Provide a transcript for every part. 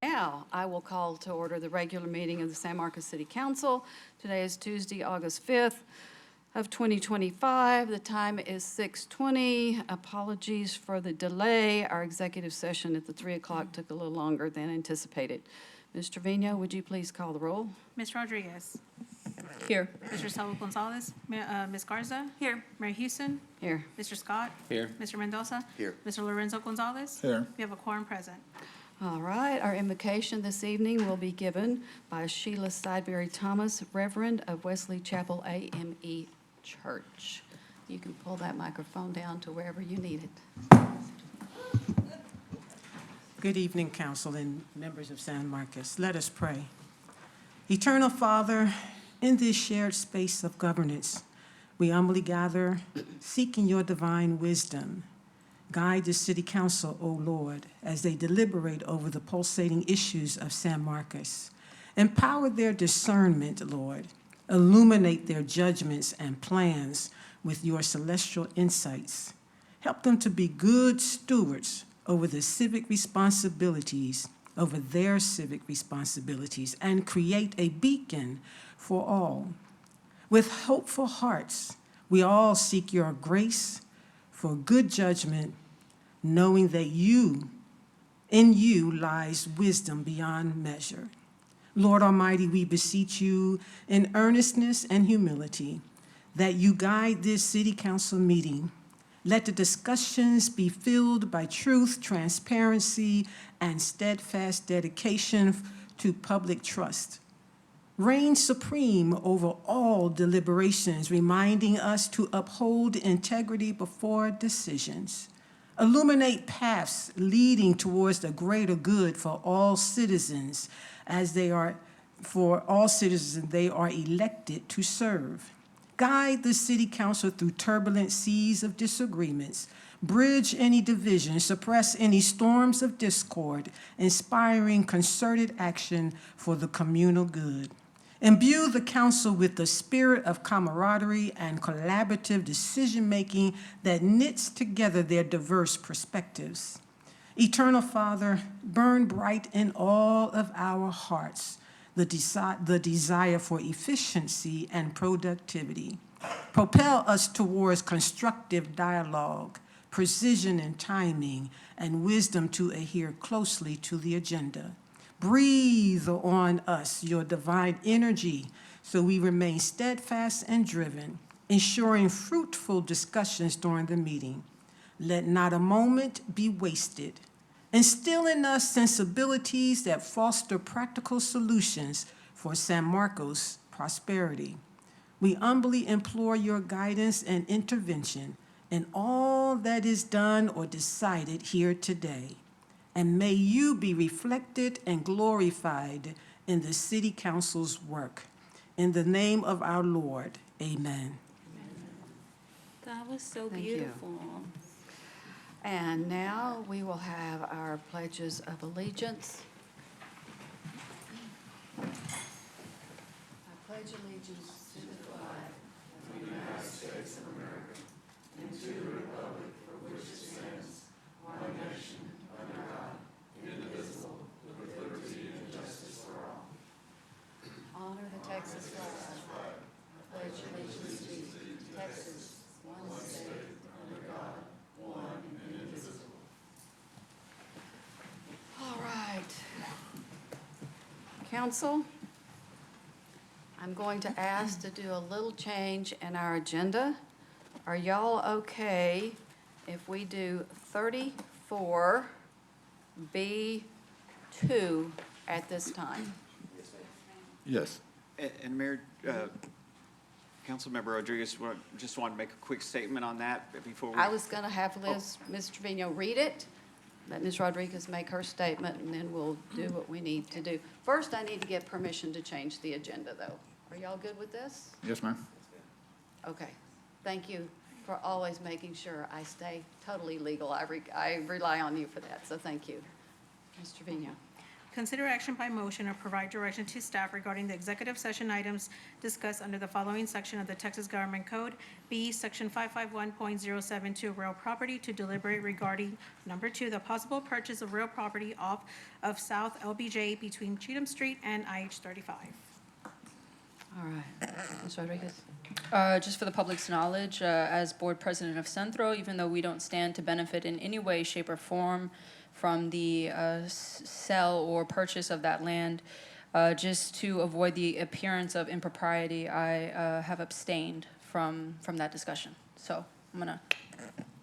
Now, I will call to order the regular meeting of the San Marcos City Council. Today is Tuesday, August 5th of 2025. The time is 6:20. Apologies for the delay. Our executive session at the 3 o'clock took a little longer than anticipated. Ms. Trevino, would you please call the roll? Ms. Rodriguez. Here. Mr. Saul Gonzalez. Ms. Garza. Here. Mayor Houston. Here. Mr. Scott. Here. Mr. Mendoza. Here. Mr. Lorenzo Gonzalez. Here. We have a quorum present. All right, our invocation this evening will be given by Sheila Sideberry Thomas, Reverend of Wesley Chapel AME Church. You can pull that microphone down to wherever you need it. Good evening, council and members of San Marcos. Let us pray. Eternal Father, in this shared space of governance, we humbly gather, seeking your divine wisdom. Guide the city council, O Lord, as they deliberate over the pulsating issues of San Marcos. Empower their discernment, Lord. Illuminate their judgments and plans with your celestial insights. Help them to be good stewards over their civic responsibilities, and create a beacon for all. With hopeful hearts, we all seek your grace for good judgment, knowing that in you lies wisdom beyond measure. Lord Almighty, we beseech you in earnestness and humility that you guide this city council meeting. Let the discussions be filled by truth, transparency, and steadfast dedication to public trust. Reign supreme over all deliberations, reminding us to uphold integrity before decisions. Illuminate paths leading towards the greater good for all citizens, they are elected to serve. Guide the city council through turbulent seas of disagreements, bridge any division, suppress any storms of discord, inspiring concerted action for the communal good. Imbue the council with the spirit of camaraderie and collaborative decision-making that knits together their diverse perspectives. Eternal Father, burn bright in all of our hearts the desire for efficiency and productivity. Propel us towards constructive dialogue, precision in timing, and wisdom to adhere closely to the agenda. Breathe on us your divine energy so we remain steadfast and driven, ensuring fruitful discussions during the meeting. Let not a moment be wasted. Instill in us sensibilities that foster practical solutions for San Marcos' prosperity. We humbly implore your guidance and intervention in all that is done or decided here today. And may you be reflected and glorified in the city council's work. In the name of our Lord, amen. That was so Thank you. beautiful. And now we will have our pledges of allegiance. I pledge allegiance to the flag of the United States of America and to the republic for which it stands, one nation, under God, indivisible, with liberty and justice for all. Honor the Texas flag. I pledge allegiance to Texas, one state, under God, one and indivisible. All right. Council, I'm going to ask to do a little change in our agenda. Are y'all okay if we do 34B2 at this time? Yes. And Mayor, Councilmember Rodriguez, just wanted to make a quick statement on that before we. I was going to have Ms. Trevino read it, let Ms. Rodriguez make her statement, and then we'll do what we need to do. First, I need to get permission to change the agenda, though. Are y'all good with this? Yes, ma'am. Okay. Thank you for always making sure I stay totally legal. I rely on you for that, so thank you. Ms. Trevino. Consider action by motion or provide direction to staff regarding the executive session items discussed under the following section of the Texas Government Code. B, Section 551.072, real property, to deliberate regarding, number 2, the possible purchase of real property off of South LBJ between Cheatham Street and IH 35. All right, Ms. Rodriguez. Just for the public's knowledge, as board president of Centro, even though we don't stand to benefit in any way, shape, or form from the sale or purchase of that land, just to avoid the appearance of impropriety, I have abstained from that discussion. So I'm gonna.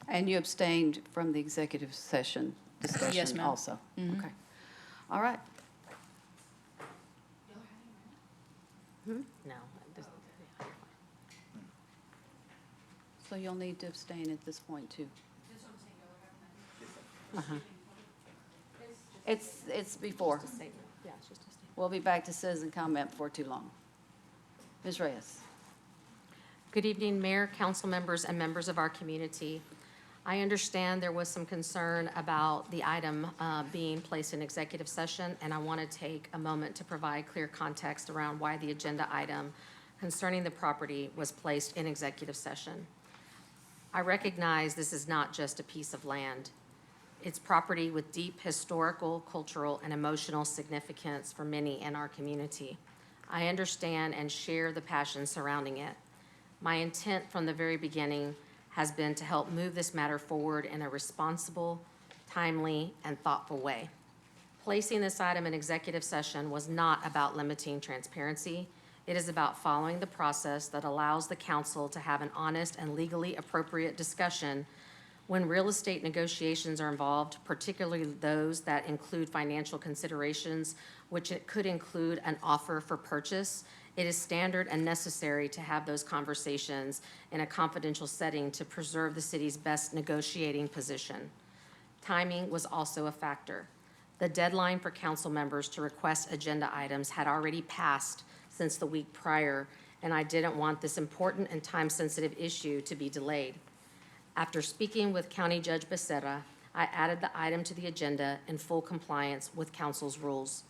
And you abstained from the executive session discussion Yes, ma'am. also? Mhm. Okay. All right. No. So you'll need to abstain at this point, too. Uh-huh. It's before. Yeah, it's just a statement. We'll be back to citizen comment before too long. Ms. Reyes. Good evening, Mayor, council members, and members of our community. I understand there was some concern about the item being placed in executive session, and I want to take a moment to provide clear context around why the agenda item concerning the property was placed in executive session. I recognize this is not just a piece of land. It's property with deep historical, cultural, and emotional significance for many in our community. I understand and share the passion surrounding it. My intent from the very beginning has been to help move this matter forward in a responsible, timely, and thoughtful way. Placing this item in executive session was not about limiting transparency. It is about following the process that allows the council to have an honest and legally appropriate discussion when real estate negotiations are involved, particularly those that include financial considerations, which it could include an offer for purchase. It is standard and necessary to have those conversations in a confidential setting to preserve the city's best negotiating position. Timing was also a factor. The deadline for council members to request agenda items had already passed since the week prior, and I didn't want this important and time-sensitive issue to be delayed. After speaking with County Judge Becerra, I added the item to the agenda in full compliance with council's rules.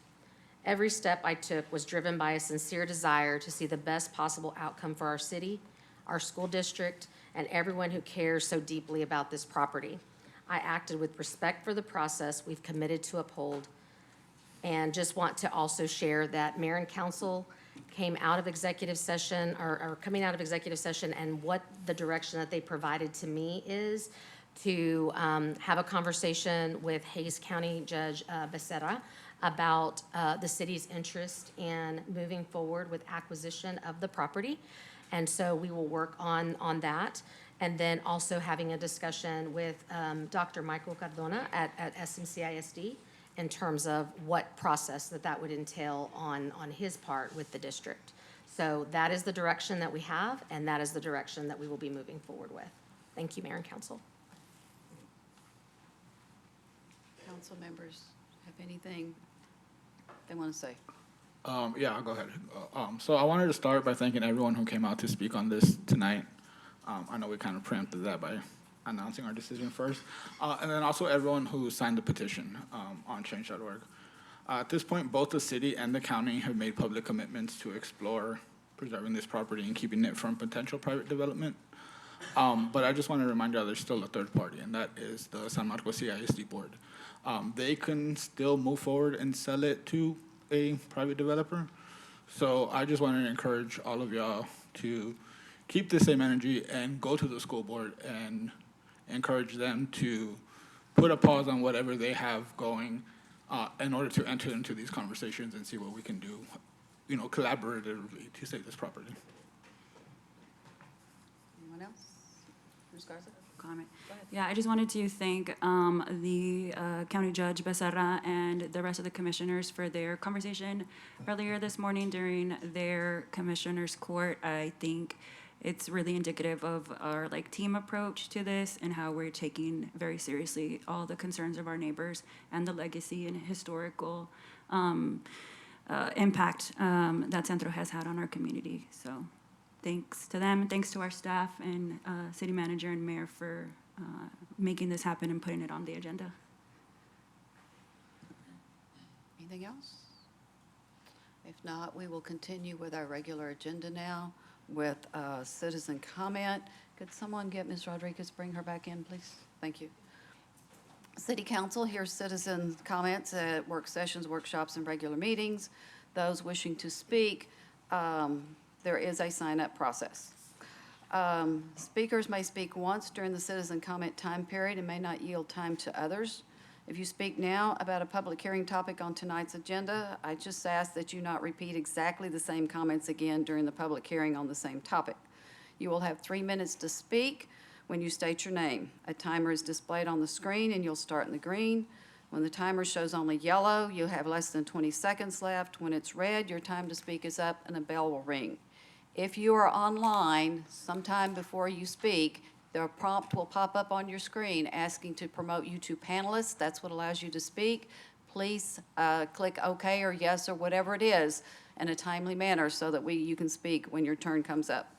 Every step I took was driven by a sincere desire to see the best possible outcome for our city, our school district, and everyone who cares so deeply about this property. I acted with respect for the process we've committed to uphold, and just want to also share that mayor and council came out of executive session, or coming out of executive session, and what the direction that they provided to me is to have a conversation with Hays County Judge Becerra about the city's interest in moving forward with acquisition of the property. And so we will work on that. And then also having a discussion with Dr. Michael Cardona at SMCISD in terms of what process that would entail on his part with the district. So that is the direction that we have, and that is the direction that we will be moving forward with. Thank you, Mayor and Council. Council members have anything they want to say? Yeah, I'll go ahead. So I wanted to start by thanking everyone who came out to speak on this tonight. I know we kind of preempted that by announcing our decision first. And then also everyone who signed the petition on change.org. At this point, both the city and the county have made public commitments to explore preserving this property and keeping it from potential private development. But I just want to remind you there's still a third party, and that is the San Marcos CISD board. They can still move forward and sell it to a private developer. So I just want to encourage all of y'all to keep the same energy and go to the school board and encourage them to put a pause on whatever they have going in order to enter into these conversations and see what we can do, collaboratively to save this property. Anyone else? Ms. Garza? Comment. Go ahead. Yeah, I just wanted to thank the County Judge Becerra and the rest of the commissioners for their conversation earlier this morning during their commissioners' court. I think it's really indicative of our team approach to this and how we're taking very seriously all the concerns of our neighbors and the legacy and historical impact that Centro has had on our community. So thanks to them, thanks to our staff and city manager and mayor for making this happen and putting it on the agenda. Anything else? If not, we will continue with our regular agenda now with citizen comment. Could someone get Ms. Rodriguez, bring her back in, please? Thank you. City Council hears citizen comments at work sessions, workshops, and regular meetings. Those wishing to speak, there is a sign-up process. Speakers may speak once during the citizen comment time period and may not yield time to others. If you speak now about a public hearing topic on tonight's agenda, I just ask that you not repeat exactly the same comments again during the public hearing on the same topic. You will have 3 minutes to speak when you state your name. A timer is displayed on the screen and you'll start in the green. When the timer shows only yellow, you have less than 20 seconds left. When it's red, your time to speak is up and a bell will ring. If you are online, sometime before you speak, the prompt will pop up on your screen asking to promote you to panelists. That's what allows you to speak. Please click OK or yes or whatever it is in a timely manner so that you can speak when your turn comes up.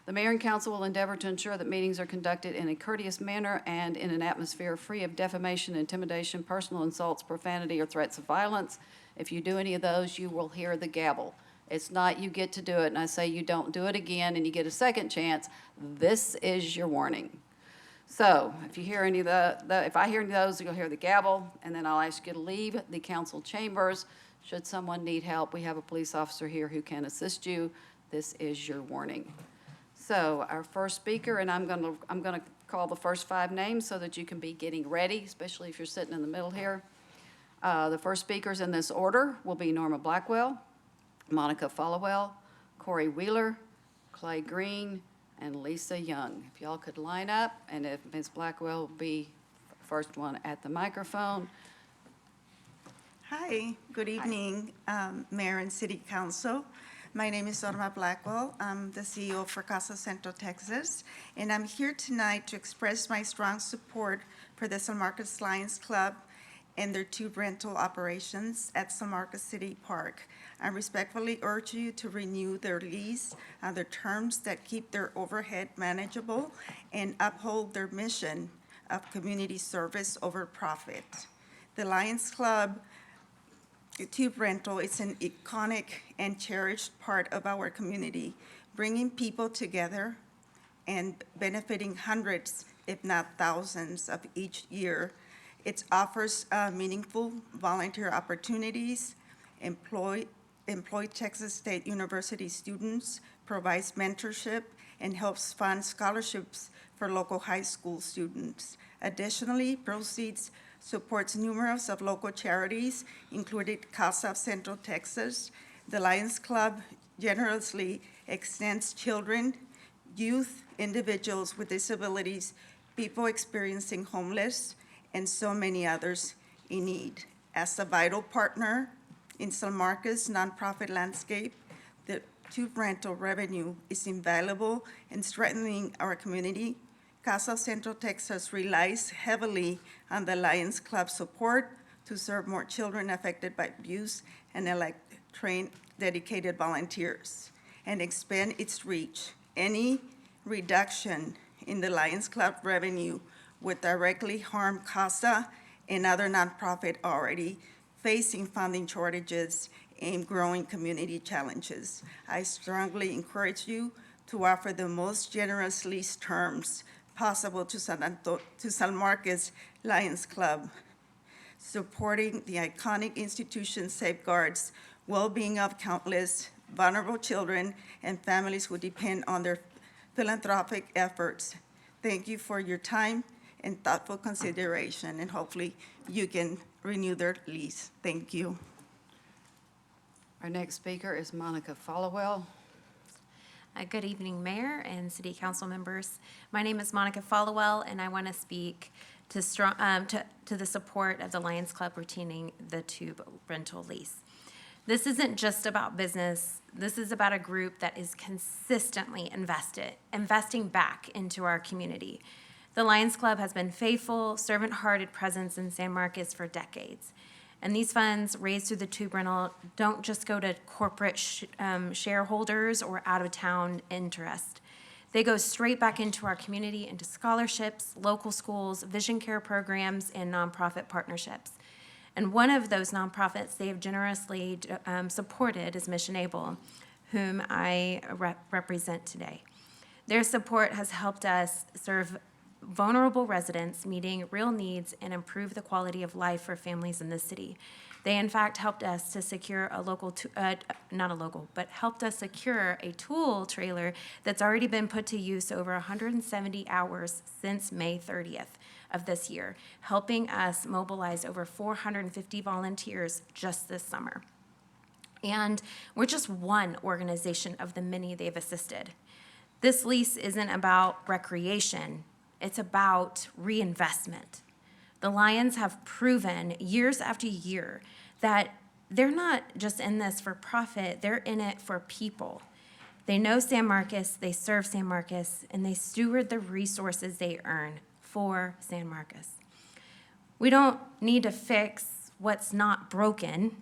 The mayor and council will endeavor to ensure that meetings are conducted in a courteous manner and in an atmosphere free of defamation, intimidation, personal insults, profanity, or threats of violence. If you do any of those, you will hear the gavel. It's not you get to do it and I say you don't do it again and you get a second chance. This is your warning. So if you hear any of if I hear any of those, you'll hear the gavel, and then I'll ask you to leave the council chambers. Should someone need help, we have a police officer here who can assist you. This is your warning. So our first speaker, and I'm gonna call the first 5 names so that you can be getting ready, especially if you're sitting in the middle here. The first speakers in this order will be Norma Blackwell, Monica Followell, Corey Wheeler, Clay Green, and Lisa Young. If y'all could line up, and if Ms. Blackwell will be first one at the microphone. Hi, good evening, Mayor and City Council. My name is Norma Blackwell. I'm the CEO for Casa Centro, Texas, and I'm here tonight to express my strong support for the San Marcos Lions Club and their 2 rental operations at San Marcos City Park. I respectfully urge you to renew their lease under terms that keep their overhead manageable and uphold their mission of community service over profit. The Lions Club Tube rental is an iconic and cherished part of our community, bringing people together and benefiting hundreds, if not thousands, of each year. It offers meaningful volunteer opportunities, employ Texas State University students, provides mentorship, and helps fund scholarships for local high school students. Additionally, proceeds supports numerous of local charities, including Casa Centro, Texas. The Lions Club generously extends children, youth, individuals with disabilities, people experiencing homeless, and so many others in need. As a vital partner in San Marcos' nonprofit landscape, the tube rental revenue is invaluable in strengthening our community. Casa Centro, Texas relies heavily on the Lions Club support to serve more children affected by abuse and elect trained, dedicated volunteers and expand its reach. Any reduction in the Lions Club revenue would directly harm Casa and other nonprofits already facing funding shortages and growing community challenges. I strongly encourage you to offer the most generous lease terms possible to San Marcos Lions Club. Supporting the iconic institution safeguards well-being of countless vulnerable children and families who depend on their philanthropic efforts. Thank you for your time and thoughtful consideration, and hopefully you can renew their lease. Thank you. Our next speaker is Monica Followell. Good evening, Mayor and City Council members. My name is Monica Followell, and I want to speak to the support of the Lions Club retaining the tube rental lease. This isn't just about business. This is about a group that is consistently investing back into our community. The Lions Club has been faithful, servant-hearted presence in San Marcos for decades. And these funds raised through the tube rental don't just go to corporate shareholders or out-of-town interest. They go straight back into our community, into scholarships, local schools, vision care programs, and nonprofit partnerships. And one of those nonprofits they have generously supported is Mission Able, whom I represent today. Their support has helped us serve vulnerable residents, meeting real needs and improve the quality of life for families in the city. They in fact helped us to secure helped us secure a tool trailer that's already been put to use over 170 hours since May 30th of this year, helping us mobilize over 450 volunteers just this summer. And we're just one organization of the many they've assisted. This lease isn't about recreation, it's about reinvestment. The Lions have proven years after year that they're not just in this for profit, they're in it for people. They know San Marcos, they serve San Marcos, and they steward the resources they earn for San Marcos. We don't need to fix what's not broken.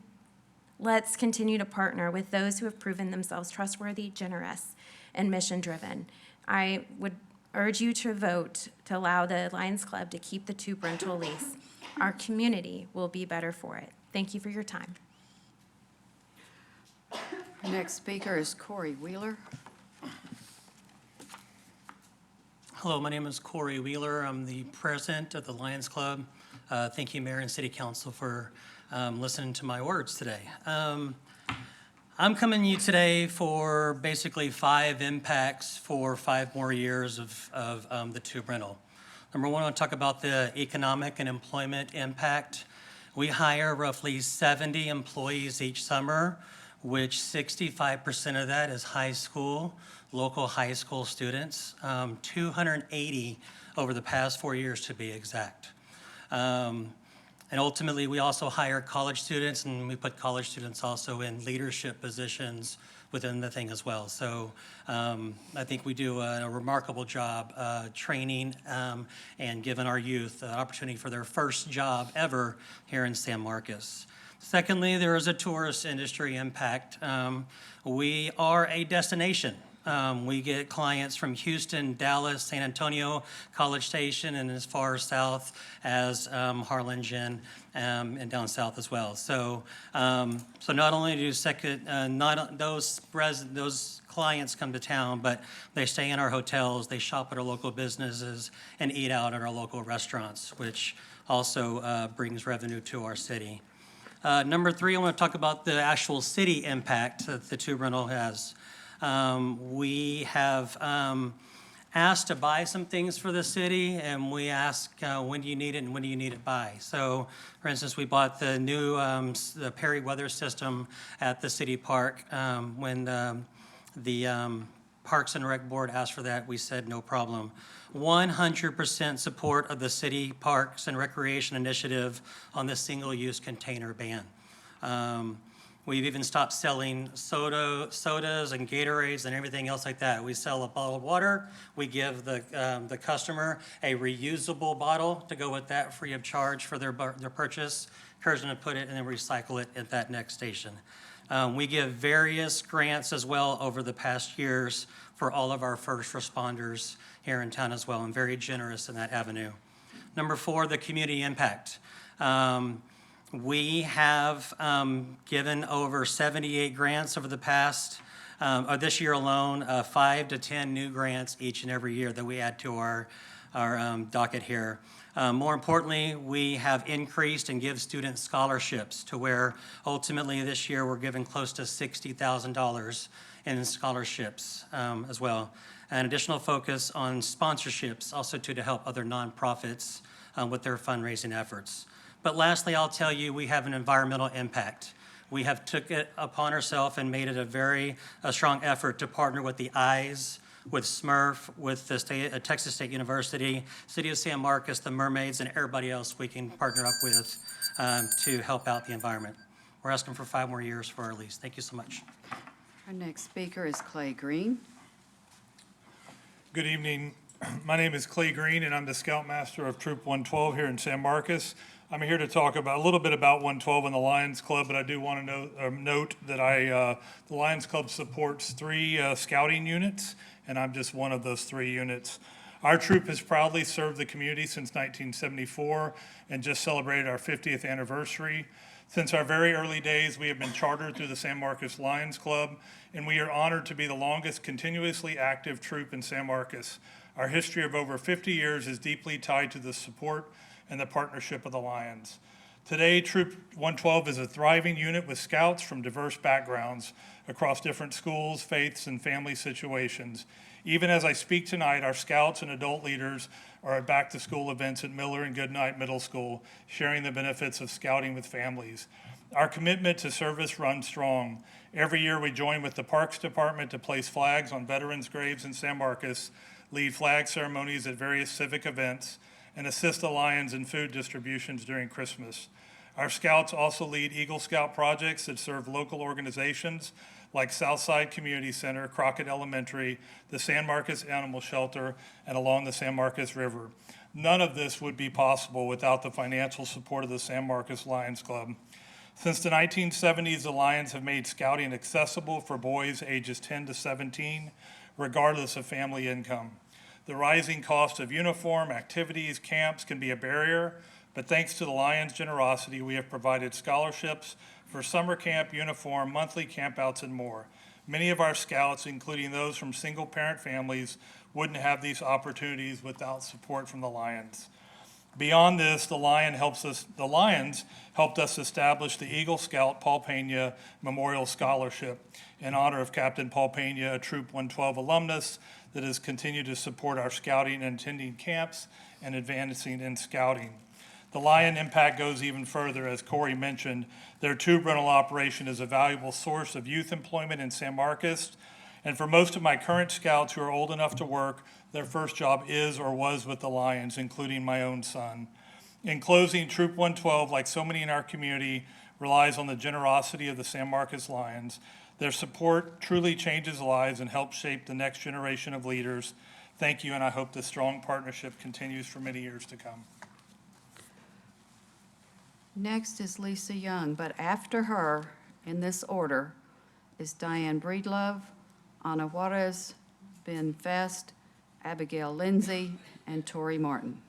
Let's continue to partner with those who have proven themselves trustworthy, generous, and mission-driven. I would urge you to vote to allow the Lions Club to keep the tube rental lease. Our community will be better for it. Thank you for your time. Our next speaker is Corey Wheeler. Hello, my name is Corey Wheeler. I'm the president of the Lions Club. Thank you, Mayor and City Council, for listening to my words today. I'm coming to you today for basically 5 impacts for 5 more years of the tube rental. Number one, I want to talk about the economic and employment impact. We hire roughly 70 employees each summer, which 65% of that is high school, local high school students, 280 over the past 4 years to be exact. And ultimately, we also hire college students, and we put college students also in leadership positions within the thing as well. So I think we do a remarkable job training and giving our youth an opportunity for their first job ever here in San Marcos. Secondly, there is a tourist industry impact. We are a destination. We get clients from Houston, Dallas, San Antonio, College Station, and as far south as Harlingen and down south as well. So, not only do those clients come to town, but they stay in our hotels, they shop at our local businesses, and eat out at our local restaurants, which also brings revenue to our city. Number 3, I want to talk about the actual city impact that the tube rental has. We have asked to buy some things for the city, and we ask when do you need it and when do you need it by. So, for instance, we bought the new the Perry weather system at the city park. When the Parks and Rec Board asked for that, we said no problem. 100% support of the city Parks and Recreation Initiative on the single-use container ban. We've even stopped selling sodas and Gatorades and everything else like that. We sell a bottled water. We give the customer a reusable bottle to go with that free of charge for their purchase. Encourage them to put it and then recycle it at that next station. We give various grants as well over the past years for all of our first responders here in town as well, and very generous in that avenue. Number 4, the community impact. We have given over 78 grants over the past, this year alone, 5 to 10 new grants each and every year that we add to our docket here. More importantly, we have increased and give students scholarships to where ultimately this year we're giving close to $60,000 in scholarships as well. An additional focus on sponsorships also to help other nonprofits with their fundraising efforts. But lastly, I'll tell you, we have an environmental impact. We have took it upon ourselves and made it a strong effort to partner with the EYES, with SMRF, with the Texas State University, City of San Marcos, the Mermaids, and everybody else we can partner up with to help out the environment. We're asking for 5 more years for our lease. Thank you so much. Our next speaker is Clay Green. Good evening. My name is Clay Green, and I'm the Scoutmaster of Troop 112 here in San Marcos. I'm here to talk about a little bit about 112 and the Lions Club, but I do want to note that the Lions Club supports 3 scouting units, and I'm just one of those 3 units. Our troop has proudly served the community since 1974 and just celebrated our 50th anniversary. Since our very early days, we have been chartered through the San Marcos Lions Club, and we are honored to be the longest continuously active troop in San Marcos. Our history of over 50 years is deeply tied to the support and the partnership of the Lions. Today, Troop 112 is a thriving unit with scouts from diverse backgrounds across different schools, faiths, and family situations. Even as I speak tonight, our scouts and adult leaders are at back-to-school events at Miller and Goodnight Middle School, sharing the benefits of scouting with families. Our commitment to service runs strong. Every year, we join with the Parks Department to place flags on veterans' graves in San Marcos, lead flag ceremonies at various civic events, and assist the Lions in food distributions during Christmas. Our scouts also lead Eagle Scout projects that serve local organizations like Southside Community Center, Crockett Elementary, the San Marcos Animal Shelter, and along the San Marcos River. None of this would be possible without the financial support of the San Marcos Lions Club. Since the 1970s, the Lions have made scouting accessible for boys ages 10 to 17, regardless of family income. The rising cost of uniform, activities, camps can be a barrier, but thanks to the Lions' generosity, we have provided scholarships for summer camp, uniform, monthly campouts, and more. Many of our scouts, including those from single-parent families, wouldn't have these opportunities without support from the Lions. Beyond this, the Lions helped us establish the Eagle Scout Paul Pena Memorial Scholarship in honor of Captain Paul Pena, a Troop 112 alumnus that has continued to support our scouting and attending camps and advancing in scouting. The Lion impact goes even further. As Corey mentioned, their tube rental operation is a valuable source of youth employment in San Marcos. And for most of my current scouts who are old enough to work, their first job is or was with the Lions, including my own son. In closing, Troop 112, like so many in our community, relies on the generosity of the San Marcos Lions. Their support truly changes lives and helps shape the next generation of leaders. Thank you, and I hope this strong partnership continues for many years to come. Next is Lisa Young, but after her, in this order, is Diane Breedlove, Ana Juarez, Ben Fest, Abigail Lindsay, and Tori Martin.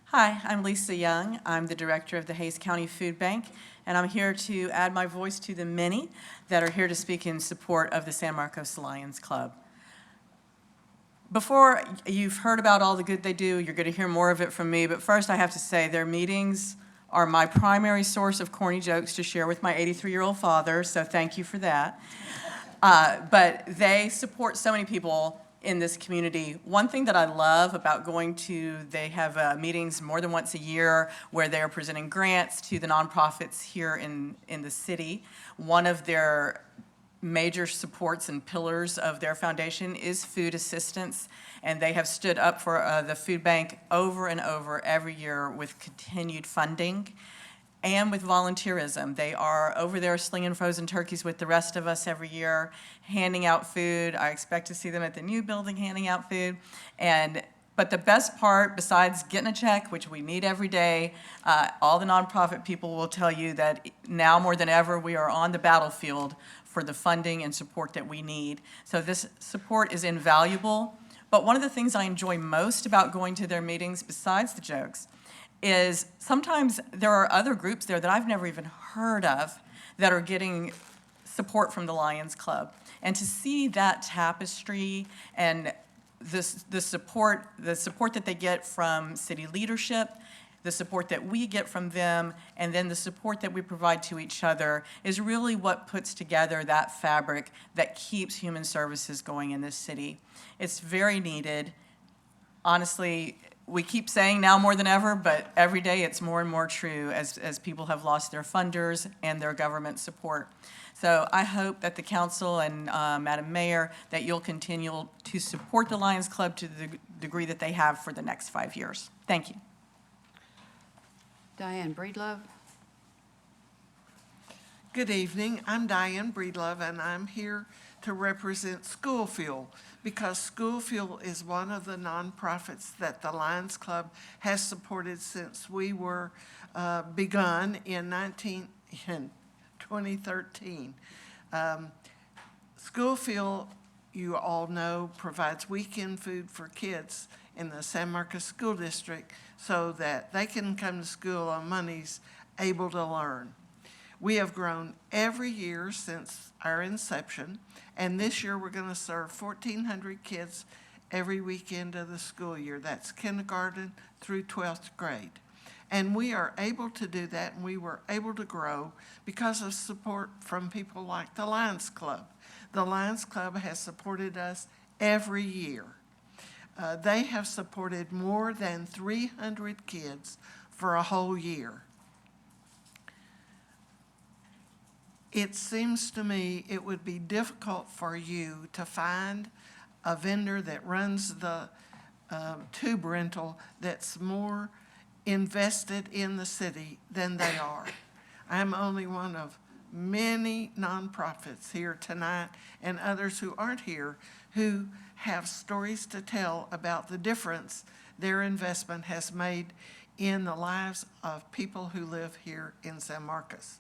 Hi, I'm Lisa Young. I'm the director of the Hays County Food Bank, and I'm here to add my voice to the many that are here to speak in support of the San Marcos Lions Club. Before you've heard about all the good they do, you're going to hear more of it from me, but first I have to say their meetings are my primary source of corny jokes to share with my 83-year-old father, so thank you for that. But they support so many people in this community. One thing that I love about going to, they have meetings more than once a year where they are presenting grants to the nonprofits here in the city. One of their major supports and pillars of their foundation is food assistance, and they have stood up for the food bank over and over every year with continued funding and with volunteerism. They are over there slinging frozen turkeys with the rest of us every year, handing out food. I expect to see them at the new building handing out food. But the best part, besides getting a check, which we need every day, all the nonprofit people will tell you that now more than ever, we are on the battlefield for the funding and support that we need. So this support is invaluable. But one of the things I enjoy most about going to their meetings, besides the jokes, is sometimes there are other groups there that I've never even heard of that are getting support from the Lions Club. And to see that tapestry and the support that they get from city leadership, the support that we get from them, and then the support that we provide to each other is really what puts together that fabric that keeps human services going in this city. It's very needed. Honestly, we keep saying now more than ever, but every day it's more and more true as people have lost their funders and their government support. So I hope that the council and Madam Mayor, that you'll continue to support the Lions Club to the degree that they have for the next 5 years. Thank you. Diane Breedlove. Good evening. I'm Diane Breedlove, and I'm here to represent Schoolfield, because Schoolfield is one of the nonprofits that the Lions Club has supported since we were begun in 2013. Schoolfield you all know, provides weekend food for kids in the San Marcos School District so that they can come to school on Mondays able to learn. We have grown every year since our inception, and this year we're going to serve 1,400 kids every weekend of the school year. That's kindergarten through 12th grade. And we are able to do that, and we were able to grow because of support from people like the Lions Club. The Lions Club has supported us every year. They have supported more than 300 kids for a whole year. It seems to me it would be difficult for you to find a vendor that runs the tube rental that's more invested in the city than they are. I'm only one of many nonprofits here tonight and others who aren't here who have stories to tell about the difference their investment has made in the lives of people who live here in San Marcos.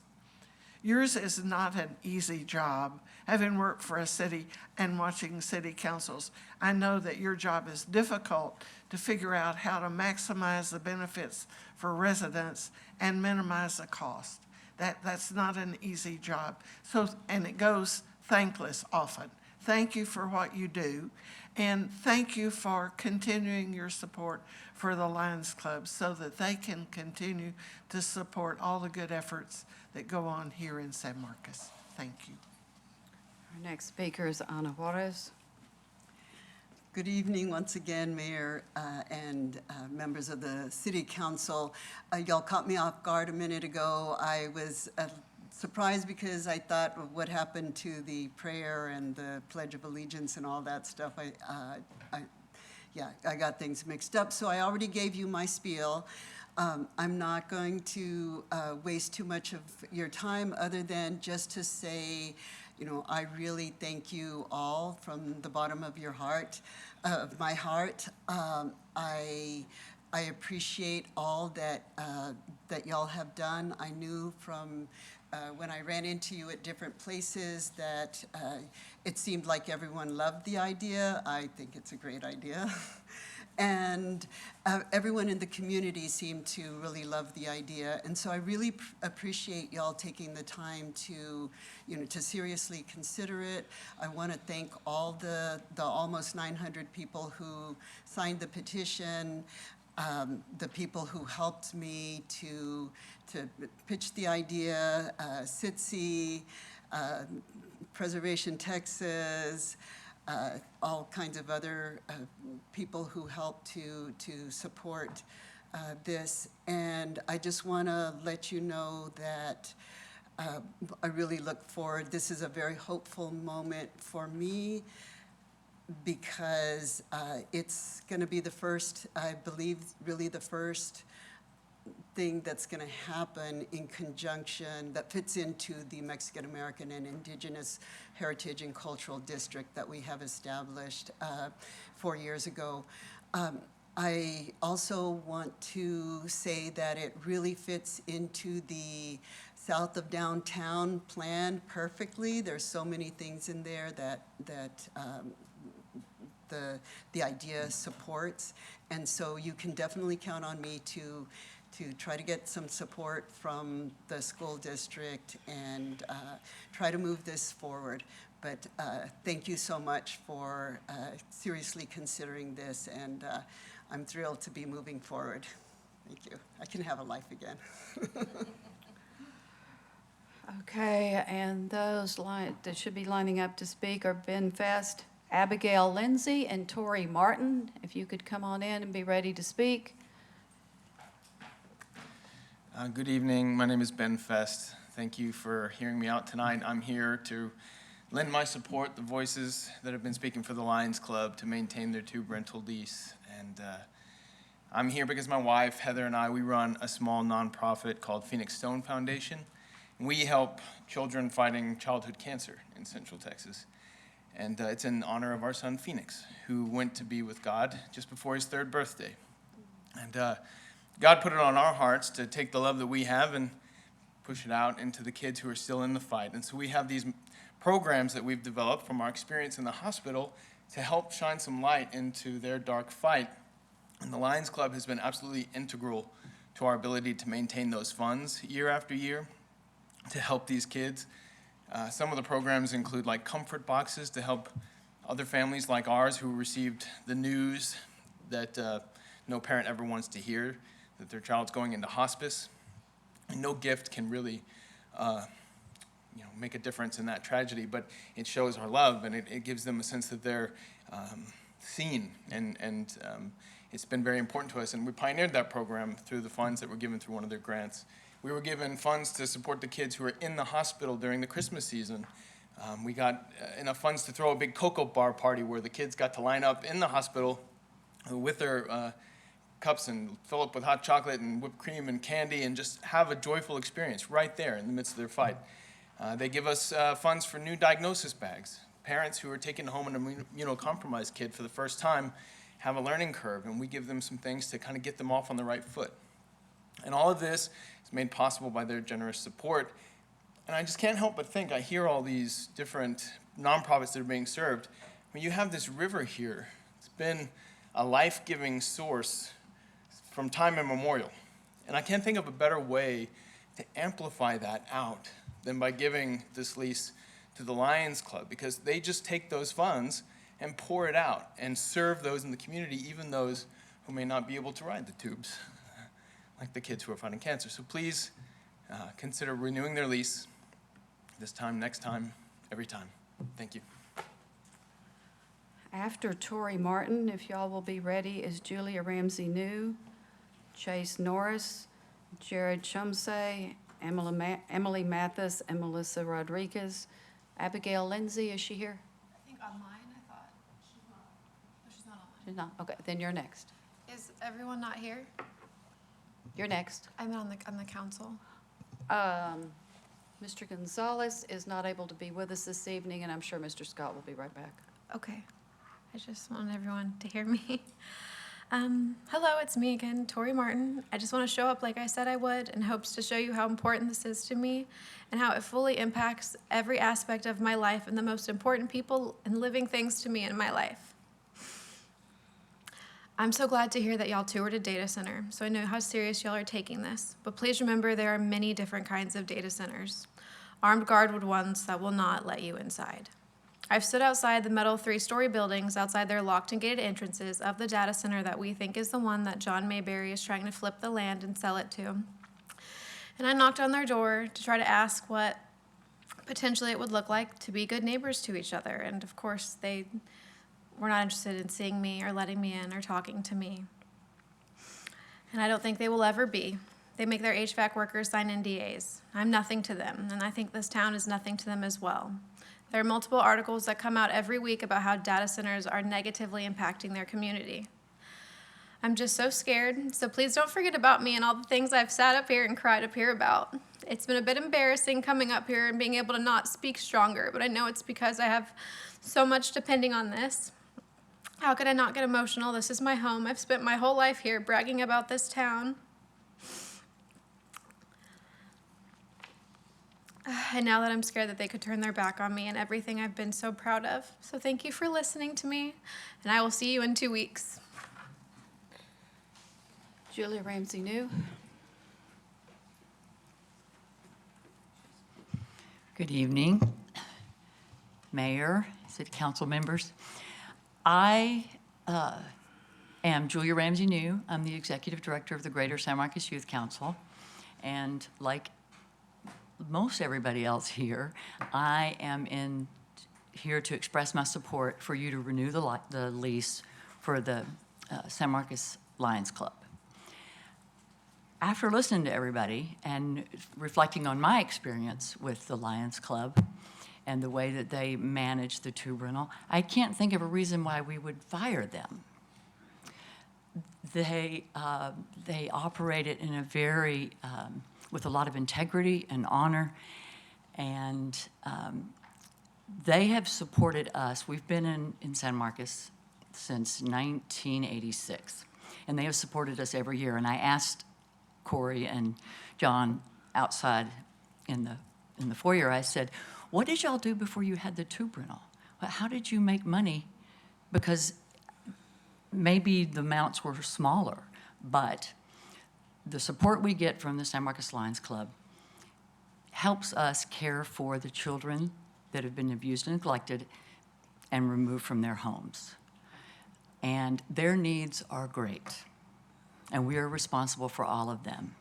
Yours is not an easy job. Having worked for a city and watching city councils, I know that your job is difficult to figure out how to maximize the benefits for residents and minimize the cost. That's not an easy job. So, and it goes thankless often. Thank you for what you do, and thank you for continuing your support for the Lions Club so that they can continue to support all the good efforts that go on here in San Marcos. Thank you. Our next speaker is Ana Juarez. Good evening once again, Mayor and members of the City Council. Y'all caught me off guard a minute ago. I was surprised because I thought of what happened to the prayer and the Pledge of Allegiance and all that stuff. I got things mixed up, so I already gave you my spiel. I'm not going to waste too much of your time other than just to say, you know, I really thank you all from the bottom of your heart, of my heart. I appreciate all that y'all have done. I knew from when I ran into you at different places that it seemed like everyone loved the idea. I think it's a great idea. And everyone in the community seemed to really love the idea. And so I really appreciate y'all taking the time to, you know, to seriously consider it. I want to thank all the almost 900 people who signed the petition, the people who helped me to pitch the idea, SITSI, Preservation Texas, all kinds of other people who helped to support this. And I just want to let you know that I really look forward. This is a very hopeful moment for me because it's going to be the first, I believe, really the first thing that's going to happen in conjunction that fits into the Mexican American and Indigenous Heritage and Cultural District that we have established 4 years ago. I also want to say that it really fits into the south of downtown plan perfectly. There's so many things in there that the idea supports, and so you can definitely count on me to try to get some support from the school district and try to move this forward. But thank you so much for seriously considering this, and I'm thrilled to be moving forward. Thank you. I can have a life again. Okay, and those that should be lining up to speak are Ben Fest, Abigail Lindsay, and Tori Martin. If you could come on in and be ready to speak. Good evening. My name is Ben Fest. Thank you for hearing me out tonight. I'm here to lend my support, the voices that have been speaking for the Lions Club to maintain their tube rental lease. And I'm here because my wife, Heather, and I, we run a small nonprofit called Phoenix Stone Foundation. And we help children fighting childhood cancer in Central Texas. And it's in honor of our son, Phoenix, who went to be with God just before his 3rd birthday. And God put it on our hearts to take the love that we have and push it out into the kids who are still in the fight. And so we have these programs that we've developed from our experience in the hospital to help shine some light into their dark fight. And the Lions Club has been absolutely integral to our ability to maintain those funds year after year to help these kids. Some of the programs include like comfort boxes to help other families like ours who received the news that no parent ever wants to hear, that their child's going into hospice. And no gift can really make a difference in that tragedy, but it shows our love, and it gives them a sense that they're seen, and it's been very important to us. And we pioneered that program through the funds that were given through one of their grants. We were given funds to support the kids who were in the hospital during the Christmas season. We got enough funds to throw a big cocoa bar party where the kids got to line up in the hospital with their cups and fill up with hot chocolate and whipped cream and candy and just have a joyful experience right there in the midst of their fight. They give us funds for new diagnosis bags. Parents who are taking home an immunocompromised kid for the first time have a learning curve, and we give them some things to kind of get them off on the right foot. And all of this is made possible by their generous support. And I just can't help but think, I hear all these different nonprofits that are being served. When you have this river here, it's been a life-giving source from time immemorial. And I can't think of a better way to amplify that out than by giving this lease to the Lions Club, because they just take those funds and pour it out and serve those in the community, even those who may not be able to ride the tubes, like the kids who are fighting cancer. So please consider renewing their lease this time, next time, every time. Thank you. After Tori Martin, if y'all will be ready, is Julia Ramsey New, Chase Norris, Jared Chumsey, Emily Mathis, and Melissa Rodriguez. Abigail Lindsay, is she here? I think online, I thought. She's not. No, she's not online. She's not? Okay, then you're next. Is everyone not here? You're next. I'm on the council. Mr. Gonzalez is not able to be with us this evening, and I'm sure Mr. Scott will be right back. Okay. I just want everyone to hear me. Hello, it's me again, Tori Martin. I just want to show up like I said I would in hopes to show you how important this is to me and how it fully impacts every aspect of my life and the most important people and living things to me in my life. I'm so glad to hear that y'all toured a data center, so I know how serious y'all are taking this. But please remember there are many different kinds of data centers. Armed guard ones that will not let you inside. I've stood outside the metal 3-story buildings outside their locked and gated entrances of the data center that we think is the one that John Mayberry is trying to flip the land and sell it to. And I knocked on their door to try to ask what potentially it would look like to be good neighbors to each other. And of course, they were not interested in seeing me or letting me in or talking to me. And I don't think they will ever be. They make their HVAC workers sign NDAs. I'm nothing to them, and I think this town is nothing to them as well. There are multiple articles that come out every week about how data centers are negatively impacting their community. I'm just so scared, so please don't forget about me and all the things I've sat up here and cried up here about. It's been a bit embarrassing coming up here and being able to not speak stronger, but I know it's because I have so much depending on this. How could I not get emotional? This is my home. I've spent my whole life here bragging about this town. And now that I'm scared that they could turn their back on me and everything I've been so proud of. So thank you for listening to me, and I will see you in 2 weeks. Julia Ramsey New. Good evening, Mayor, City Council members. I am Julia Ramsey New. I'm the Executive Director of the Greater San Marcos Youth Council. And like most everybody else here, I am here to express my support for you to renew the lease for the San Marcos Lions Club. After listening to everybody and reflecting on my experience with the Lions Club and the way that they manage the tube rental, I can't think of a reason why we would fire them. They operate it in a very, with a lot of integrity and honor, and they have supported us. We've been in San Marcos since 1986, and they have supported us every year. And I asked Corey and John outside in the foyer, I said, What did y'all do before you had the tube rental? How did you make money? Because maybe the amounts were smaller, but the support we get from the San Marcos Lions Club helps us care for the children that have been abused and neglected and removed from their homes. And their needs are great, and we are responsible for all of them.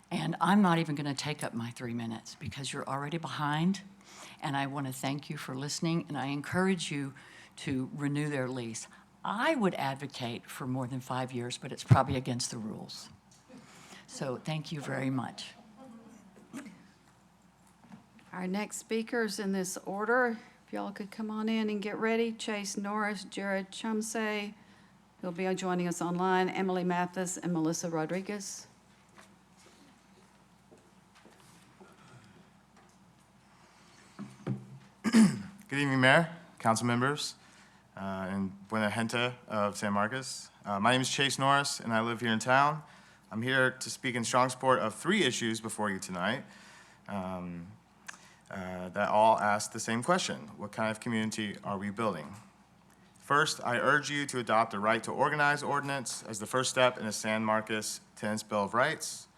And I'm not even going to take up my 3 minutes because you're already behind, and I want to thank you for listening, and I encourage you to renew their lease. I would advocate for more than 5 years, but it's probably against the rules. So thank you very much. Our next speakers in this order, if y'all could come on in and get ready. Chase Norris, Jared Chumsey, who'll be joining us online, Emily Mathis, and Melissa Rodriguez. Good evening, Mayor, council members, and Buena Gente of San Marcos. My name is Chase Norris, and I live here in town. I'm here to speak in strong support of 3 issues before you tonight that all ask the same question: what kind of community are we building? First, I urge you to adopt a right to organize ordinance as the first step in the San Marcos Tenants Bill of Rights.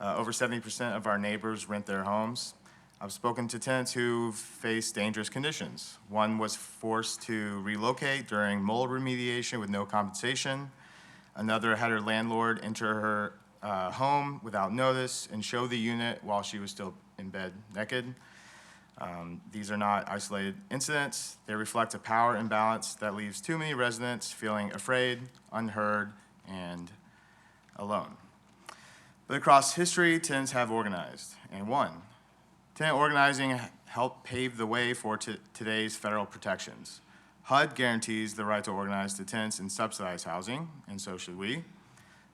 Over 70% of our neighbors rent their homes. I've spoken to tenants who face dangerous conditions. One was forced to relocate during mold remediation with no compensation. Another had her landlord enter her home without notice and show the unit while she was still in bed naked. These are not isolated incidents. They reflect a power imbalance that leaves too many residents feeling afraid, unheard, and alone. But across history, tenants have organized and won. Tenant organizing helped pave the way for today's federal protections. HUD guarantees the right to organize to tenants in subsidized housing, and so should we.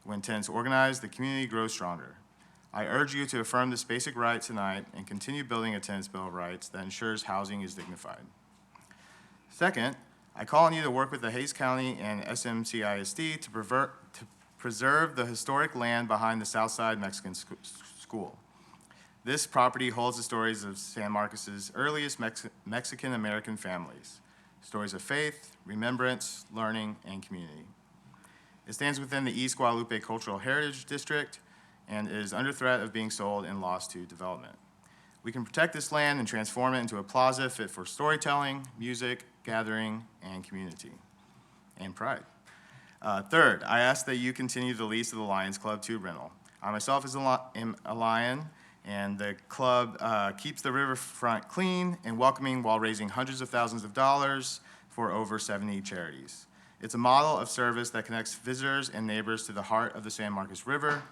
When tenants organize, the community grows stronger. I urge you to affirm this basic right tonight and continue building a Tenants Bill of Rights that ensures housing is dignified. Second, I call on you to work with the Hays County and SMCISD to preserve the historic land behind the Southside Mexican School. This property holds the stories of San Marcos's earliest Mexican-American families, stories of faith, remembrance, learning, and community. It stands within the East Guadalupe Cultural Heritage District and is under threat of being sold and lost to development. We can protect this land and transform it into a plaza fit for storytelling, music, gathering, and community, and pride. Third, I ask that you continue the lease of the Lions Club tube rental. I myself am a Lion, and the club keeps the riverfront clean and welcoming while raising hundreds of thousands of dollars for over 70 charities. It's a model of service that connects visitors and neighbors to the heart of the San Marcos River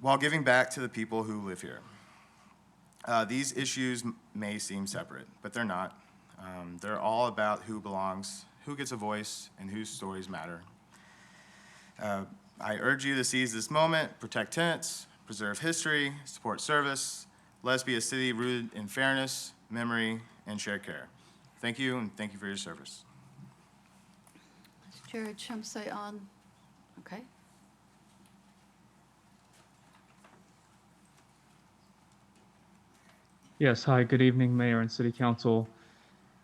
while giving back to the people who live here. These issues may seem separate, but they're not. They're all about who belongs, who gets a voice, and whose stories matter. I urge you to seize this moment, protect tenants, preserve history, support service. Let us be a city rooted in fairness, memory, and shared care. Thank you, and thank you for your service. Is Jared Chumsey on? Okay. Yes, hi, good evening, Mayor and City Council.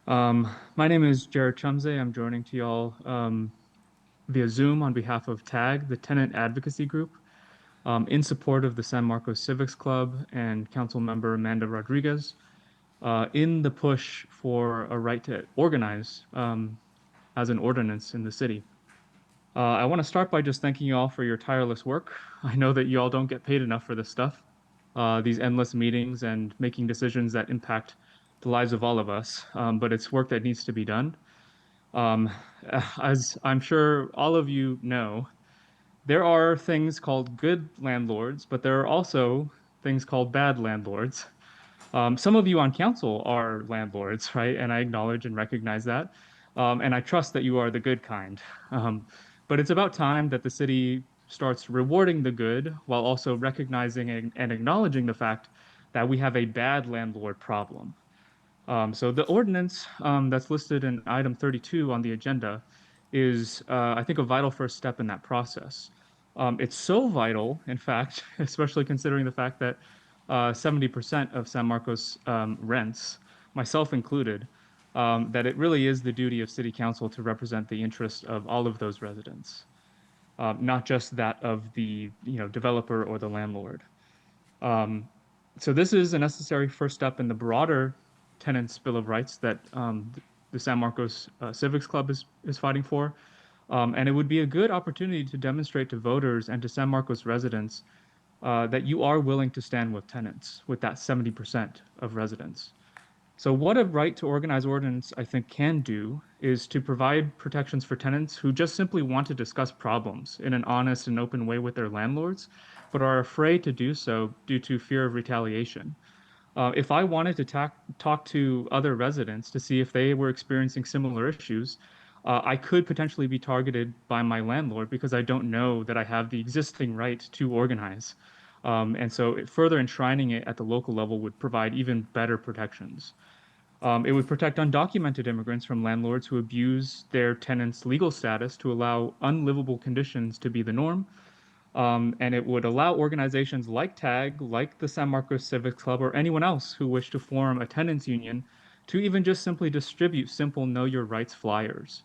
My name is Jared Chumsey. I'm joining to y'all via Zoom on behalf of TAG, the Tenant Advocacy Group, in support of the San Marcos Civics Club and Council Member Amanda Rodriguez, in the push for a right to organize as an ordinance in the city. I want to start by just thanking you all for your tireless work. I know that you all don't get paid enough for this stuff, these endless meetings and making decisions that impact the lives of all of us, but it's work that needs to be done. As I'm sure all of you know, there are things called good landlords, but there are also things called bad landlords. Some of you on council are landlords, right? And I acknowledge and recognize that. And I trust that you are the good kind. But it's about time that the city starts rewarding the good while also recognizing and acknowledging the fact that we have a bad landlord problem. So the ordinance that's listed in item 32 on the agenda is, I think, a vital first step in that process. It's so vital, in fact, especially considering the fact that 70% of San Marcos rents, myself included, that it really is the duty of City Council to represent the interests of all of those residents, not just that of the developer or the landlord. So this is a necessary first step in the broader tenants' bill of rights that the San Marcos Civics Club is fighting for. And it would be a good opportunity to demonstrate to voters and to San Marcos residents that you are willing to stand with tenants, with that 70% of residents. So what a right to organize ordinance, I think, can do is to provide protections for tenants who just simply want to discuss problems in an honest and open way with their landlords, but are afraid to do so due to fear of retaliation. If I wanted to talk to other residents to see if they were experiencing similar issues, I could potentially be targeted by my landlord because I don't know that I have the existing right to organize. And so further enshrining it at the local level would provide even better protections. It would protect undocumented immigrants from landlords who abuse their tenants' legal status to allow unlivable conditions to be the norm. And it would allow organizations like TAG, like the San Marcos Civics Club, or anyone else who wish to form a tenants union to even just simply distribute simple Know Your Rights flyers.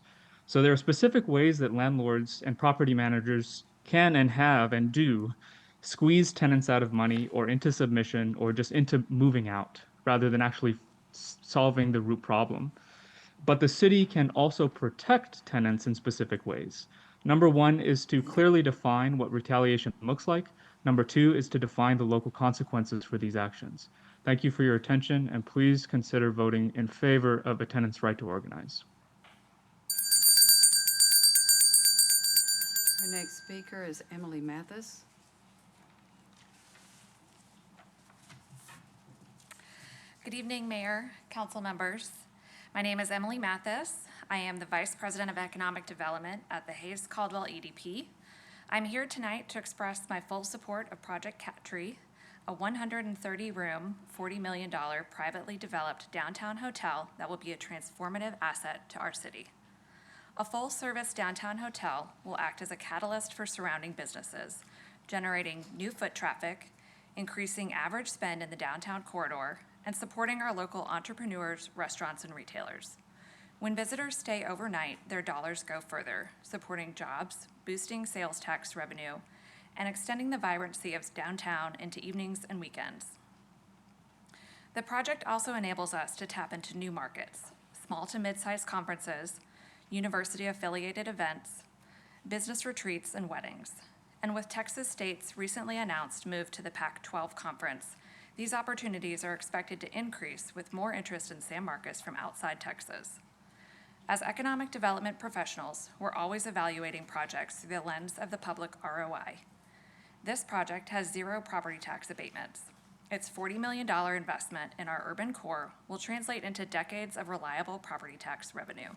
So there are specific ways that landlords and property managers can and have and do squeeze tenants out of money or into submission or just into moving out rather than actually solving the root problem. But the city can also protect tenants in specific ways. Number one is to clearly define what retaliation looks like. Number two is to define the local consequences for these actions. Thank you for your attention, and please consider voting in favor of a tenant's right to organize. Our next speaker is Emily Mathis. Good evening, Mayor, council members. My name is Emily Mathis. I am the Vice President of Economic Development at the Hayes Caldwell EDP. I'm here tonight to express my full support of Project Cat Tree, a 130-room, $40 million privately developed downtown hotel that will be a transformative asset to our city. A full-service downtown hotel will act as a catalyst for surrounding businesses, generating new foot traffic, increasing average spend in the downtown corridor, and supporting our local entrepreneurs, restaurants, and retailers. When visitors stay overnight, their dollars go further, supporting jobs, boosting sales tax revenue, and extending the vibrancy of downtown into evenings and weekends. The project also enables us to tap into new markets, small to mid-sized conferences, university-affiliated events, business retreats, and weddings. And with Texas State's recently announced move to the Pac-12 conference, these opportunities are expected to increase with more interest in San Marcos from outside Texas. As economic development professionals, we're always evaluating projects through the lens of the public ROI. This project has 0 property tax abatements. Its $40 million investment in our urban core will translate into decades of reliable property tax revenue.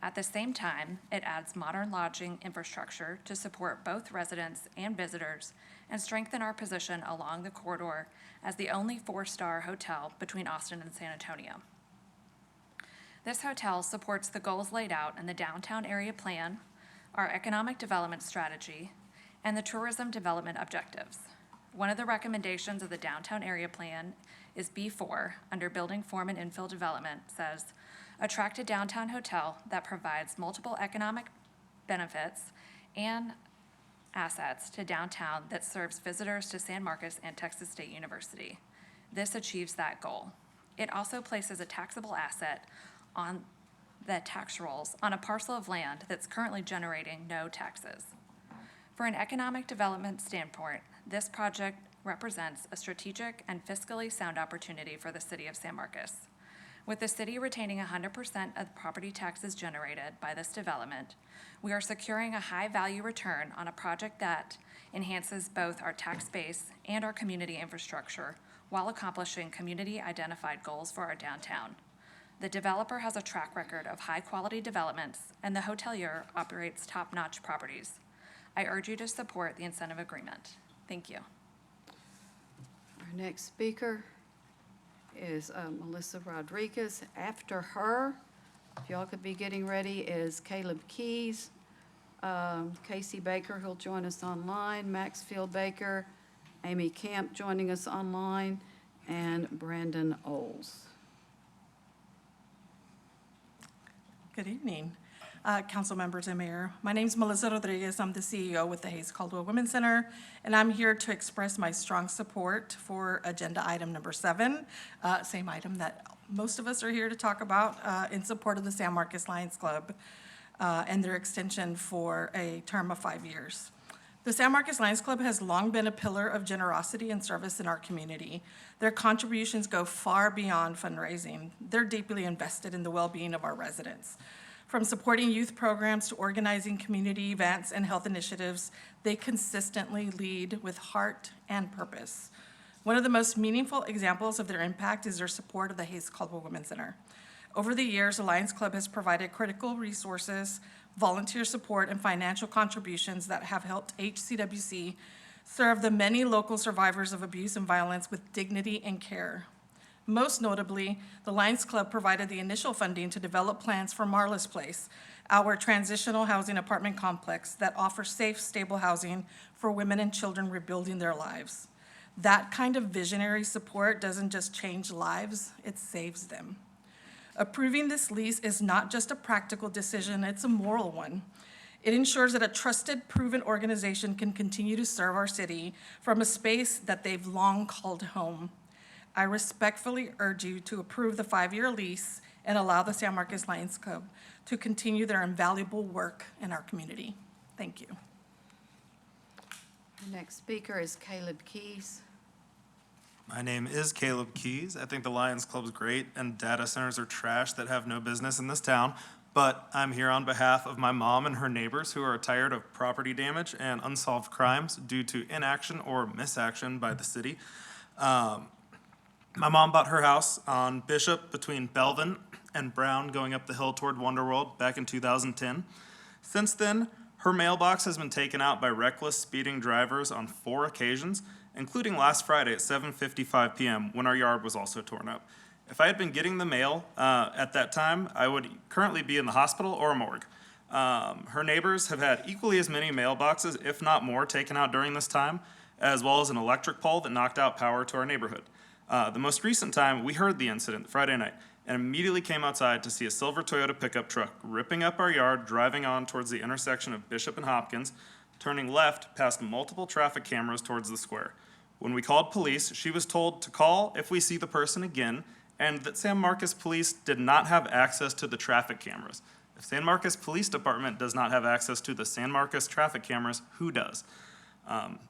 At the same time, it adds modern lodging infrastructure to support both residents and visitors and strengthen our position along the corridor as the only 4-star hotel between Austin and San Antonio. This hotel supports the goals laid out in the downtown area plan, our economic development strategy, and the tourism development objectives. One of the recommendations of the downtown area plan is B4, under building form and infill development, says, attract a downtown hotel that provides multiple economic benefits and assets to downtown that serves visitors to San Marcos and Texas State University. This achieves that goal. It also places a taxable asset on the tax rolls on a parcel of land that's currently generating no taxes. For an economic development standpoint, this project represents a strategic and fiscally sound opportunity for the city of San Marcos. With the city retaining 100% of property taxes generated by this development, we are securing a high-value return on a project that enhances both our tax base and our community infrastructure while accomplishing community-identified goals for our downtown. The developer has a track record of high-quality developments, and the hotelier operates top-notch properties. I urge you to support the incentive agreement. Thank you. Our next speaker is Melissa Rodriguez. After her, if y'all could be getting ready, is Caleb Keys, Casey Baker, who'll join us online, Maxfield Baker, Amy Camp joining us online, and Brandon Oles. Good evening, council members and mayor. My name is Melissa Rodriguez. I'm the CEO with the Hayes Caldwell Women's Center, and I'm here to express my strong support for agenda item number 7, same item that most of us are here to talk about in support of the San Marcos Lions Club and their extension for a term of 5 years. The San Marcos Lions Club has long been a pillar of generosity and service in our community. Their contributions go far beyond fundraising. They're deeply invested in the well-being of our residents. From supporting youth programs to organizing community events and health initiatives, they consistently lead with heart and purpose. One of the most meaningful examples of their impact is their support of the Hayes Caldwell Women's Center. Over the years, the Lions Club has provided critical resources, volunteer support, and financial contributions that have helped HCWC serve the many local survivors of abuse and violence with dignity and care. Most notably, the Lions Club provided the initial funding to develop plans for Marla's Place, our transitional housing apartment complex that offers safe, stable housing for women and children rebuilding their lives. That kind of visionary support doesn't just change lives, it saves them. Approving this lease is not just a practical decision, it's a moral one. It ensures that a trusted, proven organization can continue to serve our city from a space that they've long called home. I respectfully urge you to approve the 5-year lease and allow the San Marcos Lions Club to continue their invaluable work in our community. Thank you. The next speaker is Caleb Keys. My name is Caleb Keys. I think the Lions Club's great and data centers are trash that have no business in this town, but I'm here on behalf of my mom and her neighbors who are tired of property damage and unsolved crimes due to inaction or misaction by the city. My mom bought her house on Bishop between Belvin and Brown going up the hill toward Wonderworld back in 2010. Since then, her mailbox has been taken out by reckless speeding drivers on 4 occasions, including last Friday at 7:55 p.m. when our yard was also torn up. If I had been getting the mail at that time, I would currently be in the hospital or a morgue. Her neighbors have had equally as many mailboxes, if not more, taken out during this time, as well as an electric pole that knocked out power to our neighborhood. The most recent time, we heard the incident Friday night and immediately came outside to see a silver Toyota pickup truck ripping up our yard, driving on towards the intersection of Bishop and Hopkins, turning left past multiple traffic cameras towards the square. When we called police, she was told to call if we see the person again, and that San Marcos Police did not have access to the traffic cameras. If San Marcos Police Department does not have access to the San Marcos traffic cameras, who does?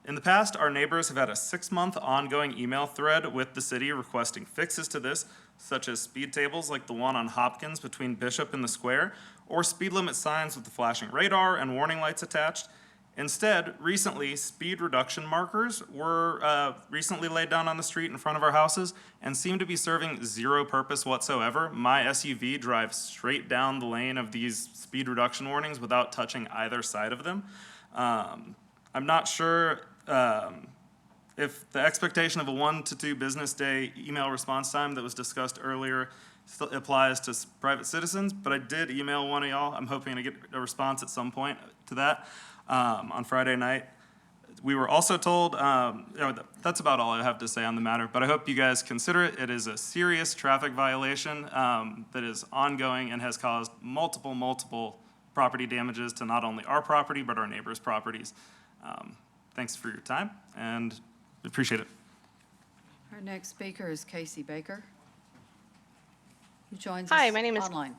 In the past, our neighbors have had a 6-month ongoing email thread with the city requesting fixes to this, such as speed tables like the one on Hopkins between Bishop and the Square, or speed limit signs with the flashing radar and warning lights attached. Instead, recently, speed reduction markers were recently laid down on the street in front of our houses and seem to be serving zero purpose whatsoever. My SUV drives straight down the lane of these speed reduction warnings without touching either side of them. I'm not sure if the expectation of a 1 to 2 business day email response time that was discussed earlier still applies to private citizens, but I did email one of y'all. I'm hoping to get a response at some point to that on Friday night. We were also told, that's about all I have to say on the matter, but I hope you guys consider it. It is a serious traffic violation that is ongoing and has caused multiple property damages to not only our property, but our neighbors' properties. Thanks for your time, and appreciate it. Our next speaker is Casey Baker, who joins Hi, us my name is online.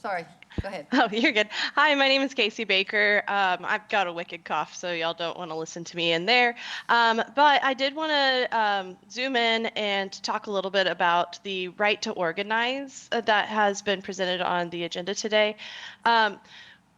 Sorry, go ahead. Oh, you're good. Hi, my name is Casey Baker. I've got a wicked cough, so y'all don't want to listen to me in there. But I did want to zoom in and talk a little bit about the right to organize that has been presented on the agenda today.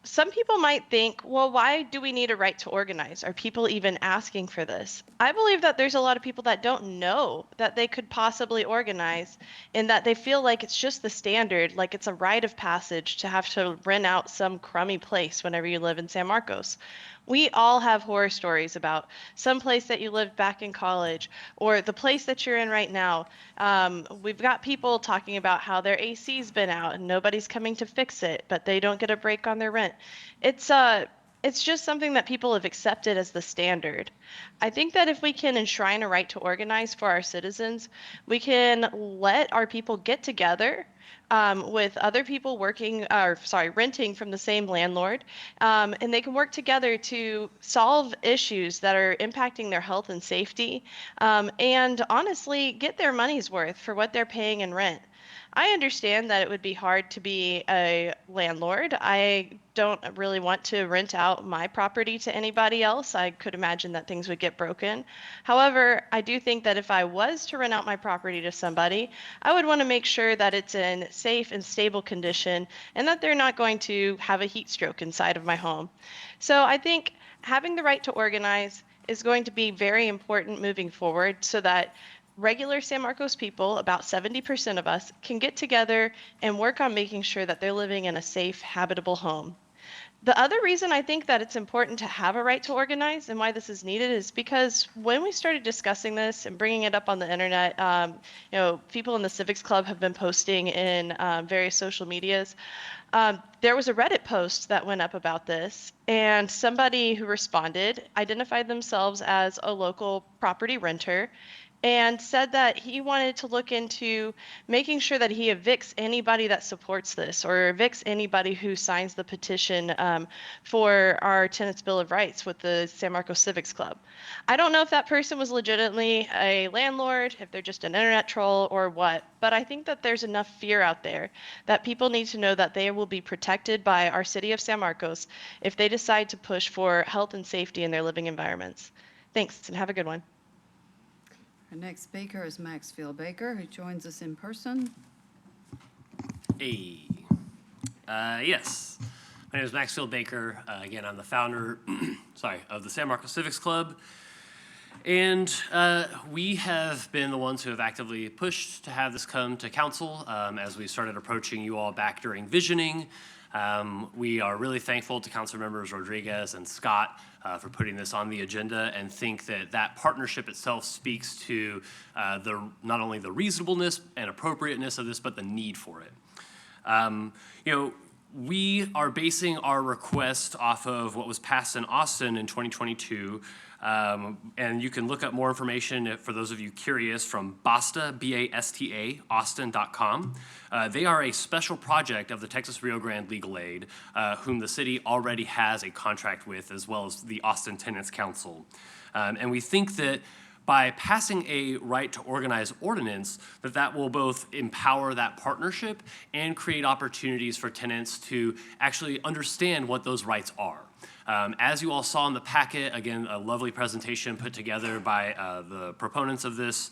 Some people might think, well, why do we need a right to organize? Are people even asking for this? I believe that there's a lot of people that don't know that they could possibly organize, and that they feel like it's just the standard, like it's a rite of passage to have to rent out some crummy place whenever you live in San Marcos. We all have horror stories about some place that you lived back in college or the place that you're in right now. We've got people talking about how their AC's been out and nobody's coming to fix it, but they don't get a break on their rent. It's it's just something that people have accepted as the standard. I think that if we can enshrine a right to organize for our citizens, we can let our people get together with other people renting from the same landlord, and they can work together to solve issues that are impacting their health and safety, and honestly, get their money's worth for what they're paying in rent. I understand that it would be hard to be a landlord. I don't really want to rent out my property to anybody else. I could imagine that things would get broken. However, I do think that if I was to rent out my property to somebody, I would want to make sure that it's in safe and stable condition and that they're not going to have a heat stroke inside of my home. So I think having the right to organize is going to be very important moving forward so that regular San Marcos people, about 70% of us, can get together and work on making sure that they're living in a safe, habitable home. The other reason I think that it's important to have a right to organize and why this is needed is because when we started discussing this and bringing it up on the internet, people in the Civics Club have been posting in various social medias. There was a Reddit post that went up about this, and somebody who responded identified themselves as a local property renter and said that he wanted to look into making sure that he evicts anybody that supports this or evicts anybody who signs the petition for our Tenants' Bill of Rights with the San Marcos Civics Club. I don't know if that person was legitimately a landlord, if they're just an internet troll or what, but I think that there's enough fear out there that people need to know that they will be protected by our city of San Marcos if they decide to push for health and safety in their living environments. Thanks, and have a good one. Our next speaker is Maxfield Baker, who joins us in person. Hey. Yes. My name is Maxfield Baker. Again, I'm the founder of the San Marcos Civics Club. And we have been the ones who have actively pushed to have this come to council as we started approaching you all back during visioning. We are really thankful to Council Members Rodriguez and Scott for putting this on the agenda and think that that partnership itself speaks to not only the reasonableness and appropriateness of this, but the need for it. We are basing our request off of what was passed in Austin in 2022. And you can look up more information for those of you curious from BASTA, B-A-S-T-A, Austin.com. They are a special project of the Texas Rio Grande Legal Aid, whom the city already has a contract with, as well as the Austin Tenants Council. And we think that by passing a right to organize ordinance, that will both empower that partnership and create opportunities for tenants to actually understand what those rights are. As you all saw in the packet, again, a lovely presentation put together by the proponents of this.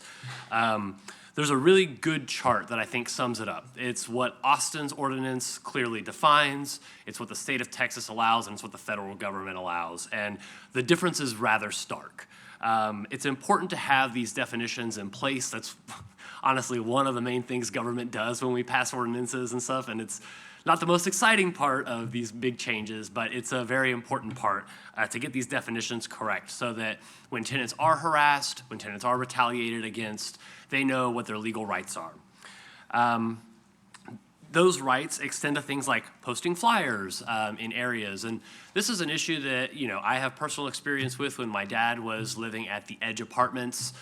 There's a really good chart that I think sums it up. It's what Austin's ordinance clearly defines, it's what the state of Texas allows, and it's what the federal government allows. And the difference is rather stark. It's important to have these definitions in place. That's honestly one of the main things government does when we pass ordinances and stuff, and it's not the most exciting part of these big changes, but it's a very important part to get these definitions correct so that when tenants are harassed, when tenants are retaliated against, they know what their legal rights are. Those rights extend to things like posting flyers in areas. And this is an issue that, I have personal experience with when my dad was living at the Edge Apartments.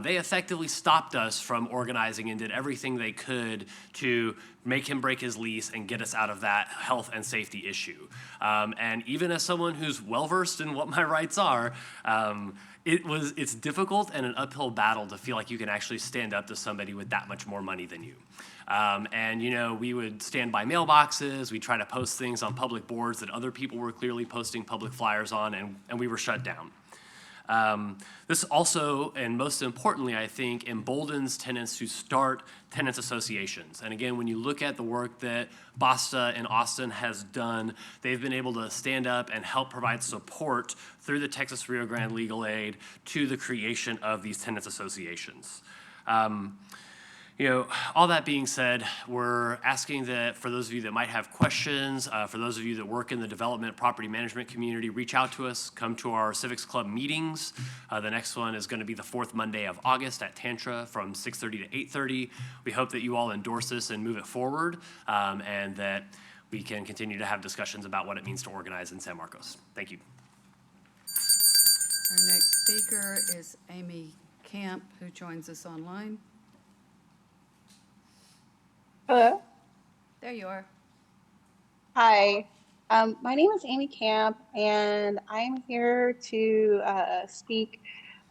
They effectively stopped us from organizing and did everything they could to make him break his lease and get us out of that health and safety issue. And even as someone who's well-versed in what my rights are, it's difficult and an uphill battle to feel like you can actually stand up to somebody with that much more money than you. And we would stand by mailboxes, we'd try to post things on public boards that other people were clearly posting public flyers on, and we were shut down. This also, and most importantly, I think, emboldens tenants to start tenants associations. And again, when you look at the work that BASTA in Austin has done, they've been able to stand up and help provide support through the Texas Rio Grande Legal Aid to the creation of these tenants associations. All that being said, we're asking that for those of you that might have questions, for those of you that work in the development property management community, reach out to us, come to our Civics Club meetings. The next one is going to be the fourth Monday of August at Tantra from 6:30 to 8:30. We hope that you all endorse this and move it forward, and that we can continue to have discussions about what it means to organize in San Marcos. Thank you. Our next speaker is Amy Camp, who joins us online. Hello. There you are. Hi. My name is Amy Camp, and I'm here to speak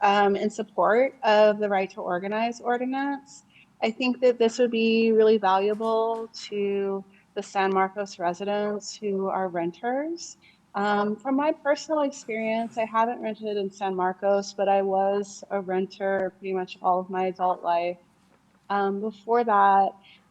in support of the Right to Organize ordinance. I think that this would be really valuable to the San Marcos residents who are renters. From my personal experience, I haven't rented in San Marcos, but I was a renter pretty much all of my adult life before that.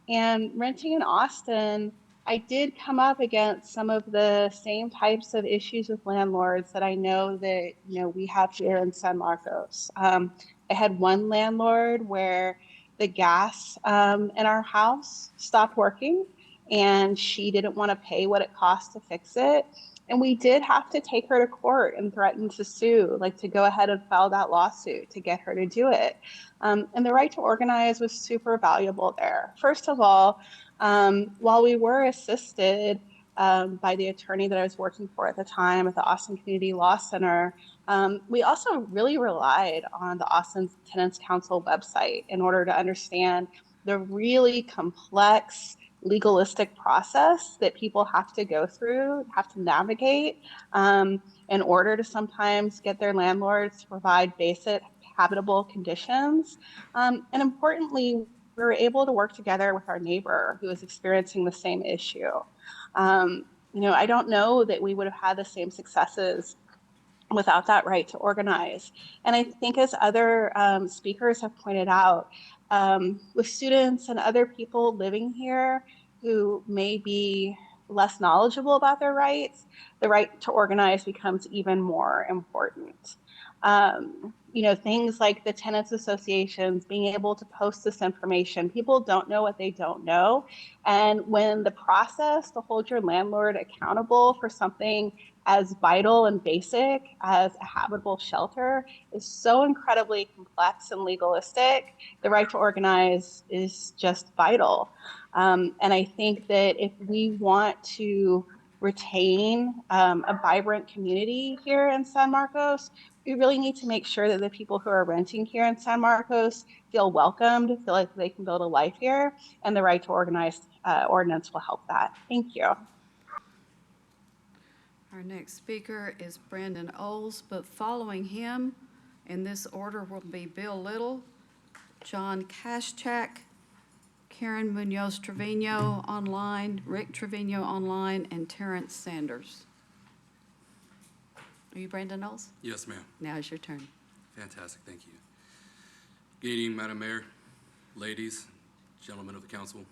And renting in Austin, I did come up against some of the same types of issues with landlords that I know that we have here in San Marcos. I had one landlord where the gas in our house stopped working, and she didn't want to pay what it cost to fix it. And we did have to take her to court and threaten to sue, like to go ahead and file that lawsuit to get her to do it. And the Right to Organize was super valuable there. First of all, while we were assisted by the attorney that I was working for at the time at the Austin Community Law Center, we also really relied on the Austin Tenants Council website in order to understand the really complex legalistic process that people have to go through, have to navigate in order to sometimes get their landlords to provide basic habitable conditions. And importantly, we were able to work together with our neighbor who was experiencing the same issue. I don't know that we would have had the same successes without that right to organize. And I think, as other speakers have pointed out, with students and other people living here who may be less knowledgeable about their rights, the right to organize becomes even more important. Things like the tenants associations being able to post this information. People don't know what they don't know. And when the process to hold your landlord accountable for something as vital and basic as a habitable shelter is so incredibly complex and legalistic, the right to organize is just vital. And I think that if we want to retain a vibrant community here in San Marcos, we really need to make sure that the people who are renting here in San Marcos feel welcomed, feel like they can build a life here, and the Right to Organize ordinance will help that. Thank you. Our next speaker is Brandon Oles, but following him in this order will be Bill Little, John Kaschak, Karen Munoz Trevino online, Rick Trevino online, and Terrence Sanders. Are you Brandon Oles? Yes, ma'am. Now is your turn. Fantastic, thank you. Good evening, Madam Mayor, ladies, gentlemen of the council.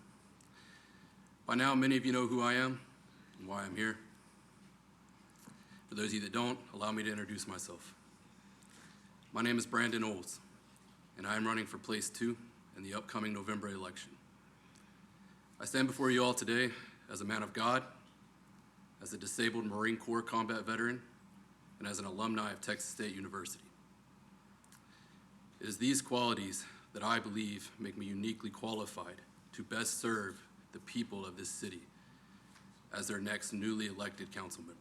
By now, many of you know who I am and why I'm here. For those of you that don't, allow me to introduce myself. My name is Brandon Oles, and I am running for Place 2 in the upcoming November election. I stand before you all today as a man of God, as a disabled Marine Corps combat veteran, and as an alumni of Texas State University. It is these qualities that I believe make me uniquely qualified to best serve the people of this city as their next newly elected council member.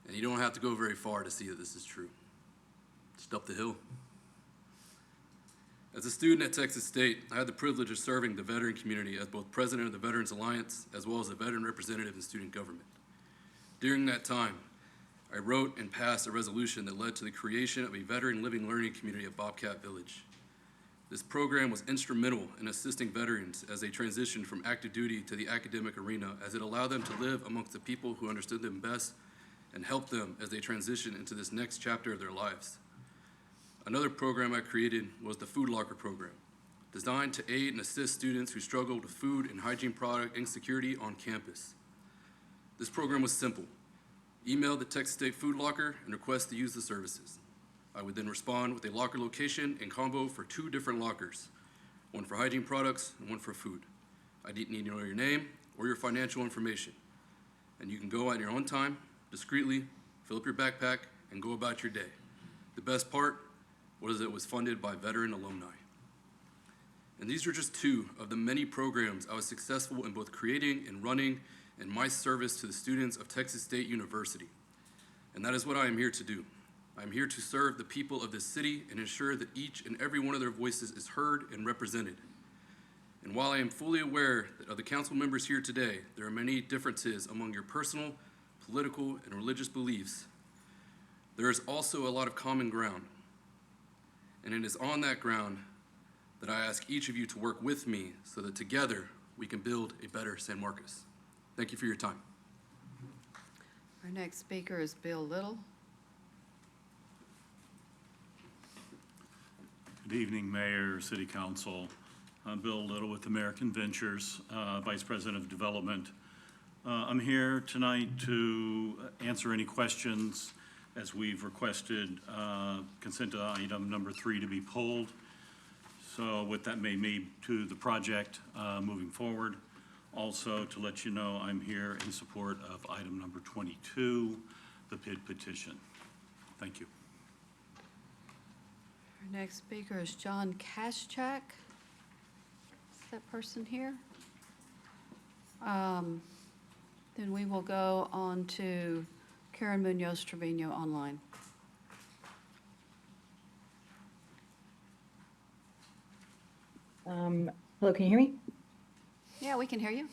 And you don't have to go very far to see that this is true. Just up the hill. As a student at Texas State, I had the privilege of serving the veteran community as both president of the Veterans Alliance as well as a veteran representative in student government. During that time, I wrote and passed a resolution that led to the creation of a veteran living learning community at Bobcat Village. This program was instrumental in assisting veterans as they transitioned from active duty to the academic arena, as it allowed them to live amongst the people who understood them best and help them as they transition into this next chapter of their lives. Another program I created was the Food Locker Program, designed to aid and assist students who struggled with food and hygiene product insecurity on campus. This program was simple. Email the Texas State Food Locker and request to use the services. I would then respond with a locker location and combo for 2 different lockers, one for hygiene products and one for food. I didn't need to know your name or your financial information. And you can go at your own time, discreetly, fill up your backpack, and go about your day. The best part was that it was funded by veteran alumni. And these are just two of the many programs I was successful in both creating and running in my service to the students of Texas State University. And that is what I am here to do. I'm here to serve the people of this city and ensure that each and every one of their voices is heard and represented. And while I am fully aware that of the council members here today, there are many differences among your personal, political, and religious beliefs, there is also a lot of common ground. And it is on that ground that I ask each of you to work with me so that together we can build a better San Marcos. Thank you for your time. Our next speaker is Bill Little. Good evening, Mayor, City Council. I'm Bill Little with American Ventures, Vice President of Development. I'm here tonight to answer any questions as we've requested consent item number 3 to be pulled. So what that may mean to the project moving forward. Also, to let you know, I'm here in support of item number 22, the PID petition. Thank you. Our next speaker is John Kaschak. Is that person here? Then we will go on to Karen Munoz-Trevino online. Hello, can you hear me? Yeah, we can hear you.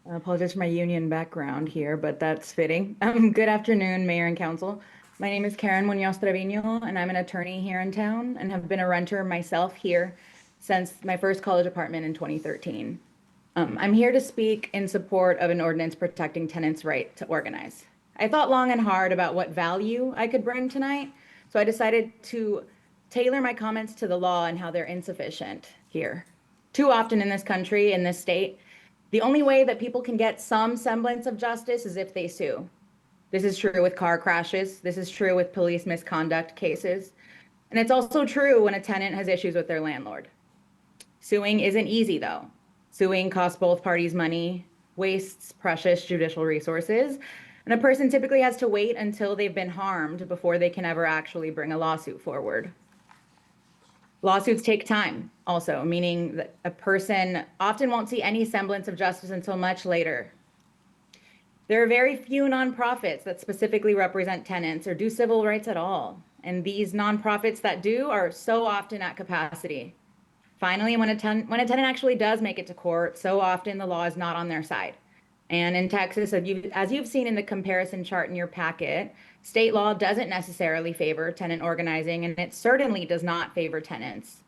I apologize for my union background here, but that's fitting. Good afternoon, Mayor and Council. My name is Karen Munoz-Trevino, and I'm an attorney here in town and have been a renter myself here since my first college apartment in 2013. I'm here to speak in support of an ordinance protecting tenants' right to organize. I thought long and hard about what value I could bring tonight, so I decided to tailor my comments to the law and how they're insufficient here. Too often in this country, in this state, the only way that people can get some semblance of justice is if they sue. This is true with car crashes. This is true with police misconduct cases. And it's also true when a tenant has issues with their landlord. Suing isn't easy, though. Suing costs both parties money, wastes precious judicial resources, and a person typically has to wait until they've been harmed before they can ever actually bring a lawsuit forward. Lawsuits take time also, meaning that a person often won't see any semblance of justice until much later. There are very few nonprofits that specifically represent tenants or do civil rights at all. And these nonprofits that do are so often at capacity. Finally, when a tenant actually does make it to court, so often the law is not on their side. And in Texas, as you've seen in the comparison chart in your packet, state law doesn't necessarily favor tenant organizing, and it certainly does not favor tenants.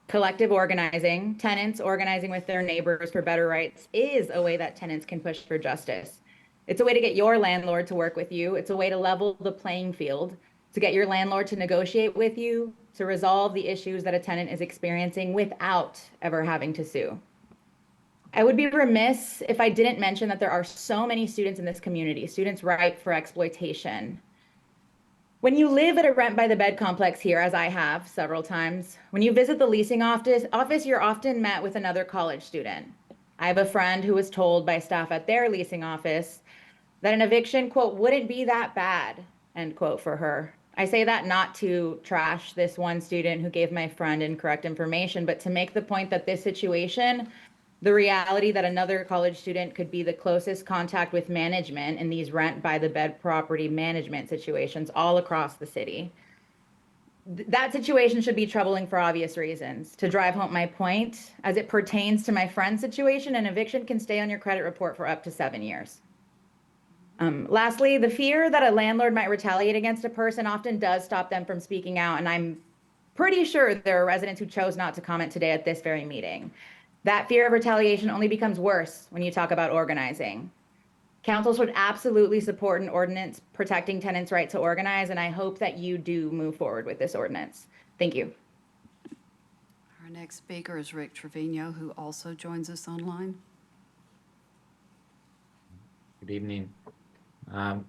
Collective organizing, tenants organizing with their neighbors for better rights, is a way that tenants can push for justice. It's a way to get your landlord to work with you. It's a way to level the playing field, to get your landlord to negotiate with you, to resolve the issues that a tenant is experiencing without ever having to sue. I would be remiss if I didn't mention that there are so many students in this community, students ripe for exploitation. When you live at a rent-by-the-bed complex here, as I have several times, when you visit the leasing office, you're often met with another college student. I have a friend who was told by staff at their leasing office that an eviction, quote, wouldn't be that bad, end quote, for her. I say that not to trash this one student who gave my friend incorrect information, but to make the point that this situation, the reality that another college student could be the closest contact with management in these rent-by-the-bed property management situations all across the city. That situation should be troubling for obvious reasons. To drive home my point, as it pertains to my friend's situation, an eviction can stay on your credit report for up to 7 years. Lastly, the fear that a landlord might retaliate against a person often does stop them from speaking out, and I'm pretty sure there are residents who chose not to comment today at this very meeting. That fear of retaliation only becomes worse when you talk about organizing. Council should absolutely support an ordinance protecting tenants' right to organize, and I hope that you do move forward with this ordinance. Thank you. Our next speaker is Rick Trevino, who also joins us online. Good evening. I'm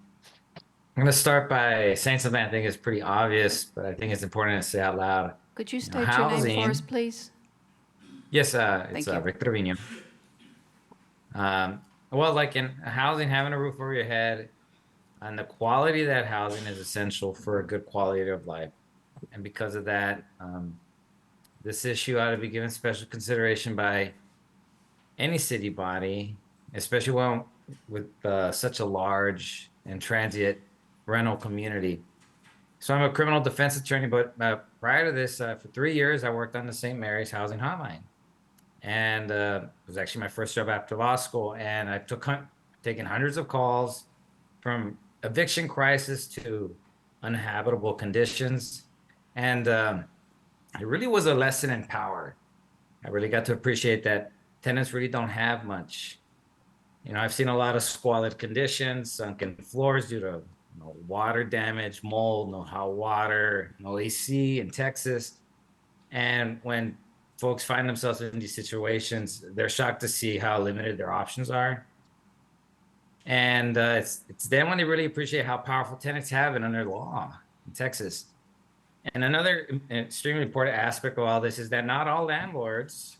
going to start by saying something I think is pretty obvious, but I think it's important to say out loud. Could you state your name for us, please? Yes, it's Rick Trevino. Well, like in housing, having a roof over your head, and the quality of that housing is essential for a good quality of life. And because of that, this issue ought to be given special consideration by any city body, especially one with such a large and transient rental community. So I'm a criminal defense attorney, but prior to this, for 3 years, I worked on the St. Mary's Housing Hotline. And it was actually my first job after law school. And I've taken hundreds of calls from eviction crisis to uninhabitable conditions. And it really was a lesson in power. I really got to appreciate that tenants really don't have much. You know, I've seen a lot of squalid conditions, sunken floors due to water damage, mold, no hot water, no AC in Texas. And when folks find themselves in these situations, they're shocked to see how limited their options are. And it's then when they really appreciate how powerful tenants have it under law in Texas. And another extremely important aspect of all this is that not all landlords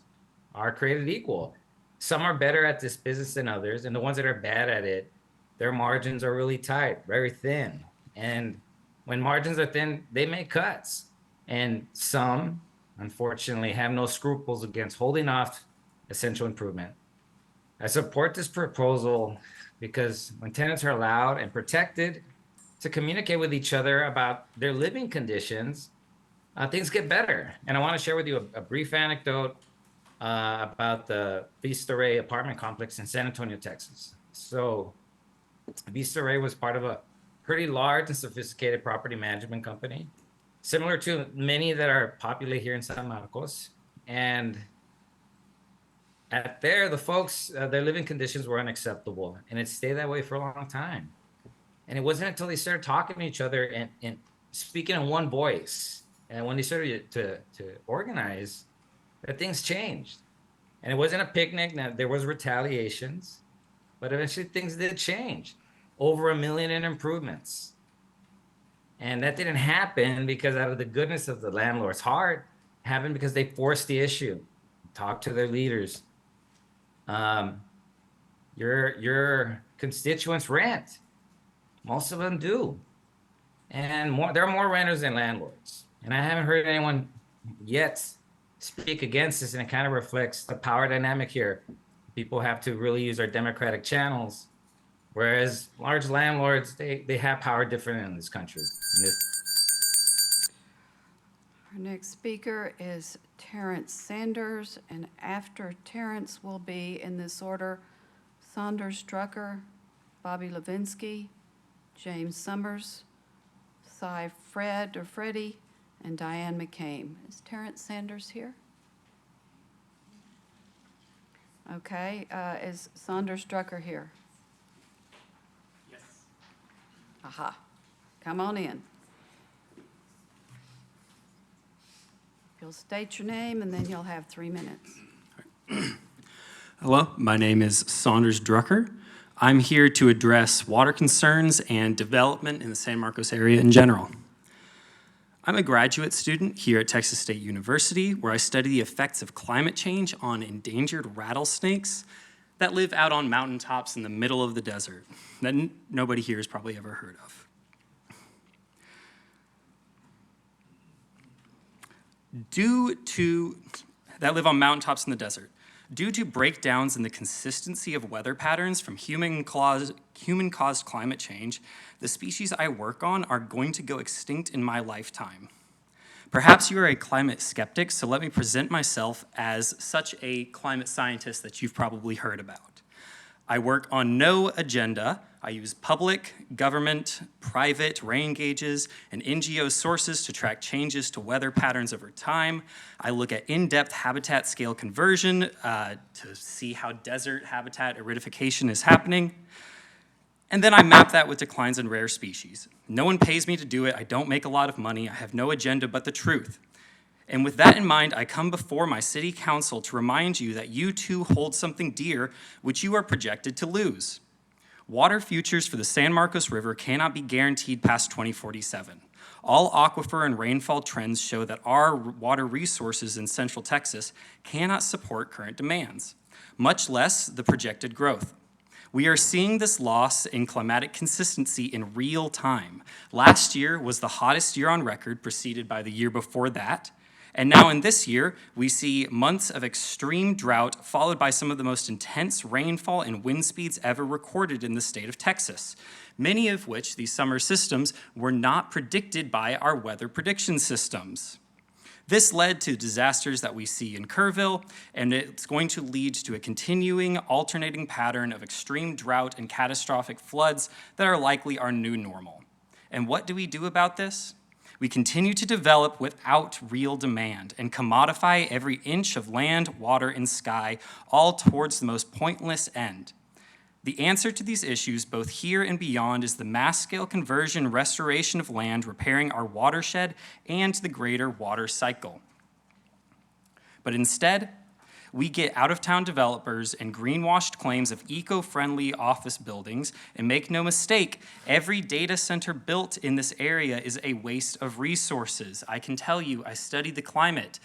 are created equal. Some are better at this business than others, and the ones that are bad at it, their margins are really tight, very thin. And when margins are thin, they make cuts. And some, unfortunately, have no scruples against holding off essential improvement. I support this proposal because when tenants are allowed and protected to communicate with each other about their living conditions, things get better. And I want to share with you a brief anecdote about the Vista Ray apartment complex in San Antonio, Texas. So Vista Ray was part of a pretty large and sophisticated property management company, similar to many that are popular here in San Marcos. And the folks, their living conditions were unacceptable, and it stayed that way for a long time. And it wasn't until they started talking to each other and speaking in one voice, and when they started to organize, that things changed. And it wasn't a picnic. Now, there was retaliations, but eventually things did change. Over $1 million in improvements. And that didn't happen because out of the goodness of the landlord's heart. It happened because they forced the issue, talked to their leaders. Your constituents rent. Most of them do. And there are more renters than landlords. And I haven't heard anyone yet speak against this, and it kind of reflects the power dynamic here. People have to really use our democratic channels, whereas large landlords, they have power different in this country. Our next speaker is Terrence Sanders, and after Terrence will be, in this order, Saunders Drucker, Bobby Levinsky, James Summers, Cy Freddie, and Diane McCain. Is Terrence Sanders here? Okay, is Saunders Drucker here? Yes. Aha, come on in. You'll state your name and then you'll have 3 minutes. Hello, my name is Saunders Drucker. I'm here to address water concerns and development in the San Marcos area in general. I'm a graduate student here at Texas State University, where I study the effects of climate change on endangered rattlesnakes that live out on mountaintops in the middle of the desert that nobody here has probably ever heard of. That live on mountaintops in the desert. Due to breakdowns in the consistency of weather patterns from human-caused climate change, the species I work on are going to go extinct in my lifetime. Perhaps you are a climate skeptic, so let me present myself as such a climate scientist that you've probably heard about. I work on no agenda. I use public, government, private rain gauges, and NGO sources to track changes to weather patterns over time. I look at in-depth habitat scale conversion to see how desert habitat aridification is happening. And then I map that with declines in rare species. No one pays me to do it. I don't make a lot of money. I have no agenda but the truth. And with that in mind, I come before my city council to remind you that you too hold something dear which you are projected to lose. Water futures for the San Marcos River cannot be guaranteed past 2047. All aquifer and rainfall trends show that our water resources in Central Texas cannot support current demands, much less the projected growth. We are seeing this loss in climatic consistency in real time. Last year was the hottest year on record, preceded by the year before that, And now in this year, we see months of extreme drought followed by some of the most intense rainfall and wind speeds ever recorded in the state of Texas, many of which these summer systems were not predicted by our weather prediction systems. This led to disasters that we see in Kerrville, and it's going to lead to a continuing alternating pattern of extreme drought and catastrophic floods that are likely our new normal. And what do we do about this? We continue to develop without real demand and commodify every inch of land, water, and sky, all towards the most pointless end. The answer to these issues, both here and beyond, is the mass-scale conversion and restoration of land, repairing our watershed and the greater water cycle. But instead, we get out-of-town developers and greenwashed claims of eco-friendly office buildings, and make no mistake, every data center built in this area is a waste of resources. I can tell you, I studied the climate.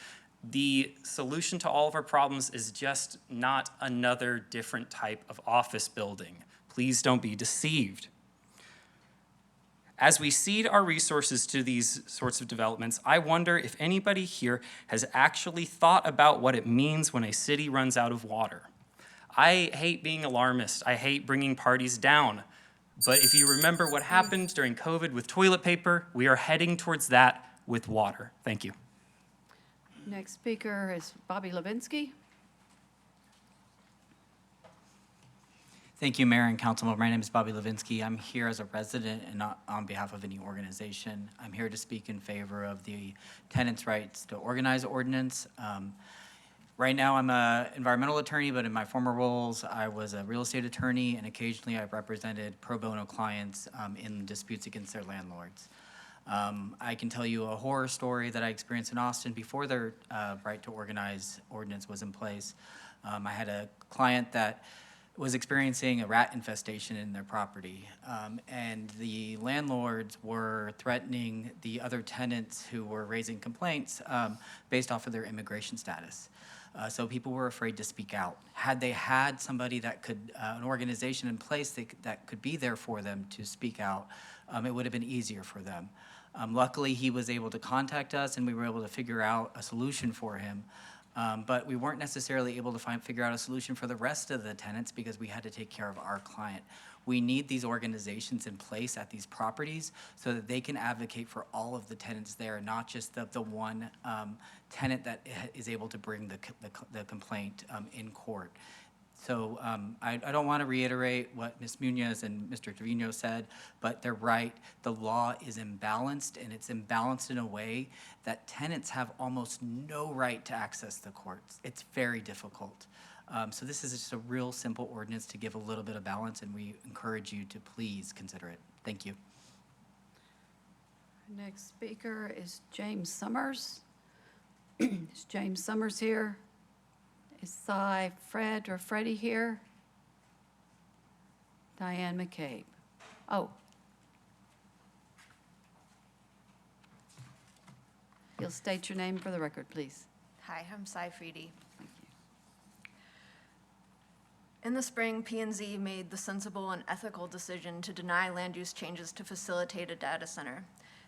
The solution to all of our problems is just not another different type of office building. Please don't be deceived. As we cede our resources to these sorts of developments, I wonder if anybody here has actually thought about what it means when a city runs out of water. I hate being alarmist. I hate bringing parties down. But if you remember what happened during COVID with toilet paper, we are heading towards that with water. Thank you. Next speaker is Bobby Levinsky. Thank you, Mayor and Councilmember. My name is Bobby Levinsky. I'm here as a resident and not on behalf of any organization. I'm here to speak in favor of the tenants' rights to organize ordinance. Right now, I'm an environmental attorney, but in my former roles, I was a real estate attorney, and occasionally I've represented pro bono clients in disputes against their landlords. I can tell you a horror story that I experienced in Austin before their right to organize ordinance was in place. I had a client that was experiencing a rat infestation in their property, and the landlords were threatening the other tenants who were raising complaints based off of their immigration status. So people were afraid to speak out. Had they had somebody that could, an organization in place that could be there for them to speak out, it would have been easier for them. Luckily, he was able to contact us, and we were able to figure out a solution for him. But we weren't necessarily able to figure out a solution for the rest of the tenants because we had to take care of our client. We need these organizations in place at these properties so that they can advocate for all of the tenants there, not just the one tenant that is able to bring the complaint in court. So I don't want to reiterate what Ms. Munoz and Mr. Trevino said, but they're right. The law is imbalanced, and it's imbalanced in a way that tenants have almost no right to access the courts. It's very difficult. So this is just a real simple ordinance to give a little bit of balance, and we encourage you to please consider it. Thank you. Next speaker is James Summers. Is James Summers here? Is Fred or Freddie here? Diane McCabe. Oh. You'll state your name for the record, please. Hi, I'm Cy Freedy. In the spring, P&Z made the sensible and ethical decision to deny land use changes to facilitate a data center,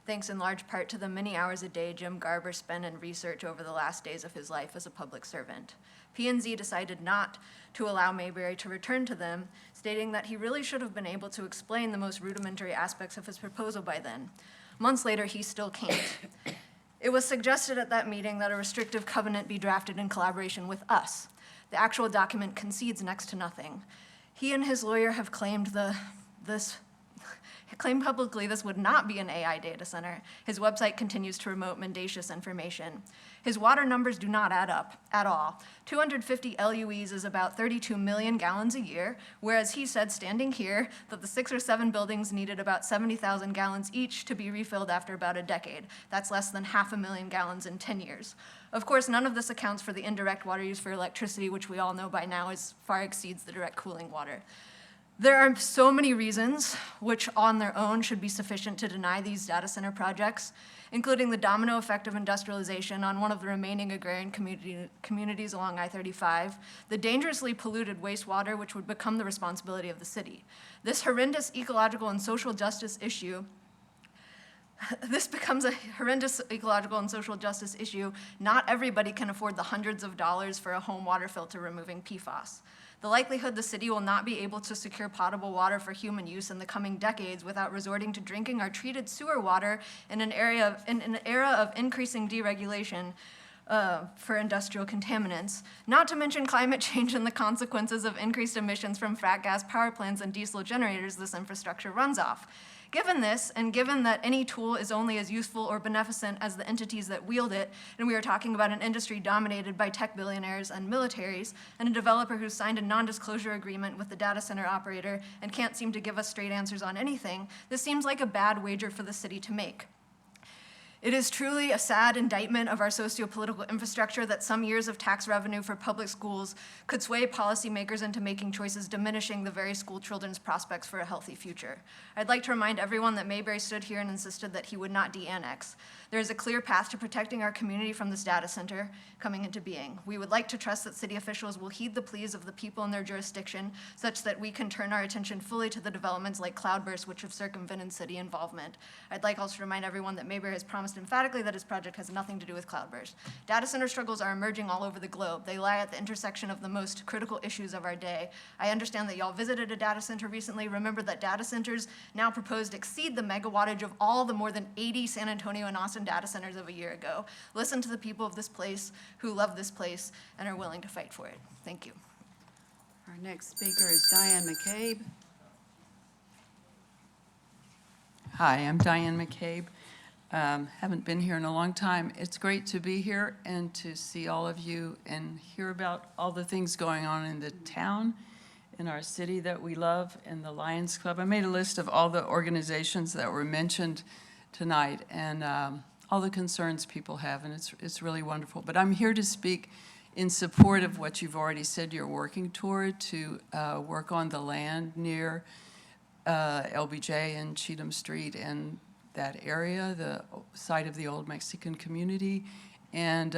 thanks in large part to the many hours a day Jim Garber spent in research over the last days of his life as a public servant. P&Z decided not to allow Mayberry to return to them, stating that he really should have been able to explain the most rudimentary aspects of his proposal by then. Months later, he still can't. It was suggested at that meeting that a restrictive covenant be drafted in collaboration with us. The actual document concedes next to nothing. He and his lawyer have claimed claimed publicly this would not be an AI data center. His website continues to promote mendacious information. His water numbers do not add up at all. 250 LUEs is about 32 million gallons a year, whereas he said, standing here, that the 6 or 7 buildings needed about 70,000 gallons each to be refilled after about a decade. That's less than 500,000 gallons in 10 years. Of course, none of this accounts for the indirect water used for electricity, which we all know by now far exceeds the direct cooling water. There are so many reasons which on their own should be sufficient to deny these data center projects, including the domino effect of industrialization on one of the remaining agrarian communities along I-35, the dangerously polluted wastewater which would become the responsibility of the city. This horrendous ecological and social justice issue This becomes a horrendous ecological and social justice issue. Not everybody can afford the hundreds of dollars for a home water filter removing PFAS. The likelihood the city will not be able to secure potable water for human use in the coming decades without resorting to drinking our treated sewer water in an era of increasing deregulation for industrial contaminants, not to mention climate change and the consequences of increased emissions from frac gas power plants and diesel generators this infrastructure runs off. Given this, and given that any tool is only as useful or beneficent as the entities that wield it, and we are talking about an industry dominated by tech billionaires and militaries, and a developer who signed a non-disclosure agreement with the data center operator and can't seem to give us straight answers on anything, this seems like a bad wager for the city to make. It is truly a sad indictment of our socio-political infrastructure that some years of tax revenue for public schools could sway policymakers into making choices diminishing the very school children's prospects for a healthy future. I'd like to remind everyone that Mayberry stood here and insisted that he would not de-annex. There is a clear path to protecting our community from this data center coming into being. We would like to trust that city officials will heed the pleas of the people in their jurisdiction such that we can turn our attention fully to the developments like Cloudburst, which have circumvented city involvement. I'd like also to remind everyone that Mayberry has promised emphatically that his project has nothing to do with Cloudburst. Data center struggles are emerging all over the globe. They lie at the intersection of the most critical issues of our day. I understand that y'all visited a data center recently. Remember that data centers now proposed exceed the megawattage of all the more than 80 San Antonio and Austin data centers of a year ago. Listen to the people of this place who love this place and are willing to fight for it. Thank you. Our next speaker is Diane McCabe. Hi, I'm Diane McCabe. Haven't been here in a long time. It's great to be here and to see all of you and hear about all the things going on in the town, in our city that we love, and the Lions Club. I made a list of all the organizations that were mentioned tonight and all the concerns people have, and it's really wonderful. But I'm here to speak in support of what you've already said you're working toward, to work on the land near LBJ and Cheatham Street and that area, the site of the old Mexican community, and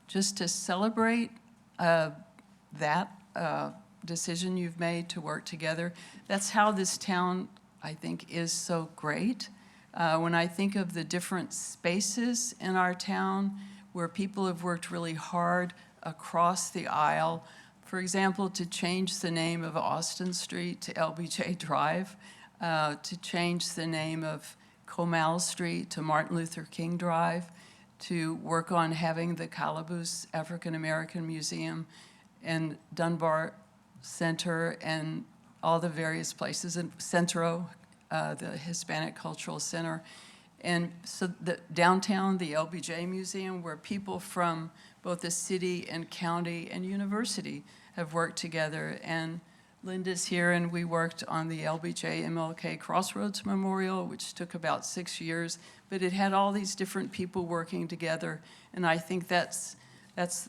just to celebrate that decision you've made to work together. That's how this town, I think, is so great. When I think of the different spaces in our town where people have worked really hard across the aisle, for example, to change the name of Austin Street to LBJ Drive, to change the name of Comal Street to Martin Luther King Drive, to work on having the Calaboose African American Museum and Dunbar Center and all the various places, and Centro, the Hispanic Cultural Center. And so the downtown, the LBJ Museum, where people from both the city and county and university have worked together. And Linda's here, and we worked on the LBJ MLK Crossroads Memorial, which took about 6 years, but it had all these different people working together. And I think that's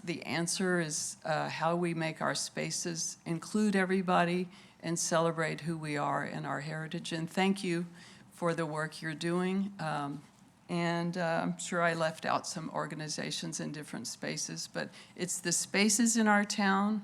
the answer, is how we make our spaces include everybody and celebrate who we are and our heritage. And thank you for the work you're doing. I'm sure I left out some organizations in different spaces, but it's the spaces in our town,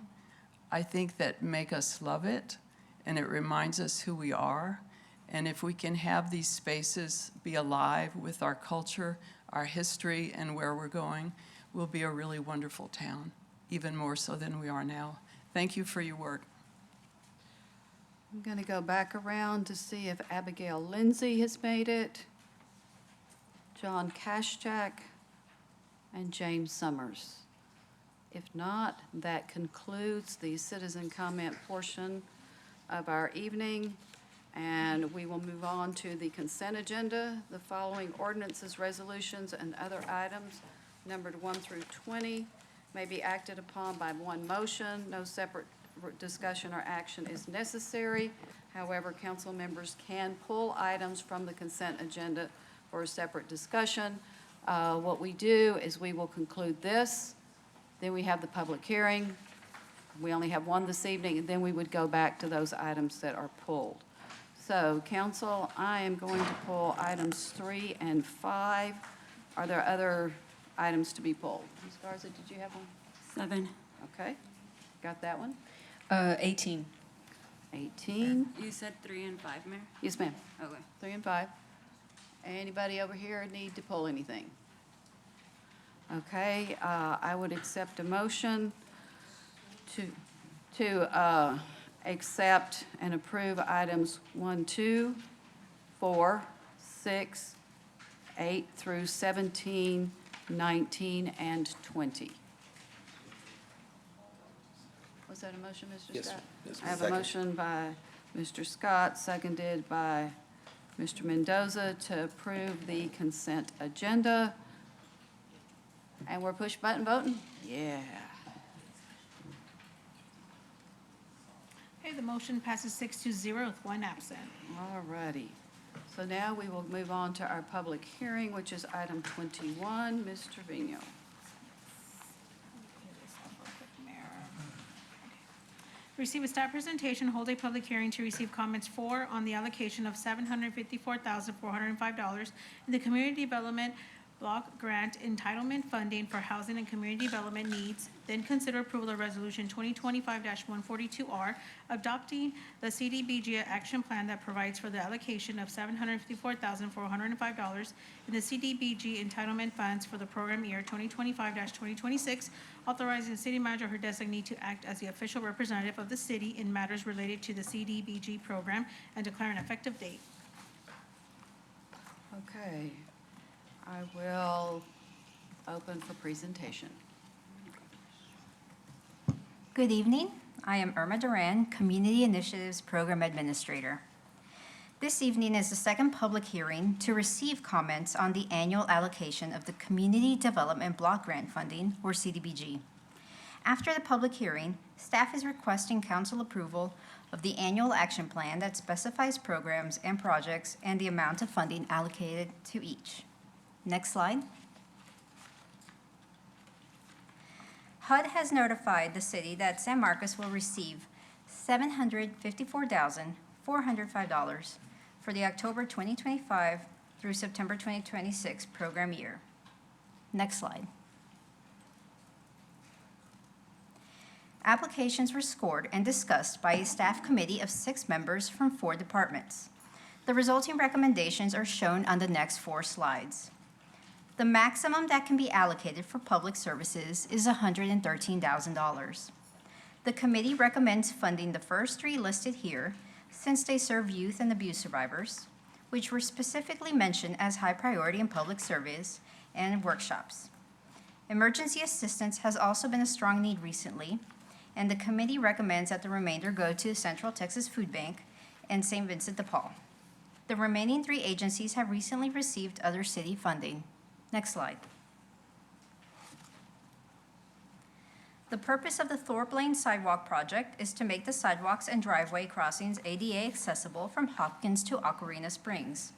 I think, that make us love it, and it reminds us who we are. And if we can have these spaces be alive with our culture, our history, and where we're going, we'll be a really wonderful town, even more so than we are now. Thank you for your work. I'm going to go back around to see if Abigail Lindsay has made it, John Kashchak, and James Summers. If not, that concludes the citizen comment portion of our evening, and we will move on to the consent agenda. The following ordinances, resolutions, and other items, numbered 1 through 20, may be acted upon by one motion. No separate discussion or action is necessary. However, council members can pull items from the consent agenda for a separate discussion. What we do is we will conclude this, then we have the public hearing. We only have one this evening, and then we would go back to those items that are pulled. So, council, I am going to pull items 3 and 5. Are there other items to be pulled? Ms. Garza, did you have one? 7. Okay, got that one. 18. 18. You said 3 and 5, Mayor? Yes, ma'am. Okay. 3 and 5. Anybody over here need to pull anything? Okay, I would accept a motion to accept and approve items 1, 2, 4, 6, 8 through 17, 19, and 20. Was that a motion, Mr. Yes, Scott? yes, I have a second. motion by Mr. Scott, seconded by Mr. Mendoza to approve the consent agenda. And we're push button voting? Yeah. Okay, the motion passes 6-0 with 1 absent. All righty. So now we will move on to our public hearing, which is item 21. Ms. Trevino. Receive a staff presentation, hold a public hearing to receive comments for on the allocation of $754,405 in the Community Development Block Grant Entitlement Funding for Housing and Community Development Needs. Then consider approval of Resolution 2025-142R, adopting the CDBG action plan that provides for the allocation of $754,405 in the CDBG entitlement funds for the program year 2025-2026, authorizing the city manager or her designee to act as the official representative of the city in matters related to the CDBG program and declare an effective date. Okay. I will open for presentation. Good evening. I am Irma Duran, Community Initiatives Program Administrator. This evening is the second public hearing to receive comments on the annual allocation of the Community Development Block Grant Funding, or CDBG. After the public hearing, staff is requesting council approval of the annual action plan that specifies programs and projects and the amount of funding allocated to each. Next slide. HUD has notified the city that San Marcos will receive $754,405 for the October 2025 through September 2026 program year. Next slide. Applications were scored and discussed by a staff committee of 6 members from 4 departments. The resulting recommendations are shown on the next 4 slides. The maximum that can be allocated for public services is $113,000. The committee recommends funding the first 3 listed here since they serve youth and abuse survivors, which were specifically mentioned as high priority in public service and workshops. Emergency assistance has also been a strong need recently, and the committee recommends that the remainder go to Central Texas Food Bank and St. Vincent de Paul. The remaining 3 agencies have recently received other city funding. Next slide. The purpose of the Thorpe Lane Sidewalk Project is to make the sidewalks and driveway crossings ADA accessible from Hopkins to Ocarina Springs,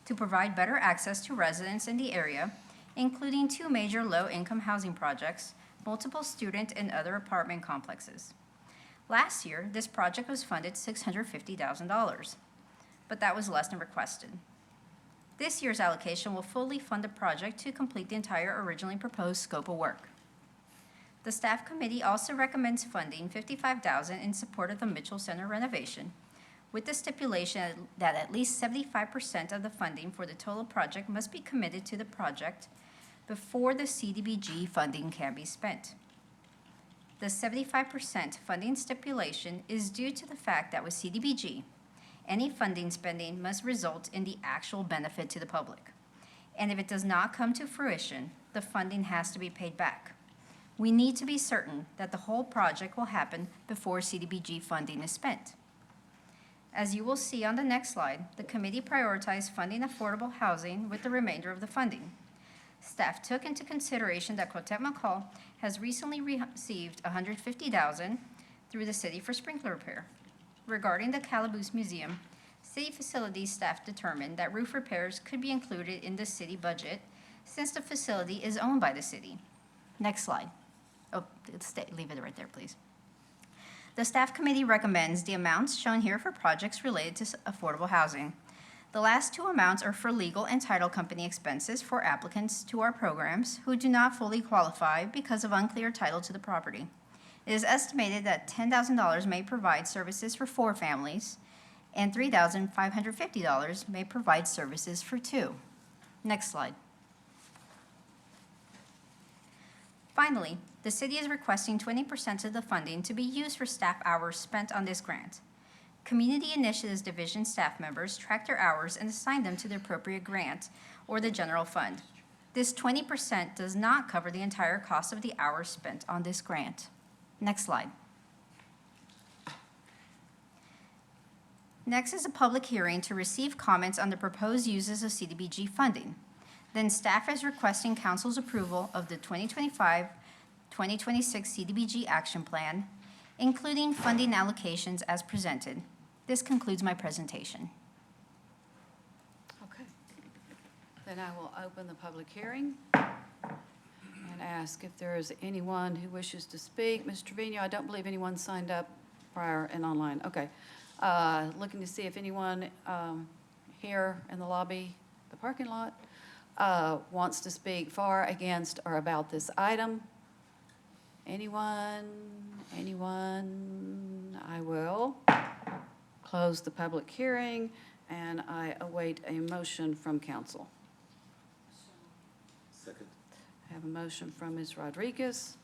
to provide better access to residents in the area, including 2 major low-income housing projects, multiple student and other apartment complexes. Last year, this project was funded $650,000, but that was less than requested. This year's allocation will fully fund the project to complete the entire originally proposed scope of work. The staff committee also recommends funding $55,000 in support of the Mitchell Center renovation, with the stipulation that at least 75% of the funding for the total project must be committed to the project before the CDBG funding can be spent. The 75% funding stipulation is due to the fact that with CDBG, any funding spending must result in the actual benefit to the public. And if it does not come to fruition, the funding has to be paid back. We need to be certain that the whole project will happen before CDBG funding is spent. As you will see on the next slide, the committee prioritized funding affordable housing with the remainder of the funding. Staff took into consideration that Cotette McCall has recently received $150,000 through the city for sprinkler repair. Regarding the Calaboose Museum, city facilities staff determined that roof repairs could be included in the city budget since the facility is owned by the city. Next slide. Oh, leave it right there, please. The staff committee recommends the amounts shown here for projects related to affordable housing. The last 2 amounts are for legal and title company expenses for applicants to our programs who do not fully qualify because of unclear title to the property. It is estimated that $10,000 may provide services for 4 families, and $3,550 may provide services for 2. Next slide. Finally, the city is requesting 20% of the funding to be used for staff hours spent on this grant. Community Initiatives Division staff members track their hours and assign them to the appropriate grant or the general fund. This 20% does not cover the entire cost of the hours spent on this grant. Next slide. Next is a public hearing to receive comments on the proposed uses of CDBG funding. Then staff is requesting council's approval of the 2025-2026 CDBG action plan, including funding allocations as presented. This concludes my presentation. Okay. Then I will open the public hearing and ask if there is anyone who wishes to speak. Mr. Trevino, I don't believe anyone signed up prior and online. Okay. Looking to see if anyone here in the lobby, the parking lot, wants to speak for, against, or about this item. Anyone? Anyone? I will close the public hearing, and I await a motion from council. Second. I have a motion from Ms. Rodriguez,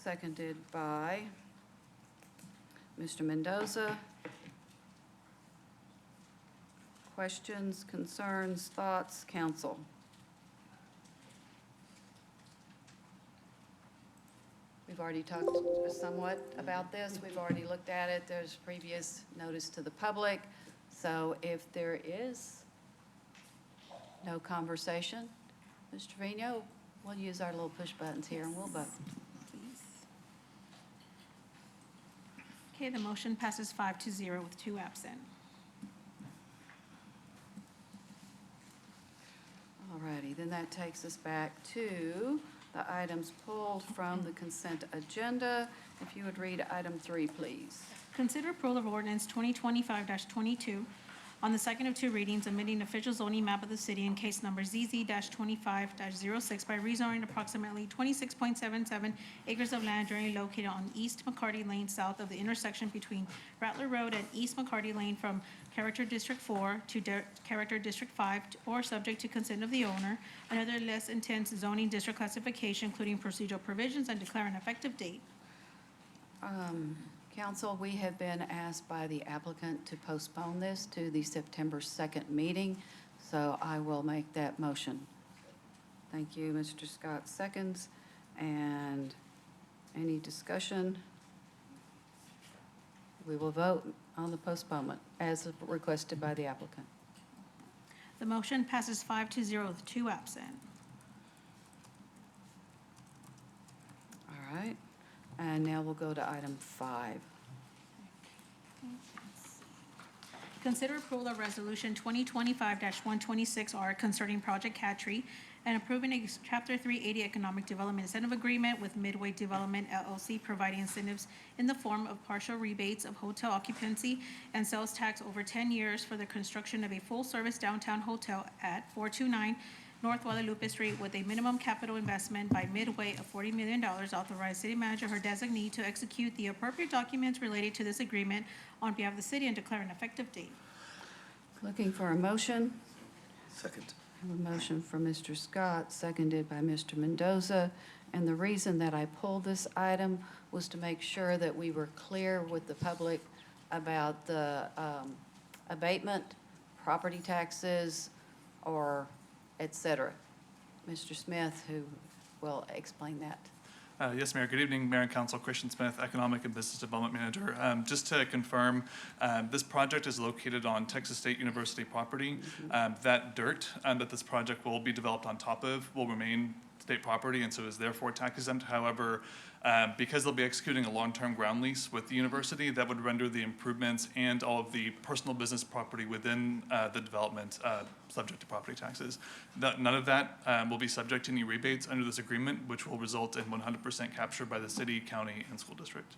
seconded by Mr. Mendoza. Questions, concerns, thoughts, council? We've already talked somewhat about this. We've already looked at it. There's previous notice to the public. So if there is no conversation, Mr. Trevino, we'll use our little push buttons here and we'll vote. Okay, the motion passes 5-0 with 2 absent. All righty, then that takes us back to the items pulled from the consent agenda. If you would read item 3, please. Consider approval of ordinance 2025-22 on the second of 2 readings, amending official zoning map of the city in case number ZZ-25-06 by rezoning approximately 26.77 acres of land generally located on East McCarty Lane south of the intersection between Rattler Road and East McCarty Lane from Character District 4 to Character District 5, or subject to consent of the owner, another less intense zoning district classification, including procedural provisions, and declare an effective date. Council, we have been asked by the applicant to postpone this to the September 2nd meeting, so I will make that motion. Thank you, Mr. Scott seconds. And any discussion? We will vote on the postponement as requested by the applicant. The motion passes 5-0 with 2 absent. All right, and now we'll go to item 5. Consider approval of resolution 2025-126R concerning Project Cattree and approving a Chapter 380 Economic Development Incentive Agreement with Midway Development LLC, providing incentives in the form of partial rebates of hotel occupancy and sales tax over 10 years for the construction of a full-service downtown hotel at 429 North Guadalupe Street with a minimum capital investment by Midway of $40 million. Authorize city manager, her designee, to execute the appropriate documents related to this agreement on behalf of the city and declare an effective date. Looking for a motion. Second. I have a motion from Mr. Scott, seconded by Mr. Mendoza. And the reason that I pulled this item was to make sure that we were clear with the public about the abatement, property taxes, or et cetera. Mr. Smith, who will explain that. Yes, Mayor. Good evening, Mayor and Council. Christian Smith, Economic and Business Development Manager. Just to confirm, this project is located on Texas State University property. That dirt that this project will be developed on top of will remain state property and so is therefore tax exempt. However, because they'll be executing a long-term ground lease with the university, that would render the improvements and all of the personal business property within the development subject to property taxes. None of that will be subject to any rebates under this agreement, which will result in 100% capture by the city, county, and school district.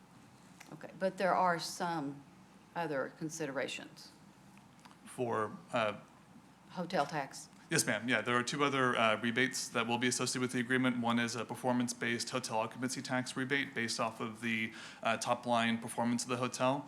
Okay, but there are some other considerations. For hotel tax. Yes, ma'am. Yeah, there are two other rebates that will be associated with the agreement. One is a performance-based hotel occupancy tax rebate based off of the top-line performance of the hotel,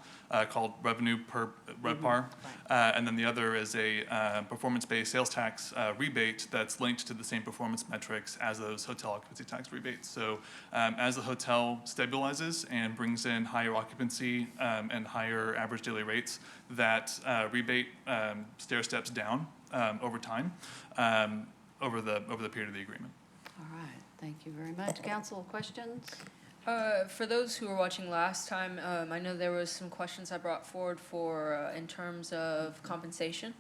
called revenue per RevPAR. And then the other is a performance-based sales tax rebate that's linked to the same performance metrics as those hotel occupancy tax rebates. So as the hotel stabilizes and brings in higher occupancy and higher average daily rates, that rebate stair steps down over time, over the period of the agreement. All right, thank you very much. Council, questions? For those who were watching last time, I know there was some questions I brought forward for in terms of compensation.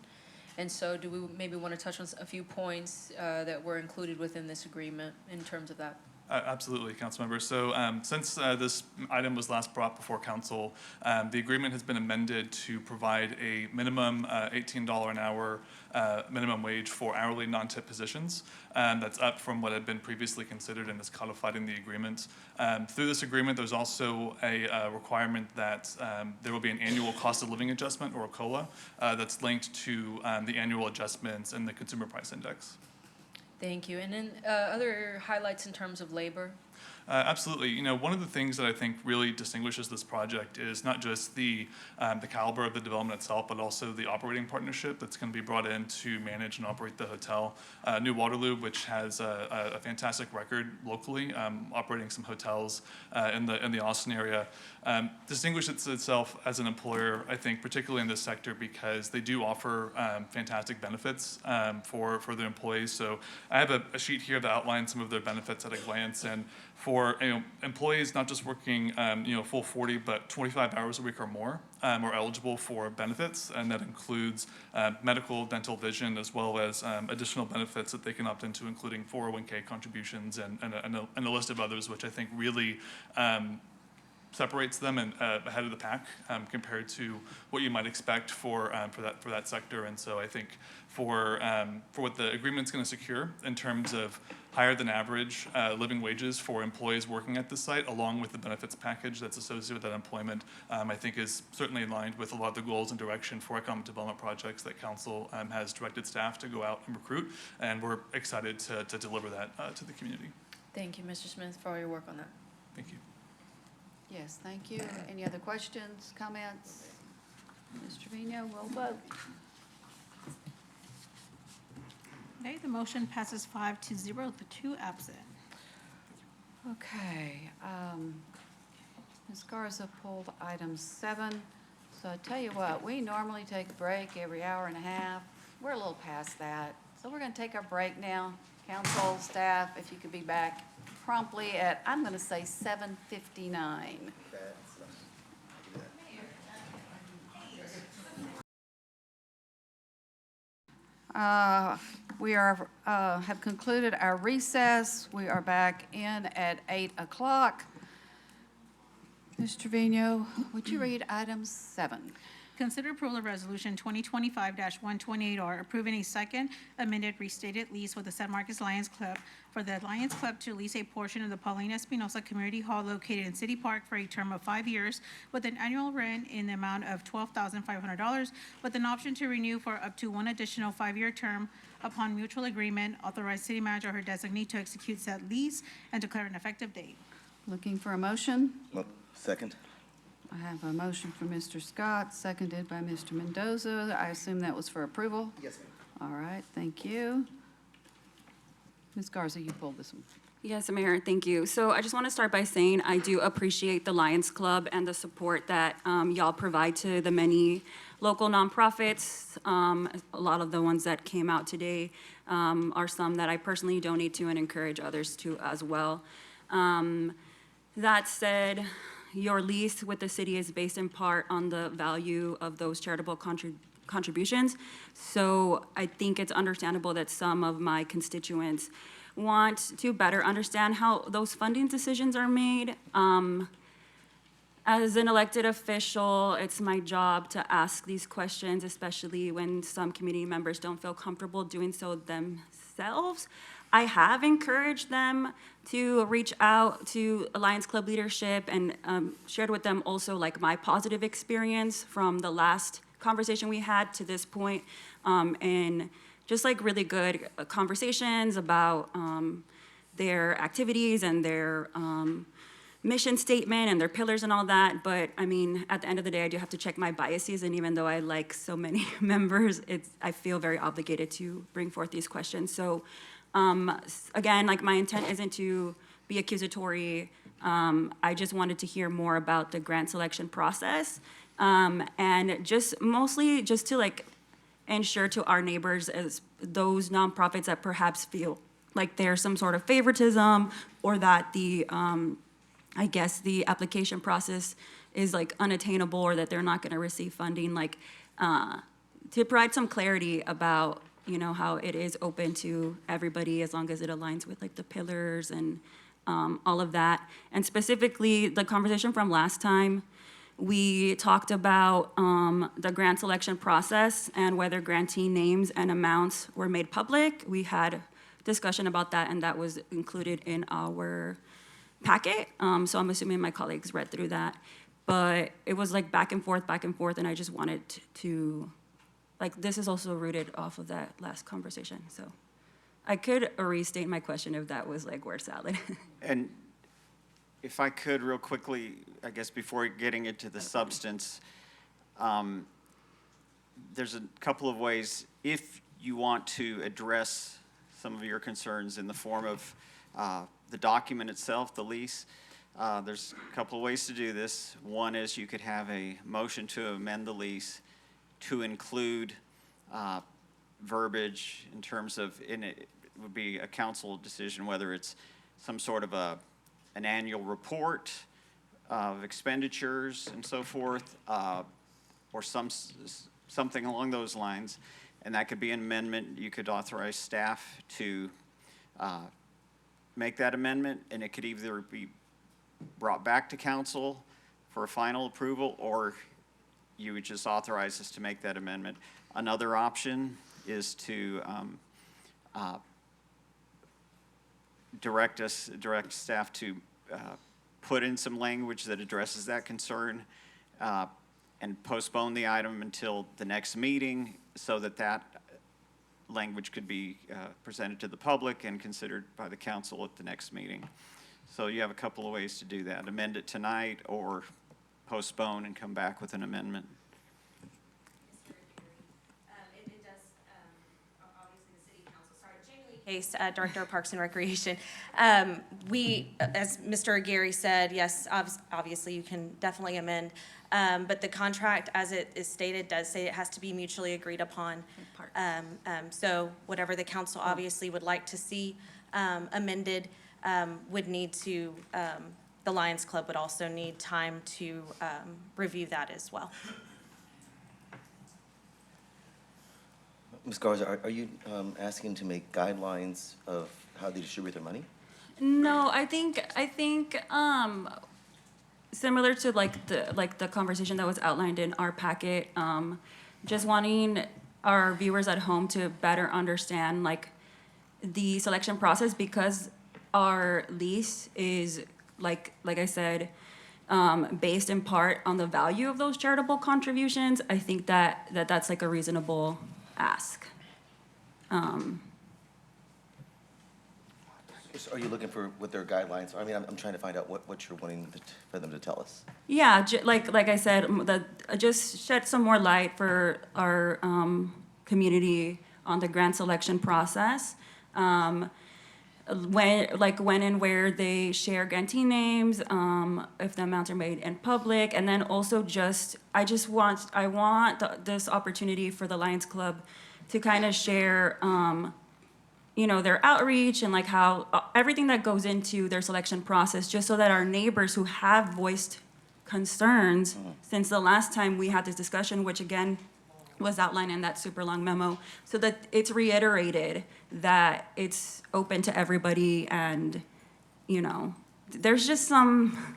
And so do we maybe want to touch on a few points that were included within this agreement in terms of that? Absolutely, Councilmember. So since this item was last brought before Council, the agreement has been amended to provide a minimum $18 an hour minimum wage for hourly non-tip positions. That's up from what had been previously considered and is codified in the agreement. Through this agreement, there's also a requirement that there will be an annual cost of living adjustment, or a COLA, that's linked to the annual adjustments in the Consumer Price Index. Thank you. And then other highlights in terms of labor? Absolutely. You know, one of the things that I think really distinguishes this project is not just the caliber of the development itself, but also the operating partnership that's going to be brought in to manage and operate the hotel. New Waterloo, which has a fantastic record locally, operating some hotels in the Austin area, distinguishes itself as an employer, I think, particularly in this sector, because they do offer fantastic benefits for their employees. So I have a sheet here that outlines some of their benefits at a glance, and for employees not just working full 40 but 25 hours a week or more are eligible for benefits, and that includes medical, dental, vision, as well as additional benefits that they can opt into, including 401k contributions and a list of others, which I think really separates them and ahead of the pack compared to what you might expect for that sector. And so I think for what the agreement's going to secure in terms of higher than average living wages for employees working at the site, along with the benefits package that's associated with that employment, I think is certainly aligned with a lot of the goals and direction for economic development projects that Council has directed staff to go out and recruit, and we're excited to deliver that to the community. Thank you, Mr. Smith, for all your work on that. Thank you. Yes, thank you. Any other questions, comments? Ms. Trevino, will vote. Okay, the motion passes 5-0 with 2 absent. Okay, Ms. Garza pulled item 7. So I tell you what, we normally take a break every hour and a half. We're a little past that. So we're going to take our break now. Council, staff, if you could be back promptly at, I'm going to say 7:59. We have concluded our recess. We are back in at 8 o'clock. Ms. Trevino, would you read item 7? Consider approval of resolution 2025-128R, approving a second amended restated lease with the San Marcos Lions Club for the Lions Club to lease a portion of the Paulina Espinosa Community Hall located in City Park for a term of 5 years with an annual rent in the amount of $12,500, with an option to renew for up to 1 additional 5-year term. Upon mutual agreement, authorize city manager or her designee to execute said lease and declare an effective date. Looking for a motion? Second. I have a motion from Mr. Scott, seconded by Mr. Mendoza. I assume that was for approval? Yes, ma'am. All right, thank you. Ms. Garza, you pulled this one. Yes, Mayor, thank you. So I just want to start by saying I do appreciate the Lions Club and the support that y'all provide to the many local nonprofits. A lot of the ones that came out today are some that I personally donate to and encourage others to as well. That said, your lease with the city is based in part on the value of those charitable contributions. So I think it's understandable that some of my constituents want to better understand how those funding decisions are made. As an elected official, it's my job to ask these questions, especially when some community members don't feel comfortable doing so themselves. I have encouraged them to reach out to Lions Club leadership and shared with them also like my positive experience from the last conversation we had to this point, and just like really good conversations about their activities and their mission statement and their pillars and all that. But I mean, at the end of the day, I do have to check my biases. And even though I like so many members, I feel very obligated to bring forth these questions. So again, like my intent isn't to be accusatory. I just wanted to hear more about the grant selection process. And just mostly just to like ensure to our neighbors as those nonprofits that perhaps feel like there's some sort of favoritism or that the, I guess the application process is like unattainable or that they're not gonna receive funding, like to provide some clarity about, you know, how it is open to everybody as long as it aligns with like the pillars and all of that. And specifically the conversation from last time, we talked about the grant selection process and whether grantee names and amounts were made public. We had discussion about that, and that was included in our packet. So I'm assuming my colleagues read through that. But it was like back and forth, and I just wanted to, like, this is also rooted off of that last conversation. So I could restate my question if that was like word salad. And if I could real quickly, I guess before getting into the substance, there's a couple of ways. If you want to address some of your concerns in the form of the document itself, the lease, there's a couple of ways to do this. One is you could have a motion to amend the lease to include verbiage in terms of, it would be a council decision whether it's some sort of an annual report of expenditures and so forth, or something along those lines. And that could be an amendment. You could authorize staff to make that amendment, and it could either be brought back to council for a final approval, or you would just authorize us to make that amendment. Another option is to direct staff to put in some language that addresses that concern and postpone the item until the next meeting so that that language could be presented to the public and considered by the council at the next meeting. So you have a couple of ways to do that. Amend it tonight or postpone and come back with an amendment. Case, Director of Parks and Recreation. We, as Mr. Aguirre said, yes, obviously you can definitely amend, but the contract, as it is stated, does say it has to be mutually agreed upon. So whatever the council obviously would like to see amended would need to, the Lions Club would also need time to review that as well. Ms. Garza, are you asking to make guidelines of how they distribute their money? No, I think similar to like the conversation that was outlined in our packet, just wanting our viewers at home to better understand like the selection process, because our lease is like I said, based in part on the value of those charitable contributions. I think that's like a reasonable ask. So are you looking for what their guidelines are? I mean, I'm trying to find out what you're wanting for them to tell us. Yeah, like I said, just shed some more light for our community on the grant selection process. When and where they share grantee names, if the amounts are made in public, and then also I want this opportunity for the Lions Club to kind of share, their outreach and like how everything that goes into their selection process, just so that our neighbors who have voiced concerns since the last time we had this discussion, which again was outlined in that super long memo, so that it's reiterated that it's open to everybody. And, there's just some,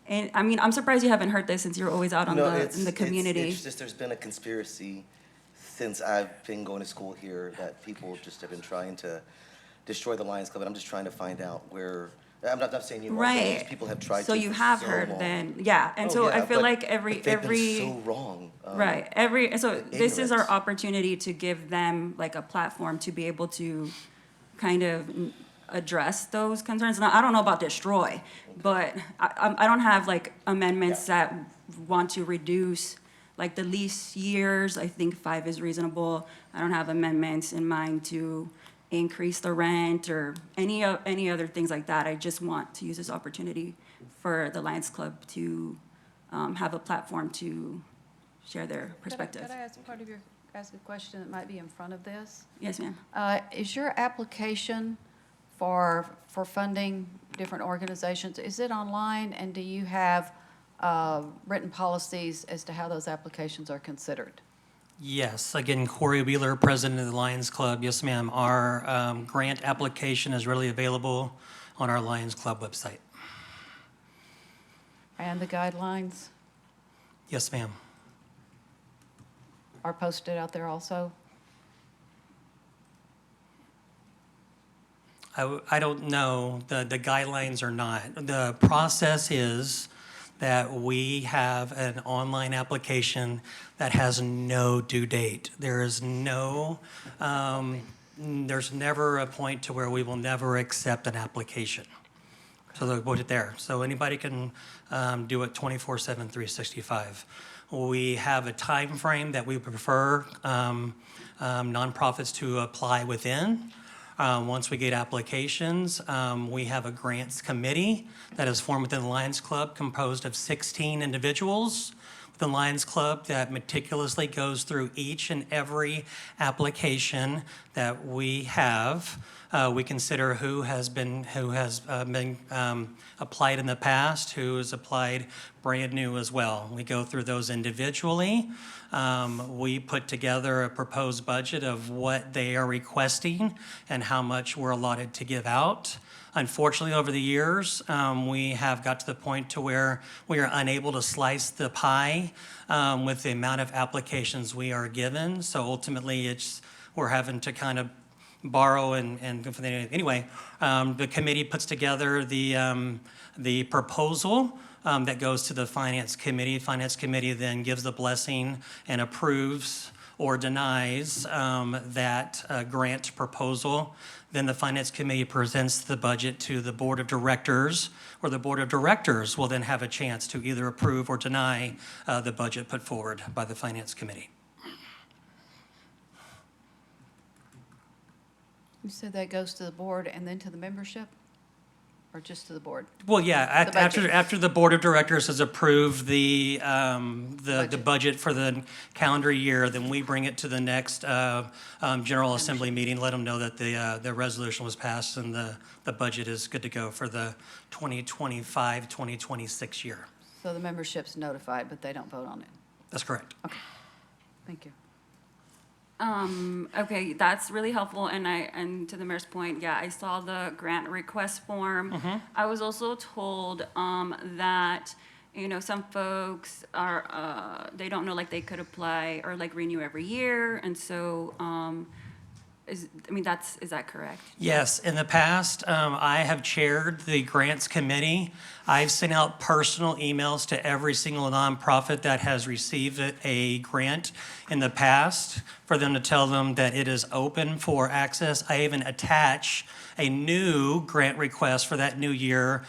and I mean, I'm surprised you haven't heard this since you're always out in the community. It's just there's been a conspiracy since I've been going to school here that people just have been trying to destroy the Lions Club. And I'm just trying to find out where I'm not saying you are, but Right. these people have tried So to you for have so heard long. then, yeah, and Oh, so I yeah, feel but- like but every they've been every so wrong. right, so this is our ignorant. opportunity to give them like a platform to be able to kind of address those concerns. Now, I don't know about destroy, but I don't have like amendments that want to reduce like the lease years. I think 5 is reasonable. I don't have amendments in mind to increase the rent or any other things like that. I just want to use this opportunity for the Lions Club to have a platform to share their perspective. Could I ask a question that might be in front of this? Yes, ma'am. Is your application for funding different organizations, is it online? And do you have written policies as to how those applications are considered? Yes, again, Corey Wheeler, president of the Lions Club. Yes, ma'am. Our grant application is readily available on our Lions Club website. And the guidelines Yes, ma'am. are posted out there also? I don't know, the guidelines are not. The process is that we have an online application that has no due date. There is no, there's never a point to where we will never accept an application. So they'll put it there. So anybody can do it 24/7, 365. We have a time frame that we prefer nonprofits to apply within. Once we get applications, we have a grants committee that is formed within the Lions Club composed of 16 individuals. The Lions Club that meticulously goes through each and every application that we have. We consider who has been applied in the past, who has applied brand new as well. We go through those individually. We put together a proposed budget of what they are requesting and how much we're allotted to give out. Unfortunately, over the years, we have got to the point to where we are unable to slice the pie with the amount of applications we are given. So ultimately, we're having to kind of borrow and anyway, the committee puts together the proposal that goes to the finance committee. Finance committee then gives the blessing and approves or denies that grant proposal. Then the finance committee presents the budget to the board of directors, or the board of directors will then have a chance to either approve or deny the budget put forward by the finance committee. You said that goes to the board and then to the membership? Or just to the board? Well, yeah, The budget. after the board of directors has approved the budget for the calendar year, then we bring it to the next General Assembly meeting, let them know that the resolution was passed and the budget is good to go for the 2025, 2026 year. So the membership's notified, but they don't vote on it? That's correct. Thank you. Okay, that's really helpful, and to the mayor's point, yeah, I saw the grant request form. I was also told that, some folks are, they don't know, like, they could apply or, like, renew every year, and so, is that correct? Yes, in the past, I have chaired the grants committee. I've sent out personal emails to every single nonprofit that has received a grant in the past for them to tell them that it is open for access. I even attach a new grant request for that new year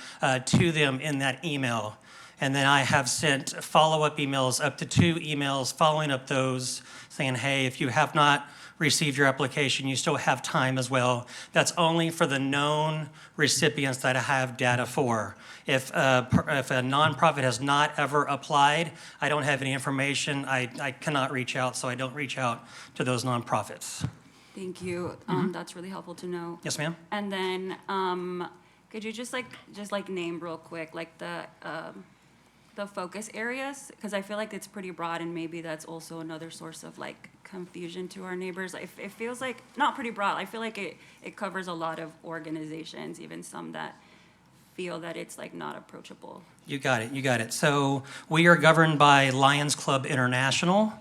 to them in that email. And then I have sent follow-up emails, up to 2 emails following up those, saying, hey, if you have not received your application, you still have time as well. That's only for the known recipients that I have data for. If a nonprofit has not ever applied, I don't have any information. I cannot reach out, so I don't reach out to those nonprofits. Thank you. That's really helpful to know. Yes, ma'am? And then, could you just name real quick, like the focus areas? Because I feel like it's pretty broad, and maybe that's also another source of like confusion to our neighbors. It feels like, not pretty broad, I feel like it covers a lot of organizations, even some that feel that it's like not approachable. You got it. So we are governed by Lions Club International,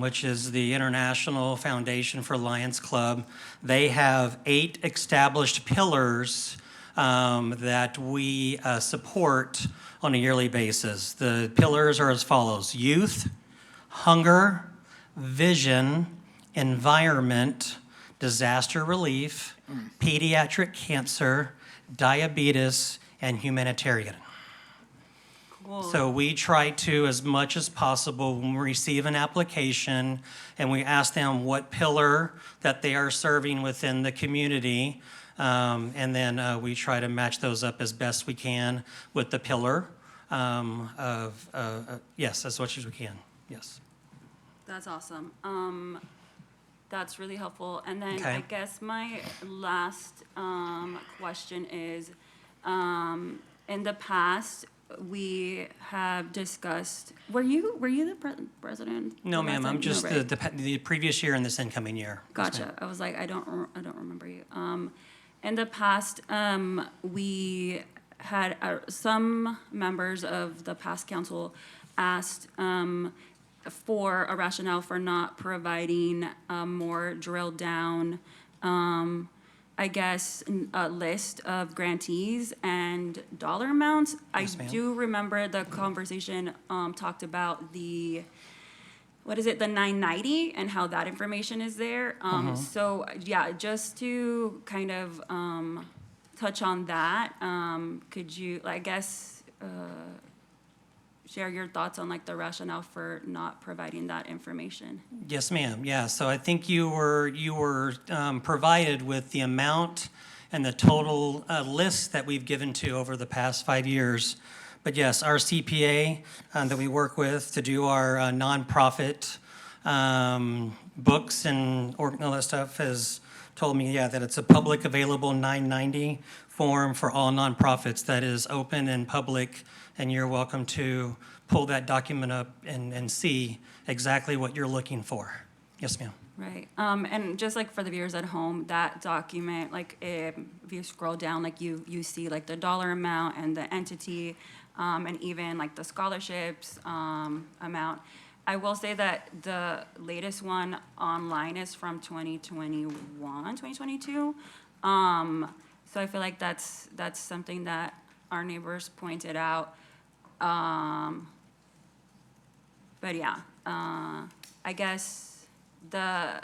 which is the International Foundation for Lions Club. They have 8 established pillars that we support on a yearly basis. The pillars are as follows: youth, hunger, vision, environment, disaster relief, pediatric cancer, diabetes, and humanitarian. So we try to, as much as possible, when we receive an application and we ask them what pillar that they are serving within the community, and then we try to match those up as best we can with the pillar yes, as much as we can, yes. That's awesome. That's really helpful. And then Okay. I guess my last question is, in the past, we have discussed, were you the president? No, the ma'am, last I'm time? just No, right? the previous year and this incoming year. Yes, ma'am. Gotcha. I was like, I don't remember you. In the past, we had some members of the past council asked for a rationale for not providing a more drilled down, I guess, a list of grantees and dollar amounts. Yes, I ma'am. do remember the conversation talked about the, what is it, the 990 and how that information is there. So yeah, just to kind of touch on that, could you, I guess, share your thoughts on like the rationale for not providing that information? Yes, ma'am. Yeah, so I think you were provided with the amount and the total list that we've given to over the past 5 years. But yes, our CPA that we work with to do our nonprofit books and all that stuff has told me, yeah, that it's a public available 990 form for all nonprofits that is open and public, and you're welcome to pull that document up and see exactly what you're looking for. Yes, ma'am. Right. And just like for the viewers at home, that document, like if you scroll down, like you see like the dollar amount and the entity, and even like the scholarships amount. I will say that the latest one online is from 2021, 2022. So I feel like that's something that our neighbors pointed out. But yeah, I guess the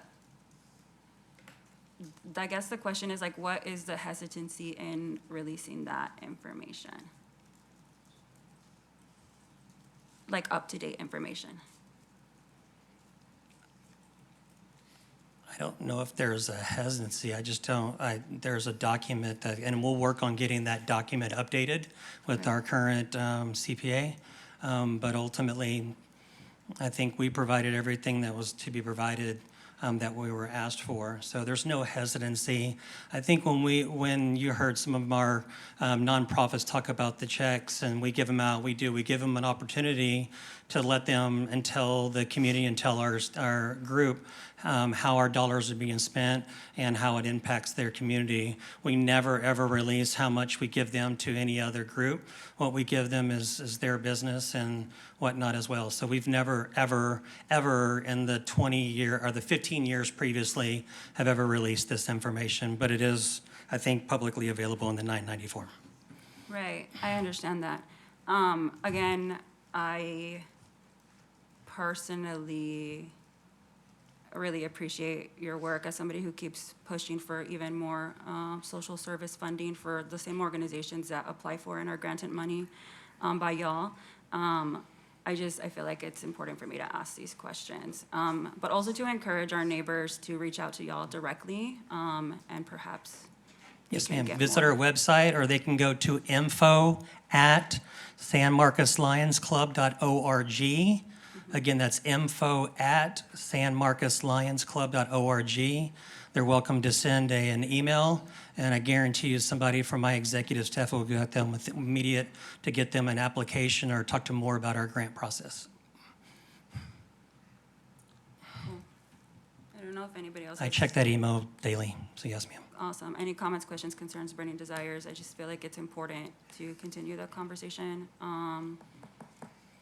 question is like, what is the hesitancy in releasing that information? Like up-to-date information. I don't know if there's a hesitancy. I just don't, there's a document that, and we'll work on getting that document updated with our current CPA. But ultimately, I think we provided everything that was to be provided that we were asked for. So there's no hesitancy. I think when you heard some of our nonprofits talk about the checks and we give them out, we give them an opportunity to let them and tell the community and tell our group how our dollars are being spent and how it impacts their community. We never, ever release how much we give them to any other group. What we give them is their business and whatnot as well. So we've never, ever, ever in the 15 years previously have ever released this information, but it is, I think, publicly available in the 994. Right, I understand that. Again, I personally really appreciate your work as somebody who keeps pushing for even more social service funding for the same organizations that apply for and are granted money by y'all. I feel like it's important for me to ask these questions, but also to encourage our neighbors to reach out to y'all directly and perhaps Yes, we can ma'am. get Visit more. our website, or they can go to info@sanmarcoslionsclub.org. Again, that's info@sanmarcoslionsclub.org. They're welcome to send an email, and I guarantee you somebody from my executive staff will get them with immediate to get them an application or talk to them more about our grant process. I don't know if anybody else. I has- check that email daily, so yes, ma'am. Awesome. Any comments, questions, concerns, burning desires? I just feel like it's important to continue the conversation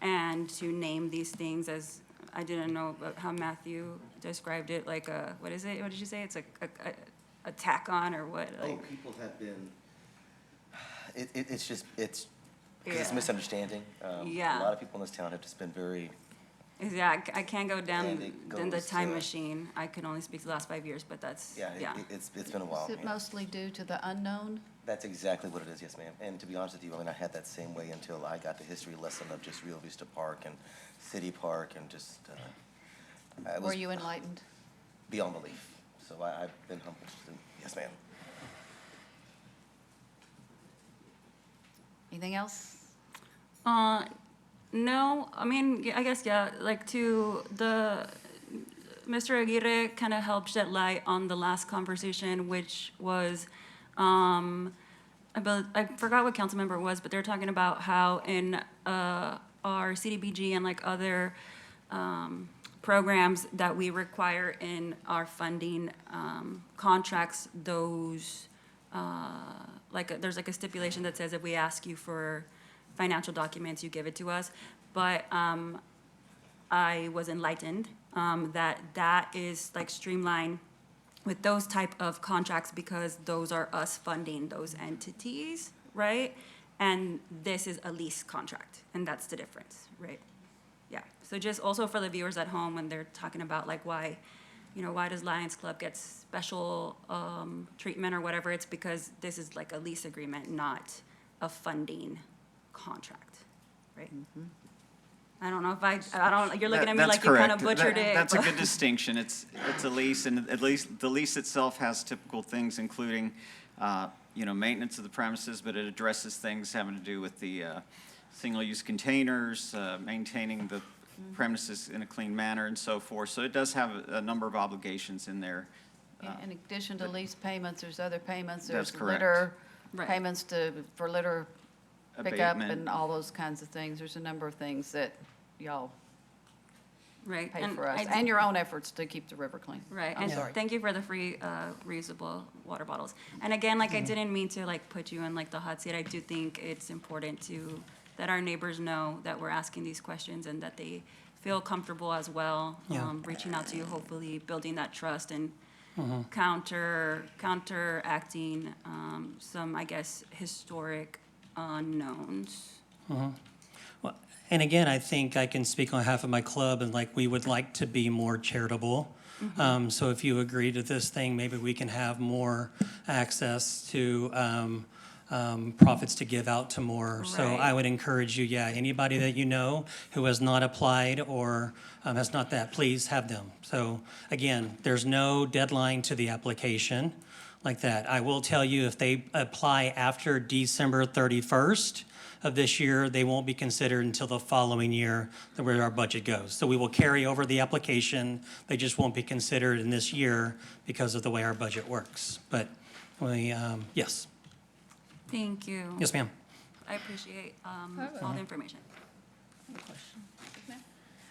and to name these things as, I didn't know how Matthew described it, like a, what is it? What did you say? It's a tack on or what? Like, People have been it's just, it's a Yeah. misunderstanding. Yeah. A lot of people in this town have just been very, Yeah, I can't go down And it in the goes time to- machine. I can only speak to the last 5 years, but that's, yeah, yeah. it's been a while. Is it yeah. mostly due to the unknown? That's exactly what it is, yes, ma'am. And to be honest with you, I mean, I had that same way until I got the history lesson of just Rio Vista Park and City Park and just, I Were was you enlightened? beyond belief. So I've been humbled. Yes, ma'am. Anything else? No, I mean, I guess, yeah, like Mr. Aguirre kind of helped shed light on the last conversation, which was, I forgot what council member it was, but they're talking about how in our CDBG and like other programs that we require in our funding contracts, those, there's like a stipulation that says if we ask you for financial documents, you give it to us. But I was enlightened that is like streamlined with those type of contracts because those are us funding those entities, right? And this is a lease contract, and that's the difference, right? Yeah, so just also for the viewers at home when they're talking about like why does Lions Club get special treatment or whatever, it's because this is like a lease agreement, not a funding contract, right? I don't know if you're looking at me That's like you kind of correct. butchered it. That's a but- good distinction. It's a lease, and at least the lease itself has typical things, including, maintenance of the premises, but it addresses things having to do with the single-use containers, maintaining the premises in a clean manner, and so forth. So it does have a number of obligations in there. In addition to lease payments, there's other payments. That's There's correct. litter, Right. payments for litter pickup Abatement. and all those kinds of things. There's a number of things that y'all Right. pay and for us, I- and your own efforts to keep the river clean. Right, I'm and sorry. thank you for the free reusable water bottles. And again, like I didn't mean to like put you in like the hot seat. I do think it's important that our neighbors know that we're asking these questions and that they feel comfortable as well, Yeah. reaching out to you, hopefully building that trust and counteracting some, I guess, historic unknowns. Well, and again, I think I can speak on behalf of my club, and like, we would like to be more charitable. So if you agree to this thing, maybe we can have more access to profits to give out to more. So Right. I would encourage you, yeah, anybody that you know who has not applied or has not that, please have them. So again, there's no deadline to the application like that. I will tell you, if they apply after December 31st of this year, they won't be considered until the following year where our budget goes. So we will carry over the application. They just won't be considered in this year because of the way our budget works. But we, yes. Thank you. Yes, ma'am. I appreciate all the information.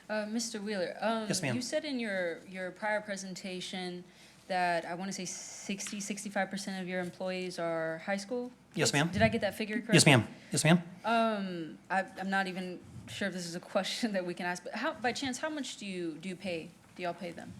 Mr. Wheeler, Yes, ma'am. you said in your prior presentation that I want to say 65% of your employees are high school? Yes, ma'am. Did I get that figure correct? Yes, ma'am. Yes, ma'am. I'm not even sure if this is a question that we can ask, but by chance, how much do y'all pay them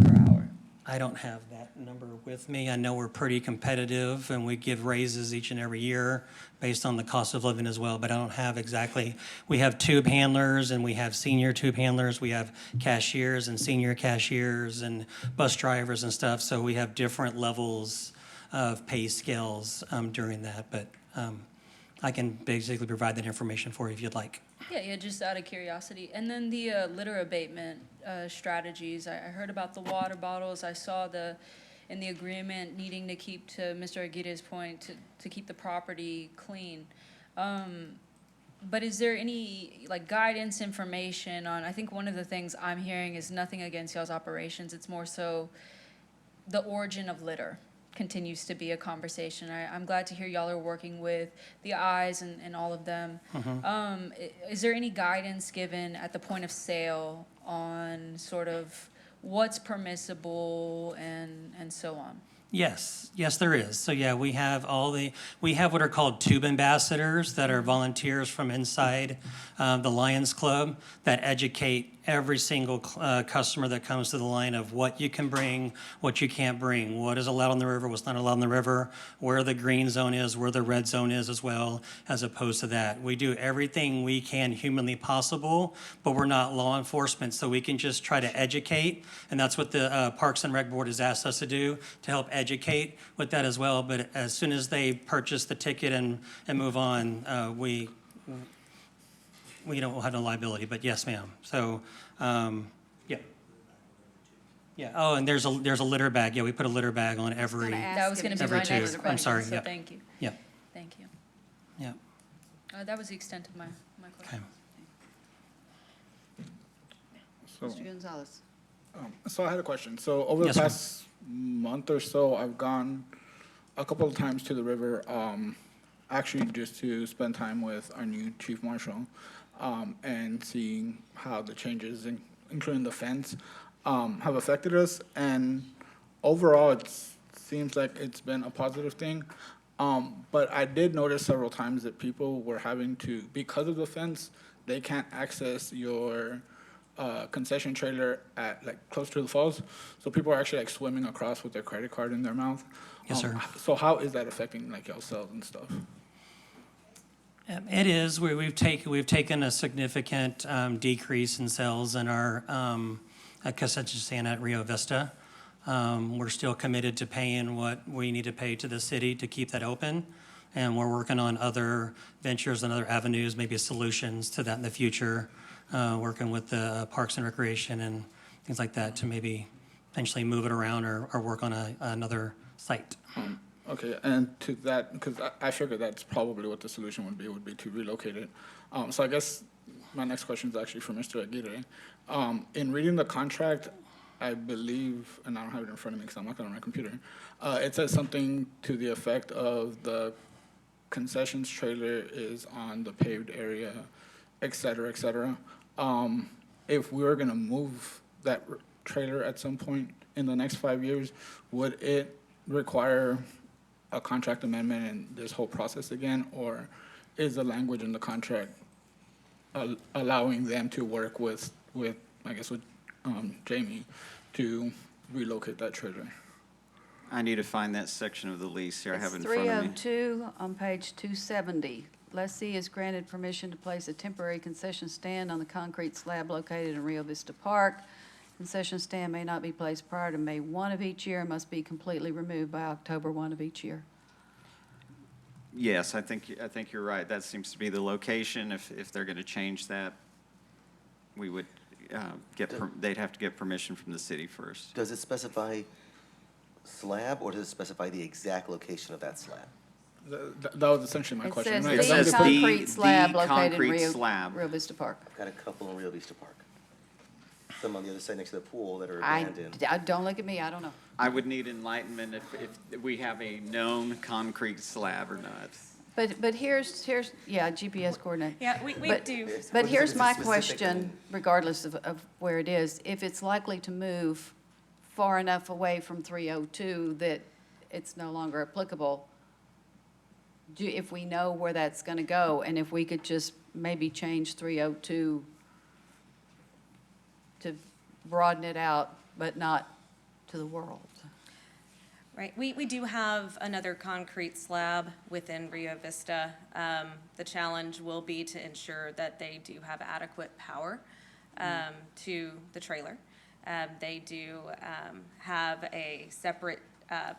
per hour? I don't have that number with me. I know we're pretty competitive and we give raises each and every year based on the cost of living as well, but I don't have exactly. We have tube handlers and we have senior tube handlers. We have cashiers and senior cashiers and bus drivers and stuff. So we have different levels of pay scales during that, but I can basically provide that information for you if you'd like. Yeah, just out of curiosity. And then the litter abatement strategies. I heard about the water bottles. I saw in the agreement needing to keep, to Mr. Aguirre's point, to keep the property clean. But is there any like guidance, information on, I think one of the things I'm hearing is nothing against y'all's operations. It's more so the origin of litter continues to be a conversation. I'm glad to hear y'all are working with the eyes and all of them. Is there any guidance given at the point of sale on sort of what's permissible and so on? Yes, there is. So yeah, we have what are called tube ambassadors that are volunteers from inside the Lions Club that educate every single customer that comes to the line of what you can bring, what you can't bring, what is allowed on the river, what's not allowed on the river, where the green zone is, where the red zone is as well, as opposed to that. We do everything we can humanly possible, but we're not law enforcement, so we can just try to educate, and that's what the Parks and Rec Board has asked us to do, to help educate with that as well. But as soon as they purchase the ticket and move on, we don't have no liability, but yes, ma'am. So, yeah. Yeah, oh, and there's a litter bag. Yeah, we put a litter bag on every, That was going to be my every next two. question. I'm sorry, So yeah. thank you. Yeah, Thank you. yeah. That was the extent of my question. Mr. Gonzalez. So I had a question. So over the Yes, ma'am. past month or so, I've gone a couple of times to the river, actually just to spend time with our new chief marshal, and seeing how the changes, including the fence, have affected us. And overall, it seems like it's been a positive thing. But I did notice several times that people were having to, because of the fence, they can't access your concession trailer at like close to the falls. So people are actually like swimming across with their credit card in their mouth. Yes, sir. So how is that affecting like y'all sales and stuff? It is. We've taken a significant decrease in sales in our concession stand at Rio Vista. We're still committed to paying what we need to pay to the city to keep that open. And we're working on other ventures and other avenues, maybe solutions to that in the future, working with the Parks and Recreation and things like that to maybe eventually move it around or work on another site. Okay, and to that, because I figured that's probably what the solution would be to relocate it. So I guess my next question is actually for Mr. Aguirre. In reading the contract, I believe, and I don't have it in front of me because I'm looking on my computer, it says something to the effect of the concessions trailer is on the paved area, et cetera, et cetera. If we were gonna move that trailer at some point in the next 5 years, would it require a contract amendment and this whole process again? Or is the language in the contract allowing them to work with I guess, with Jamie to relocate that trailer? I need to find that section of the lease here. I have it in It's front of me. 302 on page 270. Lessee is granted permission to place a temporary concession stand on the concrete slab located in Rio Vista Park. Concession stand may not be placed prior to May 1 of each year and must be completely removed by October 1 of each year. Yes, I think you're right. That seems to be the location. If they're going to change that, we would they'd have to get permission from the city first. Does it specify slab, or does it specify the exact location of that slab? That was essentially my It question. says Right, the that was concrete slab the located in concrete slab. Rio Vista Park. I've got a couple in Rio Vista Park. Some on the other side next to the pool that are I abandoned. don't look at me, I don't know. I would need enlightenment if we have a known concrete slab or not. But here's, yeah, GPS coordinate. Yeah, we But- do. But here's It's a my specific question, thing. regardless of where it is. If it's likely to move far enough away from 302 that it's no longer applicable, if we know where that's going to go, and if we could just maybe change 302 to broaden it out, but not to the world. Right, we do have another concrete slab within Rio Vista. The challenge will be to ensure that they do have adequate power to the trailer. They do have a separate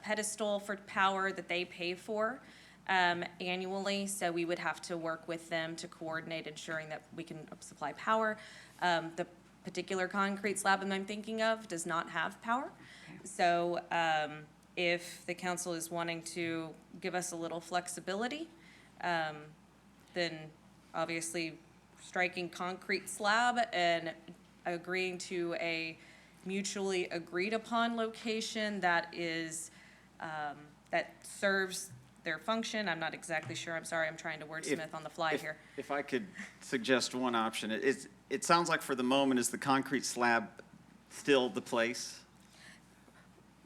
pedestal for power that they pay for annually, so we would have to work with them to coordinate ensuring that we can supply power. The particular concrete slab that I'm thinking of does not have power, so if the council is wanting to give us a little flexibility, then obviously striking concrete slab and agreeing to a mutually agreed upon location that is, that serves their function. I'm not exactly sure. I'm sorry. I'm trying to wordsmith on the fly here. If I could suggest one option, it sounds like for the moment, is the concrete slab still the place?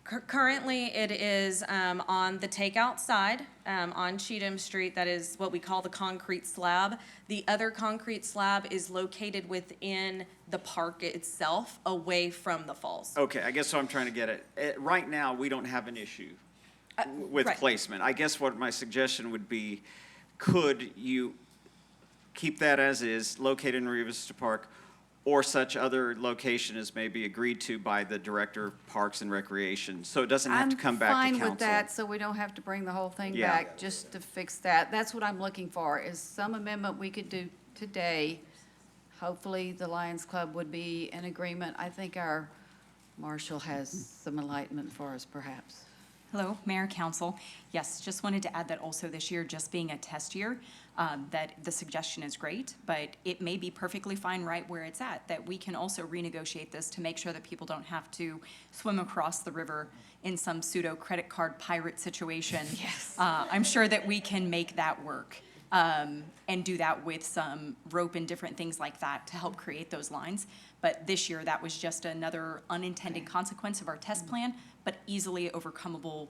Currently, it is on the takeout side, on Cheatham Street. That is what we call the concrete slab. The other concrete slab is located within the park itself, away from the falls. Okay, I guess what I'm trying to get at, right now, we don't have an issue with right. placement. I guess what my suggestion would be, could you keep that as is, located in Rio Vista Park, or such other location as may be agreed to by the Director of Parks and Recreation, so it doesn't have to come back to council? I'm fine with that, so we don't have to bring the whole thing Yeah. back, just to fix that. That's what I'm looking for, is some amendment we could do today. Hopefully, the Lions Club would be in agreement. I think our marshal has some enlightenment for us, perhaps. Hello, Mayor, Council. Yes, just wanted to add that also this year, just being a test year, that the suggestion is great, but it may be perfectly fine right where it's at, that we can also renegotiate this to make sure that people don't have to swim across the river in some pseudo credit card pirate situation. Yes. I'm sure that we can make that work, and do that with some rope and different things like that to help create those lines. But this year, that was just another unintended consequence of our test plan, but easily overcomable.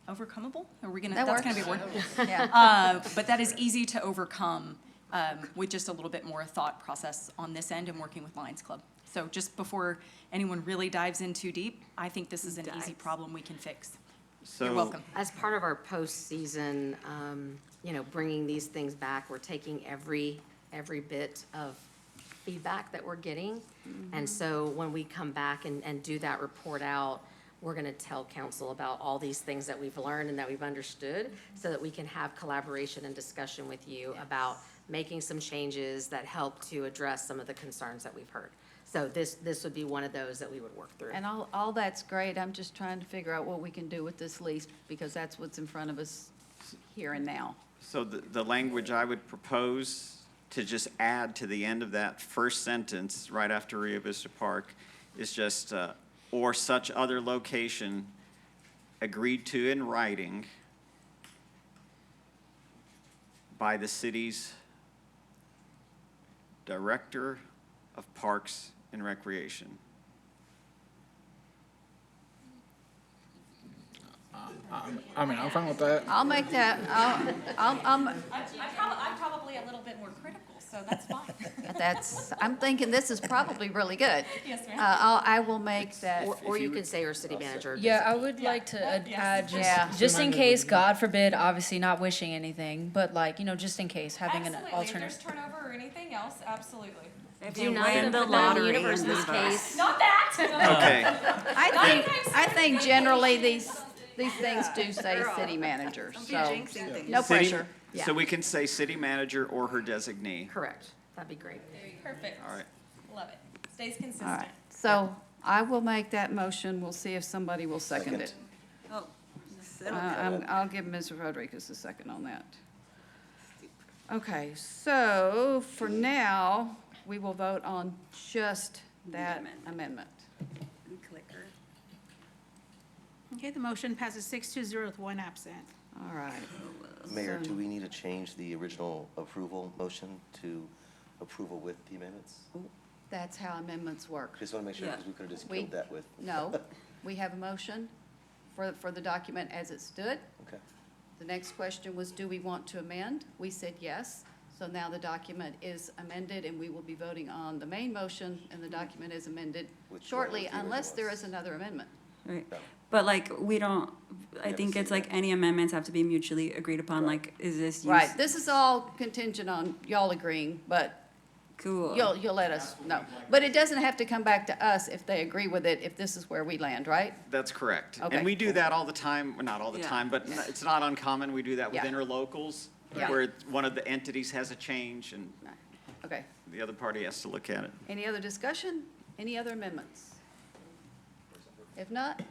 Overcomable? Are we gonna? That That's gonna be a works. word. Yeah. But that is easy to overcome with just a little bit more thought process on this end and working with Lions Club. So just before anyone really dives in too deep, I think this is an easy problem we can fix. You're welcome. As part of our postseason, bringing these things back, we're taking every bit of feedback that we're getting. And so when we come back and do that report out, we're going to tell council about all these things that we've learned and that we've understood, so that we can have collaboration and discussion with you about making some changes that help to address some of the concerns that we've heard. So this would be one of those that we would work through. And all that's great. I'm just trying to figure out what we can do with this lease, because that's what's in front of us here and now. So the language I would propose to just add to the end of that first sentence, right after Rio Vista Park, is just, or such other location agreed to in writing by the city's Director of Parks and Recreation. I'm fine with that. I'll make that, I'm probably a little bit more critical, so that's fine. I'm thinking this is probably really good. Yes, ma'am. I will make that. Or you could say our city manager. Yeah, I would like to add, Yeah. just in case, God forbid, obviously not wishing anything, but like, just in case, having an Absolutely. If there's alternate. turnover or anything else, absolutely. If Do you not win put the that in lottery universe and in this leave us. case. Not that. Okay. I think generally these things do say city manager, so no City- pressure. So we can say city manager or her designee. Correct. That'd be great. Perfect. All right. Love it. Stays All consistent. right, so I will make that motion. We'll see if somebody will second it. Oh, I'll give Ms. Rodriguez a second on that. Okay, so for now, we will vote on just that amendment. clicker. Okay, the motion passes 6-0 with one absent. All right. Mayor, So- do we need to change the original approval motion to approval with the amendments? That's how amendments work. Just want to make sure, Yeah. because we could have just We- killed that with. No, we have a motion for the document as it stood. Okay. The next question was, do we want to amend? We said yes. So now the document is amended, and we will be voting on the main motion, and the document is amended With shortly, what the unless there original is another amendment. Right. No. But like, we don't, I Yeah, think see it's that. like any amendments have to be mutually agreed upon, like, is this use? Right, this is all contingent on y'all agreeing, but Cool. you'll let us know. But it doesn't have to come back to us if they agree with it, if this is where we land, right? That's correct. Okay. And we do that all the time, well, not all the Yeah. time, but it's not uncommon. We do that with Yeah. interlocals, Yeah. where one of the entities has a change and Okay. the other party has to look at it. Any other discussion? Any other amendments? If not,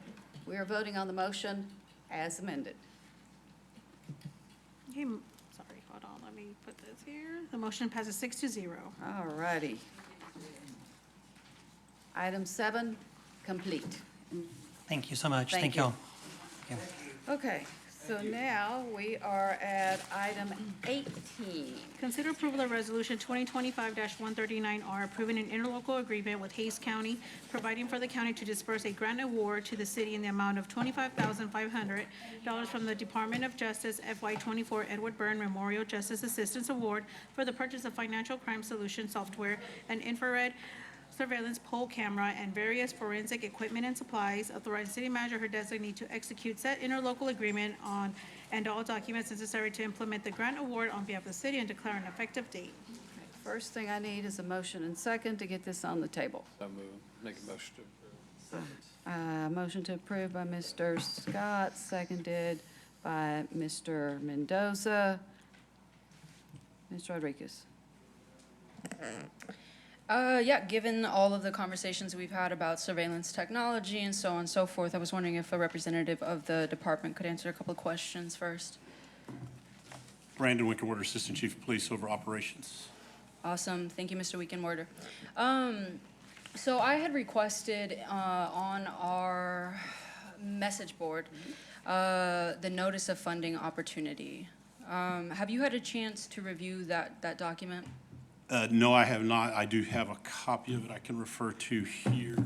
we are voting on the motion as amended. Okay, sorry, hold on, let me put this here. The motion passes 6-0. All righty. Item 7, complete. Thank you so much. Thank Thank you. y'all. Yeah. Okay, So now we are at item 18. Consider approval of resolution 2025-139R, approving an interlocal agreement with Hayes County, providing for the county to disperse a grant award to the city in the amount of $25,500 from the Department of Justice FY24 Edward Byrne Memorial Justice Assistance Award for the purchase of financial crime solution software and infrared surveillance pole camera and various forensic equipment and supplies, authorize city manager or designee to execute said interlocal agreement on and all documents necessary to implement the grant award on behalf of the city and declare an effective date. First thing I need is a motion and second to get this on the table. So move. Make a motion to approve. Motion to approve by Mr. Scott, seconded by Mr. Mendoza. Ms. Rodriguez. Yeah, given all of the conversations we've had about surveillance technology and so on and so forth, I was wondering if a representative of the department could answer a couple of questions first. Brandon Wickenwerder, Assistant Chief of Police over Operations. Awesome. Thank you, Mr. Weekenwerder. So I had requested on our message board the notice of funding opportunity. Have you had a chance to review that document? No, I have not. I do have a copy of it I can refer to here.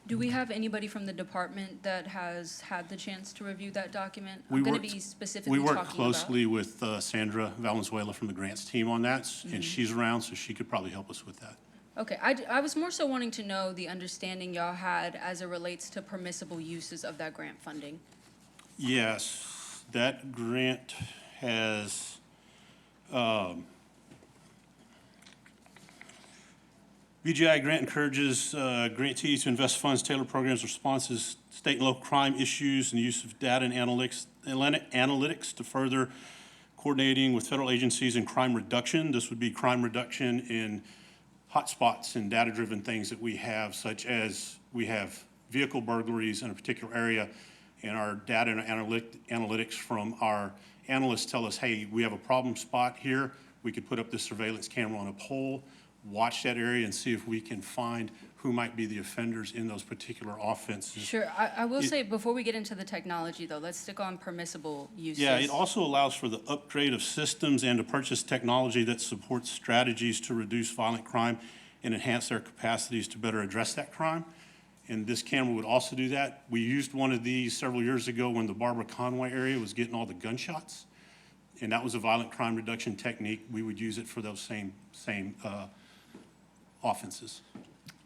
Do we have anybody from the department that has had the chance to review that document? We I'm going to worked- be specifically We talking work about. closely with Sandra Valenzuela from the grants team on that, and she's around, so she could probably help us with that. Okay, I was more so wanting to know the understanding y'all had as it relates to permissible uses of that grant funding. Yes, that grant has, BGI grant encourages grantees to invest funds, tailor programs, responses, state and local crime issues, and the use of data and analytics to further coordinating with federal agencies in crime reduction. This would be crime reduction in hotspots and data-driven things that we have, such as we have vehicle burglaries in a particular area, and our data and analytics from our analysts tell us, hey, we have a problem spot here. We could put up this surveillance camera on a pole, watch that area, and see if we can find who might be the offenders in those particular offenses. Sure, I will say, before we get into the technology, though, let's stick on permissible uses. Yeah, it also allows for the upgrade of systems and to purchase technology that supports strategies to reduce violent crime and enhance their capacities to better address that crime. And this camera would also do that. We used one of these several years ago when the Barbara Conway area was getting all the gunshots. And that was a violent crime reduction technique. We would use it for those same offenses.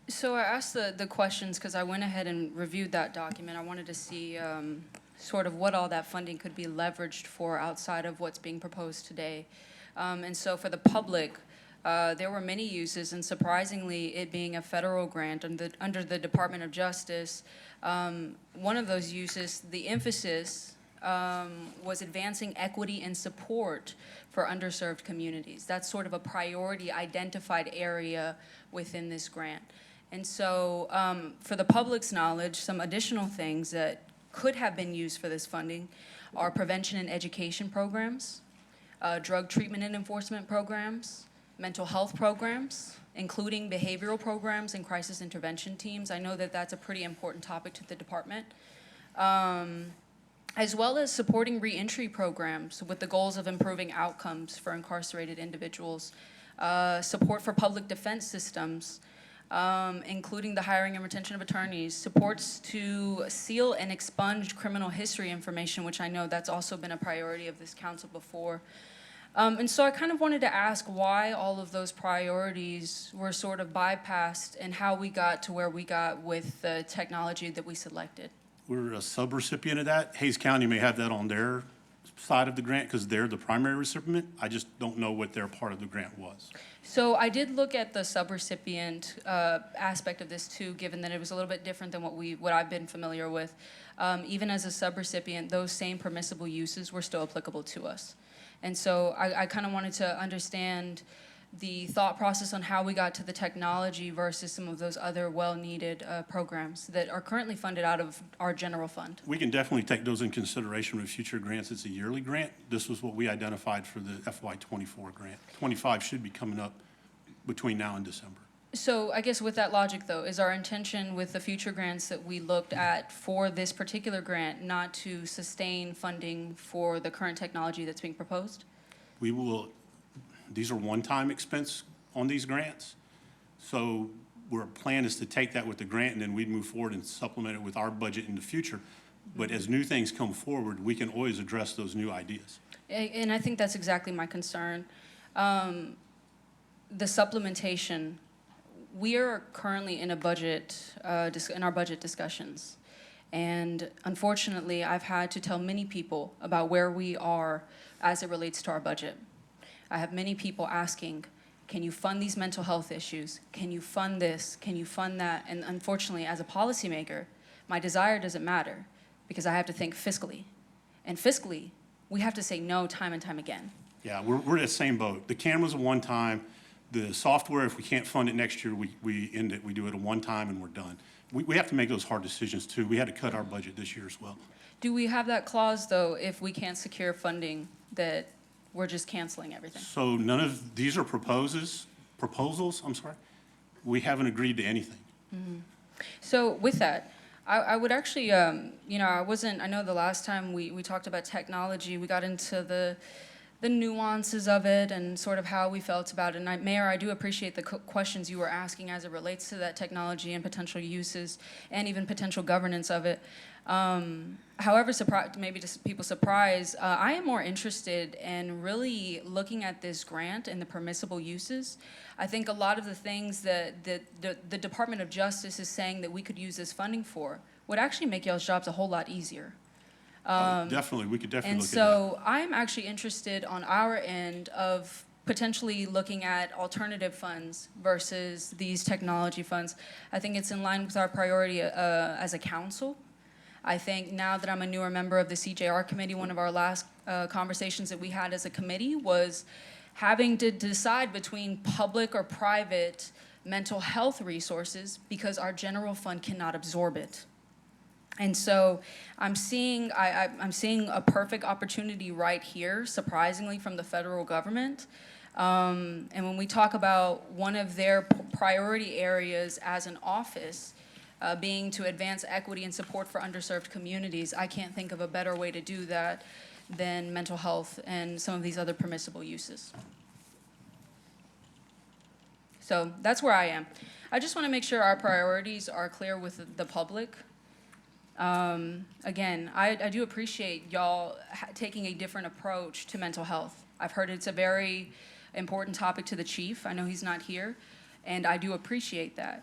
So I asked the questions because I went ahead and reviewed that document. I wanted to see sort of what all that funding could be leveraged for outside of what's being proposed today. And so for the public, there were many uses, and surprisingly, it being a federal grant under the Department of Justice, one of those uses, the emphasis was advancing equity and support for underserved communities. That's sort of a priority identified area within this grant. And so for the public's knowledge, some additional things that could have been used for this funding are prevention and education programs, drug treatment and enforcement programs, mental health programs, including behavioral programs and crisis intervention teams. I know that that's a pretty important topic to the department. As well as supporting reentry programs with the goals of improving outcomes for incarcerated individuals, support for public defense systems, including the hiring and retention of attorneys, supports to seal and expunge criminal history information, which I know that's also been a priority of this council before. And so I kind of wanted to ask why all of those priorities were sort of bypassed and how we got to where we got with the technology that we selected. We're a subrecipient of that. Hayes County may have that on their side of the grant because they're the primary recipient. I just don't know what their part of the grant was. So I did look at the subrecipient aspect of this too, given that it was a little bit different than what I've been familiar with. Even as a subrecipient, those same permissible uses were still applicable to us. And so I kind of wanted to understand the thought process on how we got to the technology versus some of those other well-needed programs that are currently funded out of our general fund. We can definitely take those in consideration with future grants. It's a yearly grant. This was what we identified for the FY24 grant. 25 should be coming up between now and December. So I guess with that logic, though, is our intention with the future grants that we looked at for this particular grant not to sustain funding for the current technology that's being proposed? We will, these are one-time expense on these grants. So our plan is to take that with the grant and then we'd move forward and supplement it with our budget in the future. But as new things come forward, we can always address those new ideas. And I think that's exactly my concern. The supplementation, we are currently in a budget, in our budget discussions. And unfortunately, I've had to tell many people about where we are as it relates to our budget. I have many people asking, can you fund these mental health issues? Can you fund this? Can you fund that? And unfortunately, as a policymaker, my desire doesn't matter because I have to think fiscally. And fiscally, we have to say no time and time again. Yeah, we're in the same boat. The camera's a one-time. The software, if we can't fund it next year, we end it. We do it a one-time and we're done. We have to make those hard decisions too. We had to cut our budget this year as well. Do we have that clause, though, if we can't secure funding, that we're just canceling everything? So none of, these are proposals, I'm sorry. We haven't agreed to anything. So with that, I would actually, you know, I know the last time we talked about technology, we got into the nuances of it and sort of how we felt about it. And Mayor, I do appreciate the questions you were asking as it relates to that technology and potential uses and even potential governance of it. However, maybe to people's surprise, I am more interested in really looking at this grant and the permissible uses. I think a lot of the things that the Department of Justice is saying that we could use this funding for would actually make y'all's jobs a whole lot easier. Definitely, we could definitely And look at that. so I'm actually interested on our end of potentially looking at alternative funds versus these technology funds. I think it's in line with our priority as a council. I think now that I'm a newer member of the CJR committee, one of our last conversations that we had as a committee was having to decide between public or private mental health resources because our general fund cannot absorb it. And so I'm seeing a perfect opportunity right here, surprisingly, from the federal government. And when we talk about one of their priority areas as an office being to advance equity and support for underserved communities, I can't think of a better way to do that than mental health and some of these other permissible uses. So that's where I am. I just want to make sure our priorities are clear with the public. Again, I do appreciate y'all taking a different approach to mental health. I've heard it's a very important topic to the chief. I know he's not here, and I do appreciate that.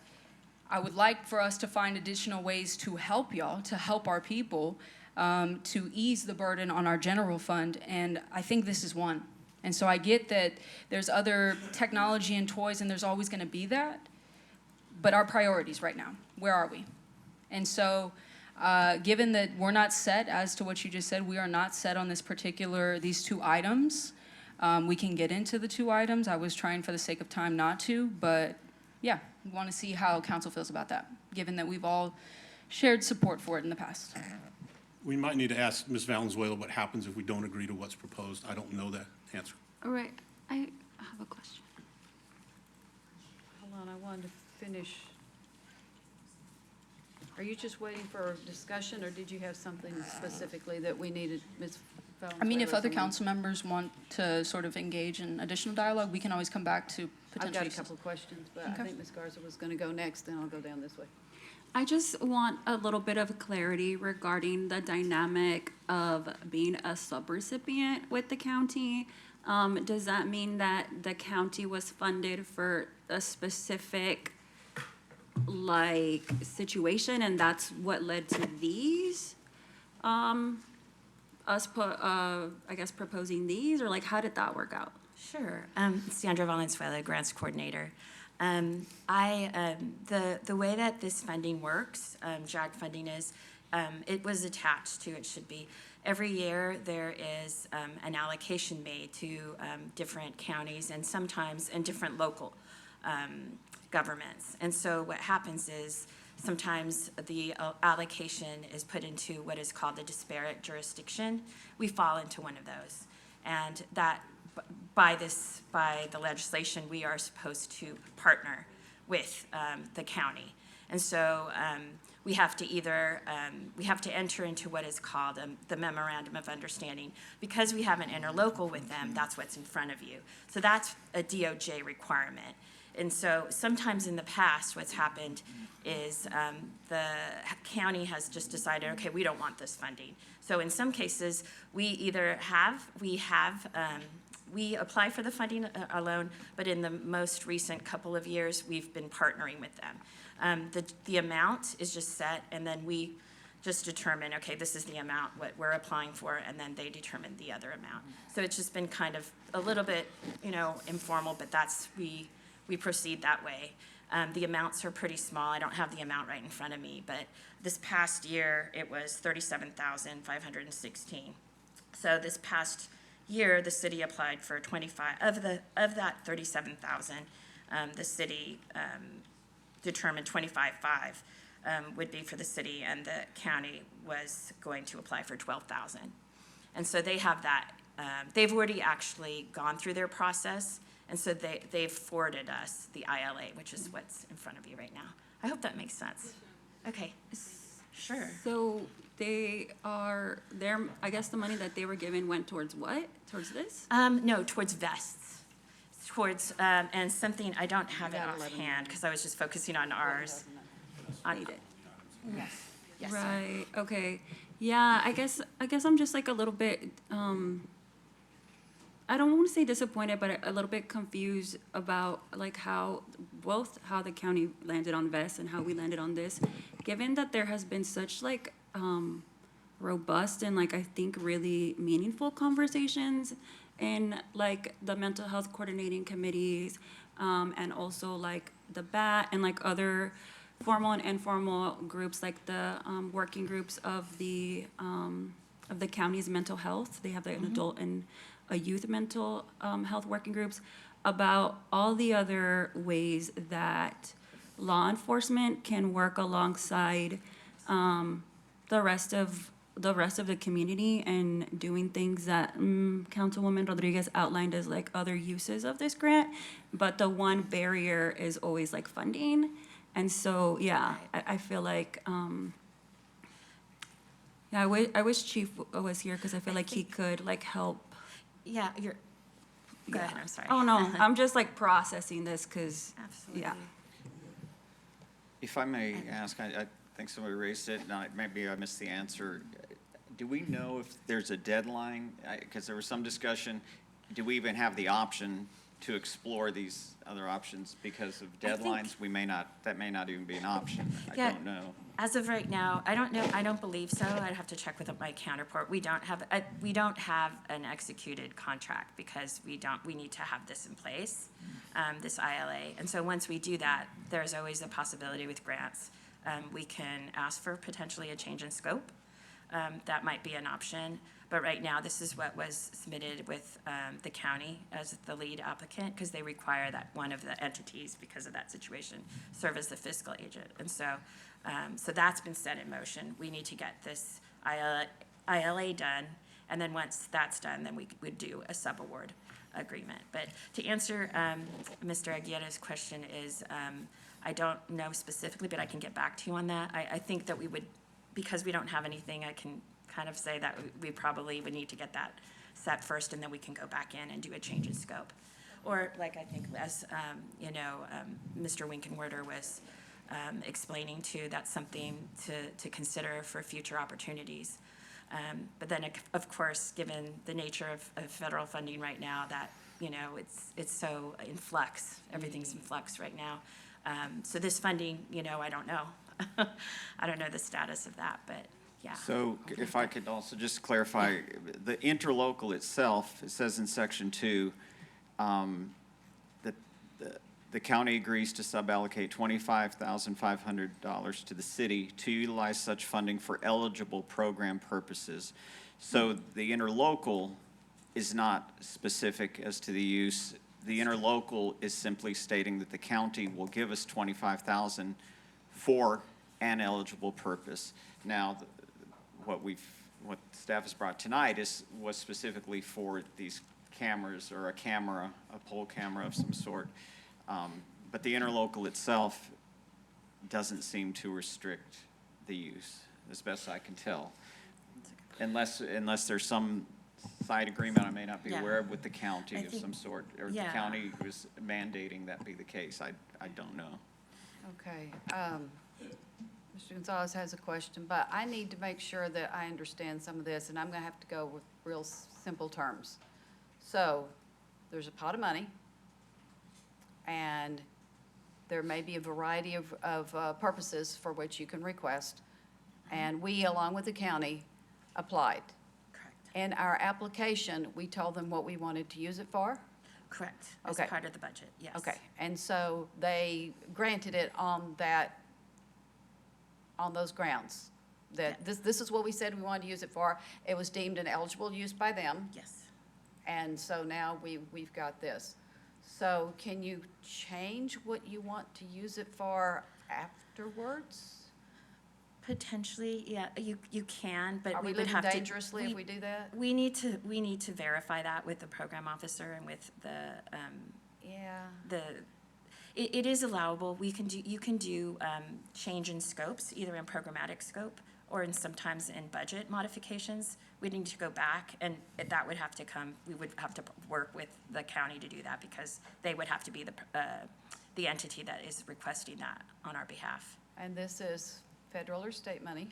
I would like for us to find additional ways to help y'all, to help our people, to ease the burden on our general fund, and I think this is one. And so I get that there's other technology and toys, and there's always going to be that, but our priorities right now, where are we? And so given that we're not set, as to what you just said, we are not set on these two items. We can get into the two items. I was trying for the sake of time not to, but yeah, we want to see how council feels about that, given that we've all shared support for it in the past. We might need to ask Ms. Valenzuela what happens if we don't agree to what's proposed. I don't know that answer. All right, I have a question. Hold on, I wanted to finish. Are you just waiting for discussion, or did you have something specifically that we needed, Ms. Valenzuela? I mean, if other someone? council members want to sort of engage in additional dialogue, we can always come back to potential I've got a uses. couple of questions, but Okay. I think Ms. Garza was going to go next, then I'll go down this way. I just want a little bit of clarity regarding the dynamic of being a subrecipient with the county. Does that mean that the county was funded for a specific situation and that's what led to these? Proposing these, or how did that work out? Sure. Sandra Valenzuela, Grants Coordinator. The way that this funding works, JAG funding is, it was attached to, it should be, every year there is an allocation made to different counties and sometimes in different local governments. And so what happens is sometimes the allocation is put into what is called the disparate jurisdiction. We fall into one of those. And that by the legislation, we are supposed to partner with the county. And so we have to either, we have to enter into what is called the memorandum of understanding. Because we have an interlocal with them, that's what's in front of you. So that's a DOJ requirement. And so sometimes in the past, what's happened is the county has just decided, okay, we don't want this funding. So in some cases, we either we apply for the funding alone, but in the most recent couple of years, we've been partnering with them. The amount is just set, and then we just determine, okay, this is the amount, what we're applying for, and then they determine the other amount. So it's just been kind of a little bit, informal, but we proceed that way. The amounts are pretty small. I don't have the amount right in front of me, but this past year, it was $37,516. So this past year, the city applied for 25, of that 37,000, the city determined 25.5 would be for the city, and the county was going to apply for 12,000. And so they have that, they've already actually gone through their process, and so they've forwarded us the ILA, which is what's in front of you right now. I hope that makes sense. Okay, sure. So I guess the money that they were given went towards what? Towards this? No, towards vests. Towards, and something, I don't have it offhand, because I was just focusing on ours. Need it. Yes. Right, okay. Yeah, I guess I'm just like a little bit, I don't want to say disappointed, but a little bit confused about like how the county landed on vests and how we landed on this. Given that there has been such like robust and like I think really meaningful conversations in like the mental health coordinating committees, and also like the BAT and like other formal and informal groups like the working groups of the county's mental health. They have like an adult and a youth mental health working groups about all the other ways that law enforcement can work alongside the rest of the community and doing things that Councilwoman Rodriguez outlined as like other uses of this grant, but the one barrier is always like funding. And so, yeah, I feel like, I wish Chief was here because I feel like he could like help. Yeah, go ahead, I'm sorry. Oh, no, I'm just like processing this because, yeah. If I may ask, I think somebody raised it, and maybe I missed the answer. Do we know if there's a deadline? Because there was some discussion, do we even have the option to explore these other options? Because of deadlines, that may not even be an option. I don't know. As of right now, I don't know, I don't believe so. I'd have to check with my counterpart. We don't have an executed contract because we need to have this in place, this ILA. And so once we do that, there's always a possibility with grants. We can ask for potentially a change in scope. That might be an option. But right now, this is what was submitted with the county as the lead applicant because they require that one of the entities, because of that situation, serve as the fiscal agent. And so, so that's been set in motion. We need to get this ILA done, and then once that's done, then we would do a subaward agreement. But to answer Mr. Aguirre's question is, I don't know specifically, but I can get back to you on that. I think that we would, because we don't have anything, I can kind of say that we probably would need to get that set first, and then we can go back in and do a change in scope. Or like I think as, Mr. Winkenwerder was explaining too, that's something to consider for future opportunities. But then, of course, given the nature of federal funding right now, that, it's so in flux, everything's in flux right now. So this funding, I don't know. I don't know the status of that, but yeah. So if I could also just clarify, the interlocal itself, it says in section 2, that the county agrees to suballocate $25,500 to the city to utilize such funding for eligible program purposes. So the interlocal is not specific as to the use. The interlocal is simply stating that the county will give us $25,000 for an eligible purpose. Now, what staff has brought tonight was specifically for these cameras, or a poll camera of some sort. But the interlocal itself doesn't seem to restrict the use, as best I can tell. Unless there's some side agreement I may not be Yeah. aware of with the county I of think- some sort, or the yeah. county was mandating that be the case. I don't know. Okay, Mr. Gonzalez has a question, but I need to make sure that I understand some of this, and I'm gonna have to go with real simple terms. So, there's a pot of money, and there may be a variety of purposes for which you can request, and we, along with the county, applied. Correct. In our application, we told them what we wanted to use it for? Correct. As Okay. part of the budget, yes. Okay, and so they granted it on that, on those grounds? That this is what we said we wanted to use it for. It was deemed an eligible use by them, Yes. and so now we've got this. So can you change what you want to use it for afterwards? Potentially, yeah, you can, but Are we we would living have to. dangerously if we do that? We need to verify that with the program officer and with Yeah. it is allowable. You can do change in scopes, either in programmatic scope or sometimes in budget modifications. We need to go back, and that would have to come, we would have to work with the county to do that, because they would have to be the entity that is requesting that on our behalf. And this is federal or state money?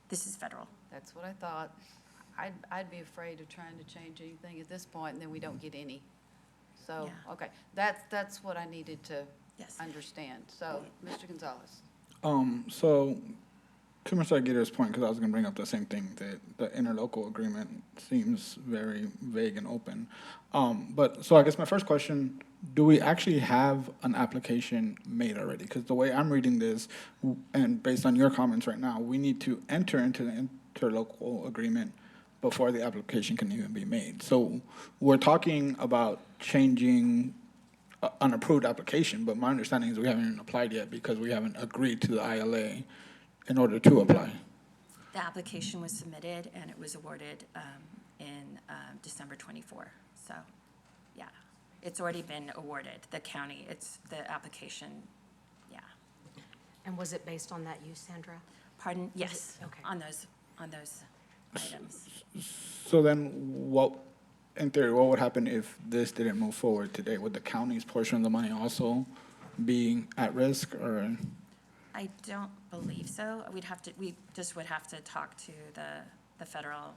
This is federal. That's what I thought. I'd be afraid of trying to change anything at this point, and then we don't get any. So, Yeah. okay, that's what I needed to Yes. understand. So, Mr. Gonzalez. So, to Mr. Aguirre's point, because I was gonna bring up the same thing, that the interlocal agreement seems very vague and open. But, so I guess my first question, do we actually have an application made already? Because the way I'm reading this, and based on your comments right now, we need to enter into the interlocal agreement before the application can even be made. So we're talking about changing an approved application, but my understanding is we haven't even applied yet because we haven't agreed to the ILA in order to apply. The application was submitted and it was awarded in December 24. So, yeah, it's already been awarded. The county, it's the application, yeah. And was it based on that use, Sandra? Pardon? Yes. Okay. On those items. So then what, in theory, what would happen if this didn't move forward today? Would the county's portion of the money also be at risk, or? I don't believe so. We just would have to talk to the federal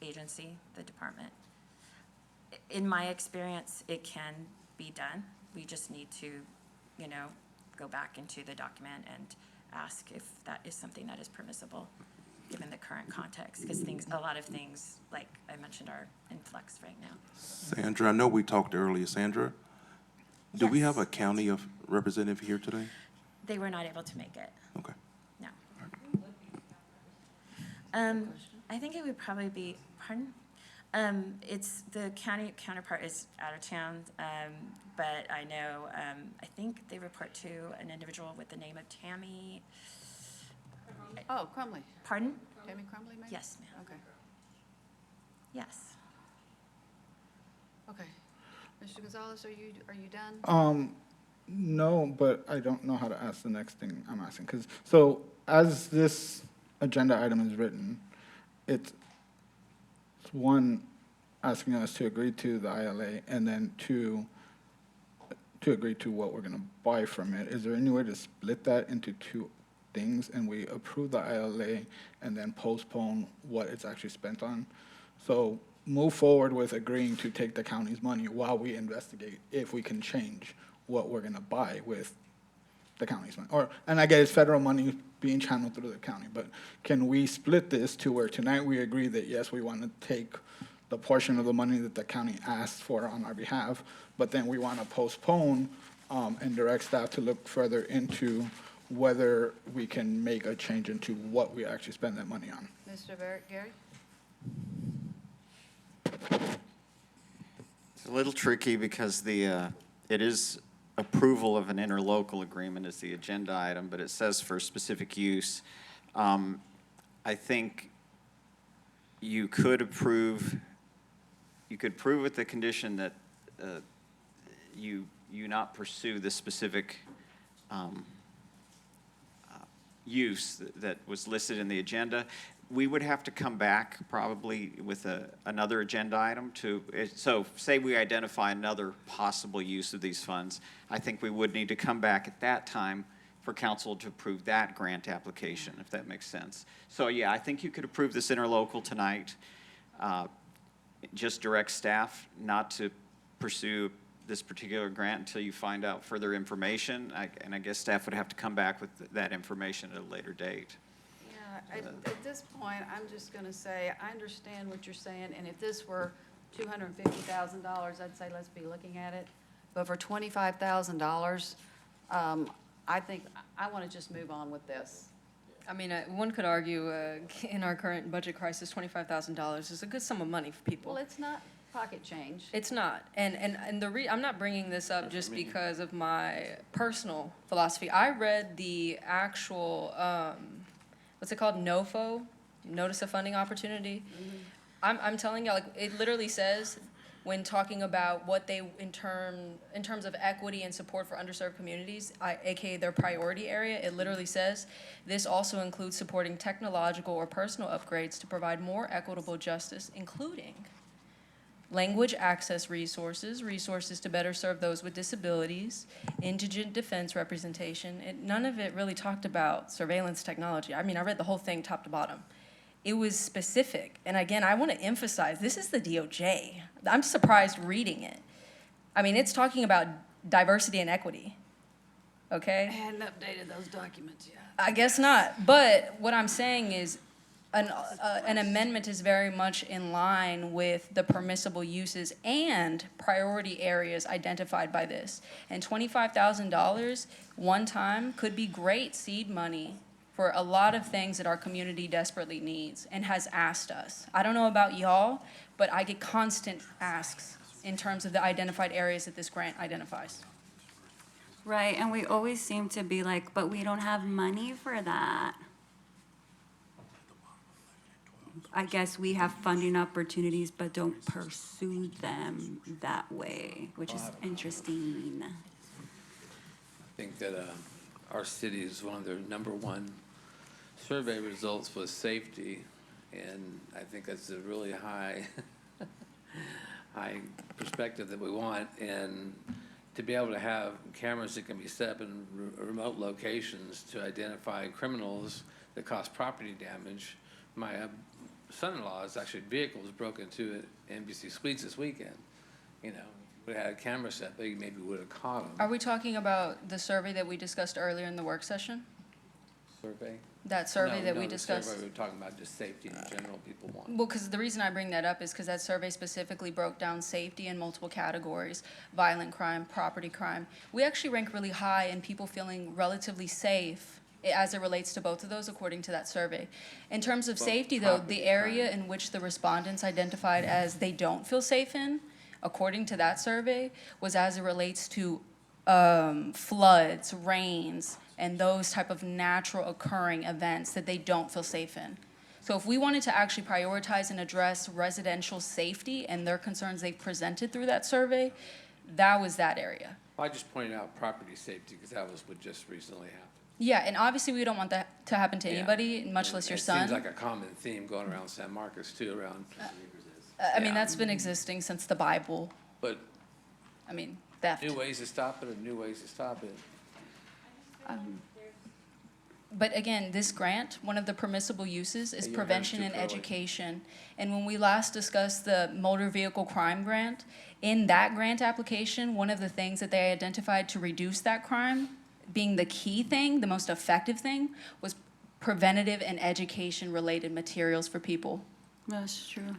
agency, the department. In my experience, it can be done. We just need to, go back into the document and ask if that is something that is permissible, given the current context, because a lot of things, like I mentioned, are in flux right now. Sandra, I know we talked earlier. Sandra, do we have a Yes. county representative here today? They were not able to make it. Okay. No. I think it would probably be, pardon? It's, the county counterpart is out of town, but I know, I think they report to an individual with the name of Tammy. Oh, Crumley. Pardon? Tammy Crumley, maybe? Yes, ma'am. Okay, Yes. okay. Mr. Gonzalez, are you done? No, but I don't know how to ask the next thing I'm asking, so as this agenda item is written, it's one, asking us to agree to the ILA, and then two, to agree to what we're gonna buy from it. Is there any way to split that into two things, and we approve the ILA and then postpone what it's actually spent on? So move forward with agreeing to take the county's money while we investigate if we can change what we're gonna buy with the county's money. And I get it's federal money being channeled through the county, but can we split this to where tonight we agree that, yes, we want to take the portion of the money that the county asked for on our behalf, but then we want to postpone and direct staff to look further into whether we can make a change into what we actually spend that money on? Mr. Gary? It's a little tricky because it is approval of an interlocal agreement is the agenda item, but it says for specific use. I think you could approve with the condition that you you not pursue the specific use that was listed in the agenda, we would have to come back probably with another agenda item so say we identify another possible use of these funds, I think we would need to come back at that time for council to approve that grant application, if that makes sense. So yeah, I think you could approve this interlocal tonight. Just direct staff not to pursue this particular grant until you find out further information. And I guess staff would have to come back with that information at a later date. Yeah, at this point, I'm just gonna say, I understand what you're saying, and if this were $250,000, I'd say let's be looking at it. But for $25,000, I think, I wanna just move on with this. I mean, one could argue, in our current budget crisis, $25,000 is a good sum of money for people. Well, it's not pocket change. It's not, and I'm not bringing this up just because of my personal philosophy. I read the actual, what's it called, NOFO, Notice of Funding Opportunity. I'm telling you, like, it literally says, when talking about what they, in terms of equity and support for underserved communities, AKA their priority area, it literally says, this also includes supporting technological or personal upgrades to provide more equitable justice, including language access resources, resources to better serve those with disabilities, indigent defense representation. None of it really talked about surveillance technology. I mean, I read the whole thing top to bottom. It was specific. And again, I want to emphasize, this is the DOJ. I'm surprised reading it. I mean, it's talking about diversity and equity, okay? I hadn't updated those documents yet. I guess not. But what I'm saying is, an amendment is very much in line with the permissible uses and priority areas identified by this. And $25,000 one time could be great seed money for a lot of things that our community desperately needs and has asked us. I don't know about y'all, but I get constant asks in terms of the identified areas that this grant identifies. Right, and we always seem to be like, but we don't have money for that. I guess we have funding opportunities, but don't pursue them that way, which is interesting. I think that our city is one of their #1 survey results was safety, and I think that's a really high perspective that we want. And to be able to have cameras that can be set up in remote locations to identify criminals that cause property damage. My son-in-law's actually vehicle was broken into at NBC Suites this weekend. You know, we had a camera set, they maybe would have caught him. Are we talking about the survey that we discussed earlier in the work session? Survey? That survey that we No, discussed? the survey, we were talking about just safety in general, people want. Well, because the reason I bring that up is because that survey specifically broke down safety in multiple categories: violent crime, property crime. We actually rank really high in people feeling relatively safe as it relates to both of those, according to that survey. In terms of safety, though, the area in which the respondents identified as they don't feel safe in, according to that survey, was as it relates to floods, rains, and those type of natural occurring events that they don't feel safe in. So if we wanted to actually prioritize and address residential safety and their concerns they've presented through that survey, that was that area. I just pointed out property safety because that was what just recently happened. Yeah, and obviously we don't want that to happen to Yeah. anybody, much less your son. It seems like a common theme going around San Marcos too, around. I mean, that's been existing since the Bible. But I mean, theft. new ways to stop it, or new ways to stop it. But again, this grant, one of the permissible uses is Hey, you're prevention headed and too early. education. And when we last discussed the motor vehicle crime grant, in that grant application, one of the things that they identified to reduce that crime, being the key thing, the most effective thing, was preventative and education-related materials for people. That's true.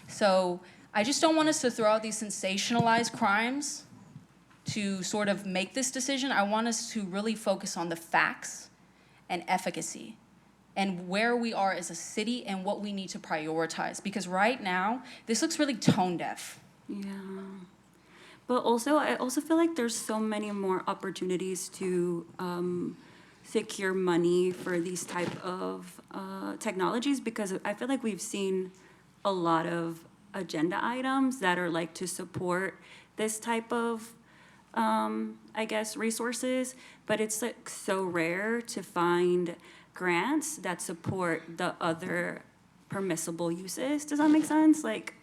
So I just don't want us to throw out these sensationalized crimes to sort of make this decision. I want us to really focus on the facts and efficacy and where we are as a city and what we need to prioritize. Because right now, this looks really tone deaf. Yeah. But also, I also feel like there's so many more opportunities to secure money for these type of technologies, because I feel like we've seen a lot of agenda items that are like to support this type of I guess, resources, but it's like so rare to find grants that support the other permissible uses. Does that make sense? Like,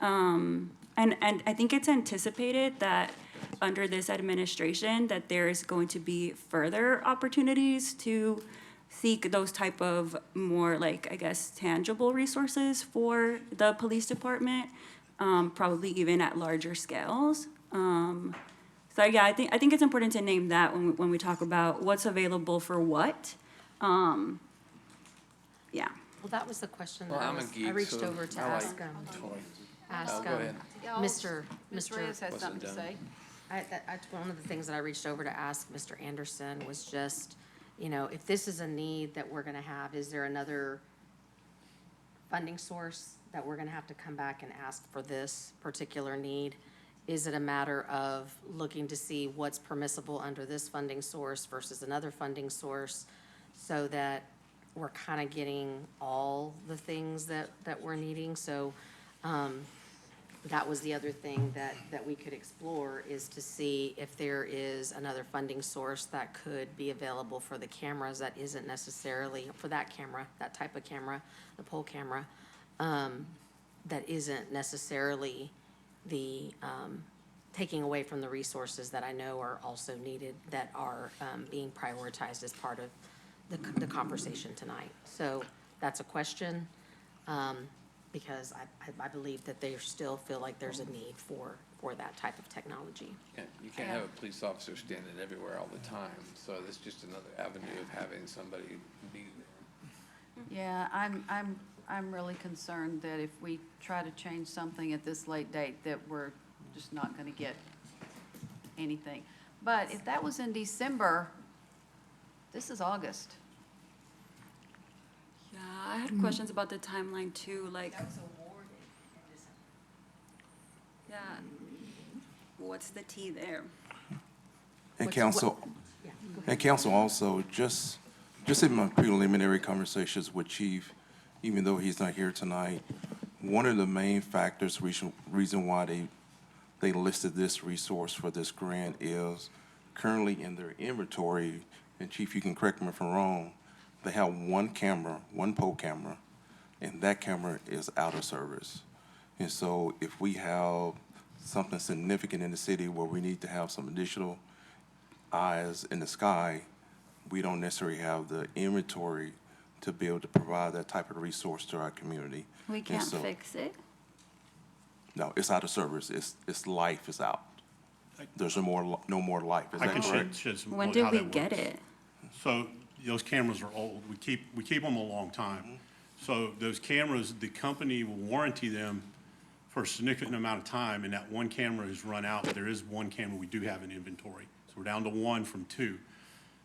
and I think it's anticipated that under this administration that there's going to be further opportunities to seek those type of more like, I guess, tangible resources for the police department, probably even at larger scales. So yeah, I think it's important to name that when we talk about what's available for what. Yeah. Well, that was the question Well, that I'm a I geek, reached so over to I like ask, Oh, go ahead. Mr. Ms. Reyes has something to say. One of the things that I reached over to ask Mr. Anderson was just, you know, if this is a need that we're gonna have, is there another funding source that we're gonna have to come back and ask for this particular need? Is it a matter of looking to see what's permissible under this funding source versus another funding source so that we're kind of getting all the things that we're needing? So, that was the other thing that we could explore, is to see if there is another funding source that could be available for the cameras that isn't necessarily, for that camera, that type of camera, the pole camera, that isn't necessarily the, taking away from the resources that I know are also needed, that are being prioritized as part of the conversation tonight. So that's a question. Because I believe that they still feel like there's a need for that type of technology. Yeah, you can't have a police officer standing everywhere all the time, so that's just another avenue of having somebody be there. Yeah, I'm really concerned that if we try to change something at this late date, that we're just not gonna get anything. But if that was in December, this is August. Yeah, I had questions about the timeline too, like. That was awarded in December. Yeah, what's the T there? And council, also, just in my preliminary conversations with Chief, even though he's not here tonight, one of the main factors, reason why they listed this resource for this grant is currently in their inventory, and Chief, you can correct me if I'm wrong, they have one camera, one pole camera, and that camera is out of service. And so if we have something significant in the city where we need to have some additional eyes in the sky, we don't necessarily have the inventory to be able to provide that type of resource to our community. We And can't so- fix it? No, it's out of service. Its life is out. There's no more life. Is I that can correct? shed some When light did how we that get works. it? So those cameras are old. We keep them a long time. So those cameras, the company will warranty them for a significant amount of time, and that one camera has run out, but there is one camera we do have in inventory. So we're down to one from two.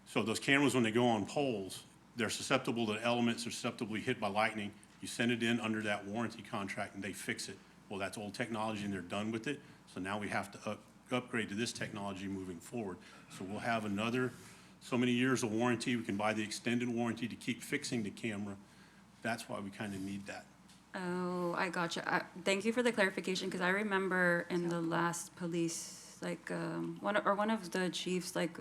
So those cameras, when they go on poles, they're susceptible to elements, they're susceptible to hit by lightning. You send it in under that warranty contract and they fix it. Well, that's old technology and they're done with it. So now we have to upgrade to this technology moving forward. So we'll have another so many years of warranty. We can buy the extended warranty to keep fixing the camera. That's why we kind of need that. Oh, I gotcha. Thank you for the clarification, because I remember in the last police, like, one of the chiefs, like,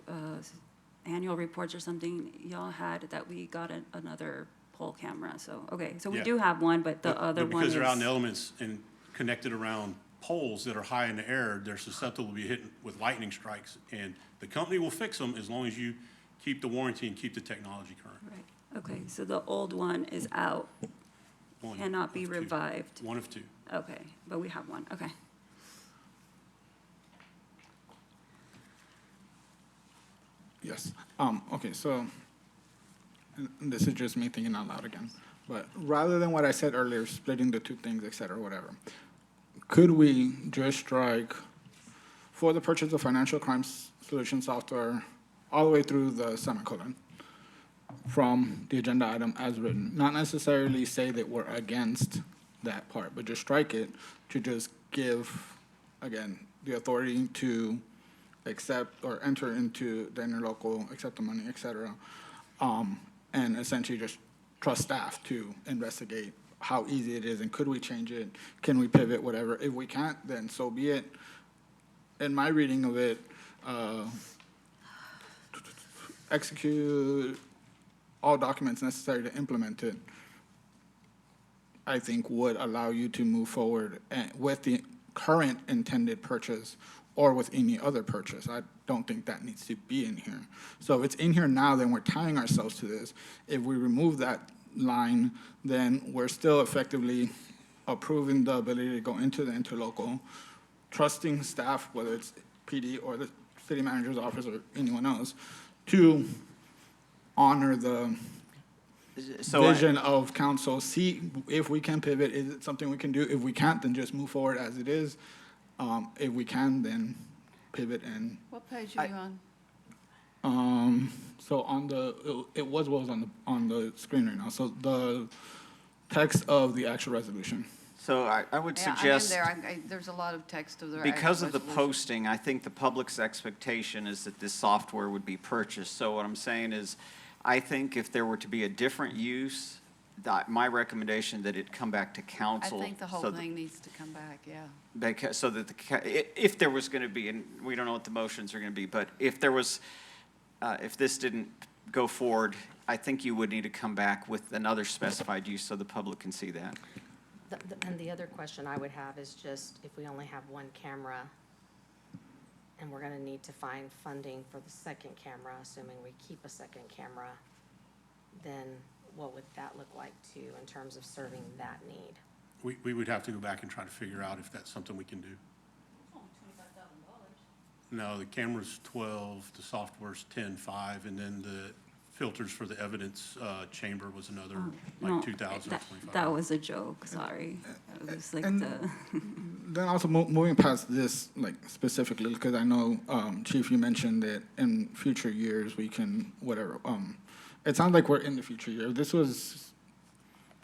annual reports or something, y'all had that we got another pole camera. So, okay, so we Yeah. do have one, but the other one Because they're out in is. elements and connected around poles that are high in the air, they're susceptible to be hit with lightning strikes. And the company will fix them as long as you keep the warranty and keep the technology current. Right, okay, so the old one is out, One cannot be of two. revived. One of two. Okay, but we have one, okay. Yes. Okay, so and this is just me thinking out loud again. But rather than what I said earlier, splitting the two things, et cetera, whatever, could we just strike for the purchase of financial crimes solution software all the way through the semicolon from the agenda item as written? Not necessarily say that we're against that part, but just strike it to just give, again, the authority to accept or enter into the interlocal, accept the money, et cetera, and essentially just trust staff to investigate how easy it is and could we change it, can we pivot, whatever. If we can't, then so be it. In my reading of it, execute all documents necessary to implement it, I think would allow you to move forward with the current intended purchase or with any other purchase. I don't think that needs to be in here. So if it's in here now, then we're tying ourselves to this. If we remove that line, then we're still effectively approving the ability to go into the interlocal, trusting staff, whether it's PD or the city manager's office or anyone else, to honor the vision of council, see if we can pivot, is it something we can do? If we can't, then just move forward as it is. If we can, then pivot and, What page are you on? so on the, it was what was on the screen right now. So the text of the actual resolution. So I would Yeah, suggest. I'm in there. There's a lot of text of the. Because of the resolution. posting, I think the public's expectation is that this software would be purchased. So what I'm saying is, I think if there were to be a different use, my recommendation that it come back to I council. think the whole so that- thing needs to come back, yeah. Because, so that if there was gonna be, and we don't know what the motions are gonna be, but if there was, if this didn't go forward, I think you would need to come back with another specified use so the public can see that. And the other question I would have is just if we only have one camera and we're gonna need to find funding for the second camera, assuming we keep a second camera, then what would that look like too in terms of serving that need? We would have to go back and try to figure out if that's something we can do. No, the camera's 12, the software's 10.5, and then the filters for the evidence chamber was another No, like 2,025. That was a joke, sorry. It was like And- the. Then also moving past this, like specifically, because I know, Chief, you mentioned that in future years we can, whatever, it sounds like we're in the future year. This was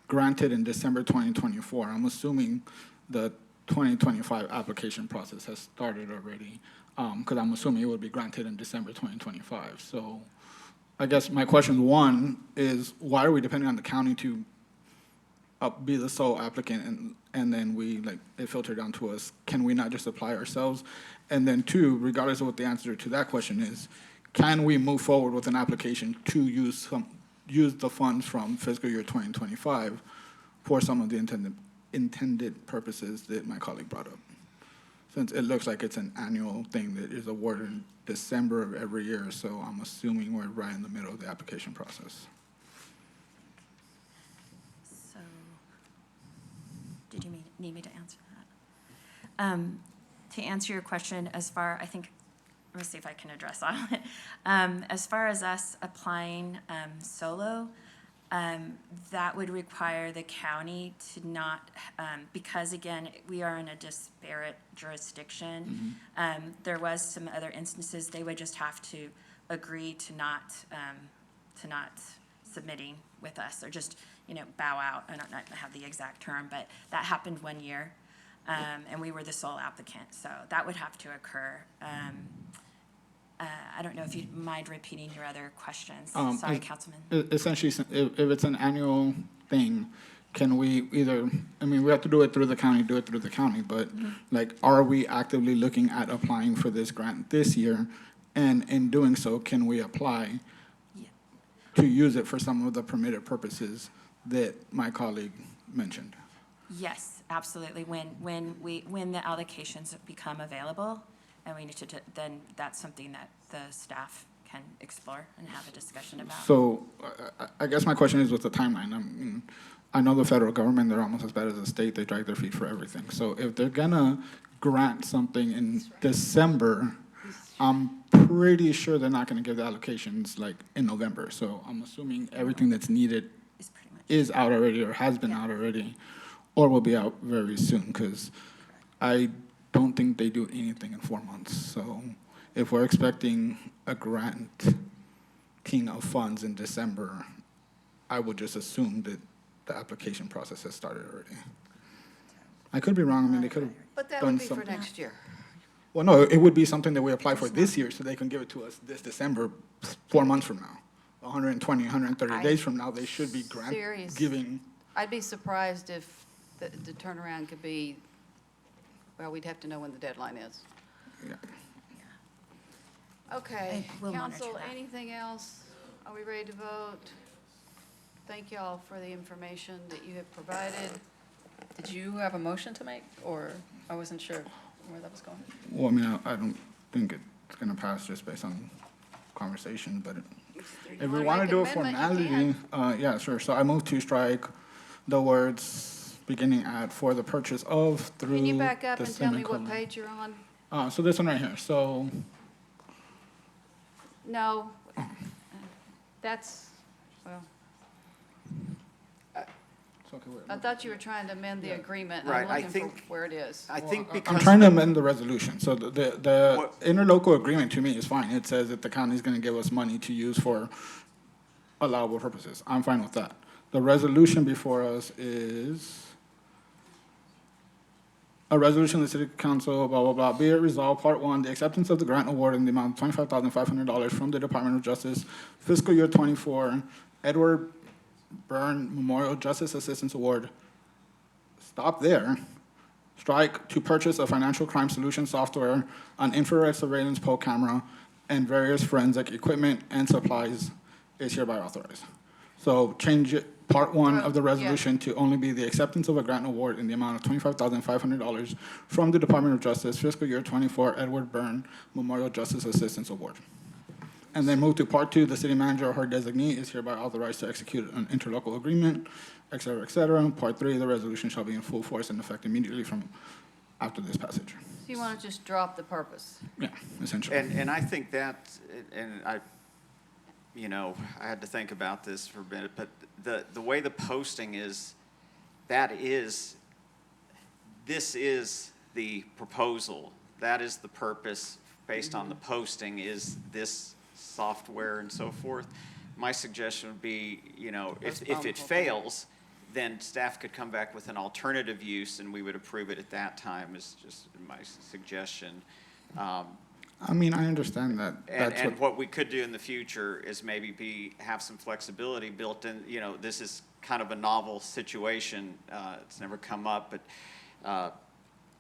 granted in December 2024. I'm assuming the 2025 application process has started already, because I'm assuming it would be granted in December 2025. So I guess my question one is, why are we depending on the county to be the sole applicant and then we, like, it filtered down to us? Can we not just apply ourselves? And then two, regardless of what the answer to that question is, can we move forward with an application to use the funds from fiscal year 2025 for some of the intended purposes that my colleague brought up? Since it looks like it's an annual thing that is awarded in December of every year, so I'm assuming we're right in the middle of the application process. So, did you need me to answer that? To answer your question, as far, I think, let me see if I can address all of it. As far as us applying solo, that would require the county to not, because again, we are in a disparate jurisdiction. There was some other instances, they would just have to agree to not submitting with us, or just, bow out. I don't have the exact term, but that happened one year, and we were the sole applicant, so that would have to occur. I don't know if you'd mind repeating your other questions. Sorry, Councilman. Essentially, if it's an annual thing, can we either, we have to do it through the county, but like, are we actively looking at applying for this grant this year? And in doing so, can we apply to use it for some of the permitted purposes that my colleague mentioned? Yes, absolutely. When the allocations become available, and we need to, then that's something that the staff can explore and have a discussion about. So I guess my question is with the timeline. I know the federal government, they're almost as bad as the state. They drag their feet for everything. So if they're gonna grant something in December, I'm pretty sure they're not gonna give the allocations like in November. So I'm assuming everything that's needed is out already, or has been out already, or will be out very soon, because I don't think they do anything in 4 months. So if we're expecting a granting of funds in December, I would just assume that the application process has started already. I could be wrong. They could have But that done would be for something. next year. Well, no, it would be something that we apply for this year, so they can give it to us this December, 4 months from now. 120, 130 days from now, they should be giving. I'd be surprised if the turnaround could be, well, we'd have to know when the deadline is. Yeah. Okay, I will monitor council, that. anything else? Are we ready to vote? Thank y'all for the information that you have provided. Did you have a motion to make, or I wasn't sure where that was going? Well, I mean, I don't think it's gonna pass just based on conversation, but if we wanna wanna make do a an amendment, you formality, yeah, sure. So I move to strike the words beginning at "for the purchase of" through Can you back up the and tell me what semicolon. page you're on? So this one right here, so, No, that's, well, it's okay, wait. I thought you were trying to amend the agreement. and Right, I I'm looking for think- where it is. I think I'm because. trying to amend the resolution, so the What- interlocal agreement to me is fine. It says that the county's gonna give us money to use for allowable purposes. I'm fine with that. The resolution before us is a resolution of the city council, blah, blah, blah. Be it resolved, part one, the acceptance of the grant award in the amount of $25,500 from the Department of Justice fiscal year '24 Edward Byrne Memorial Justice Assistance Award. Stop there. Strike to purchase a financial crime solution software, an infrared surveillance pole camera, and various forensic equipment and supplies is hereby authorized. So change it, part one of the resolution to only be the acceptance of a grant award in the amount of $25,500 from the Department of Justice fiscal year '24 Edward Byrne Memorial Justice Assistance Award. And then move to part two, the city manager or her designee is hereby authorized to execute an interlocal agreement, et cetera, et cetera. Part three, the resolution shall be in full force and effect immediately from after this passage. So you want to just drop the purpose? Yeah, essentially. And I think that, and I, I had to think about this for a minute, but the way the posting is, this is the proposal. That is the purpose based on the posting is this software and so forth. My suggestion would be, if it fails, then staff could come back with an alternative use and we would approve it at that time is just my suggestion. I mean, I understand that. And what we could do in the future is maybe have some flexibility built in, this is kind of a novel situation. It's never come up, but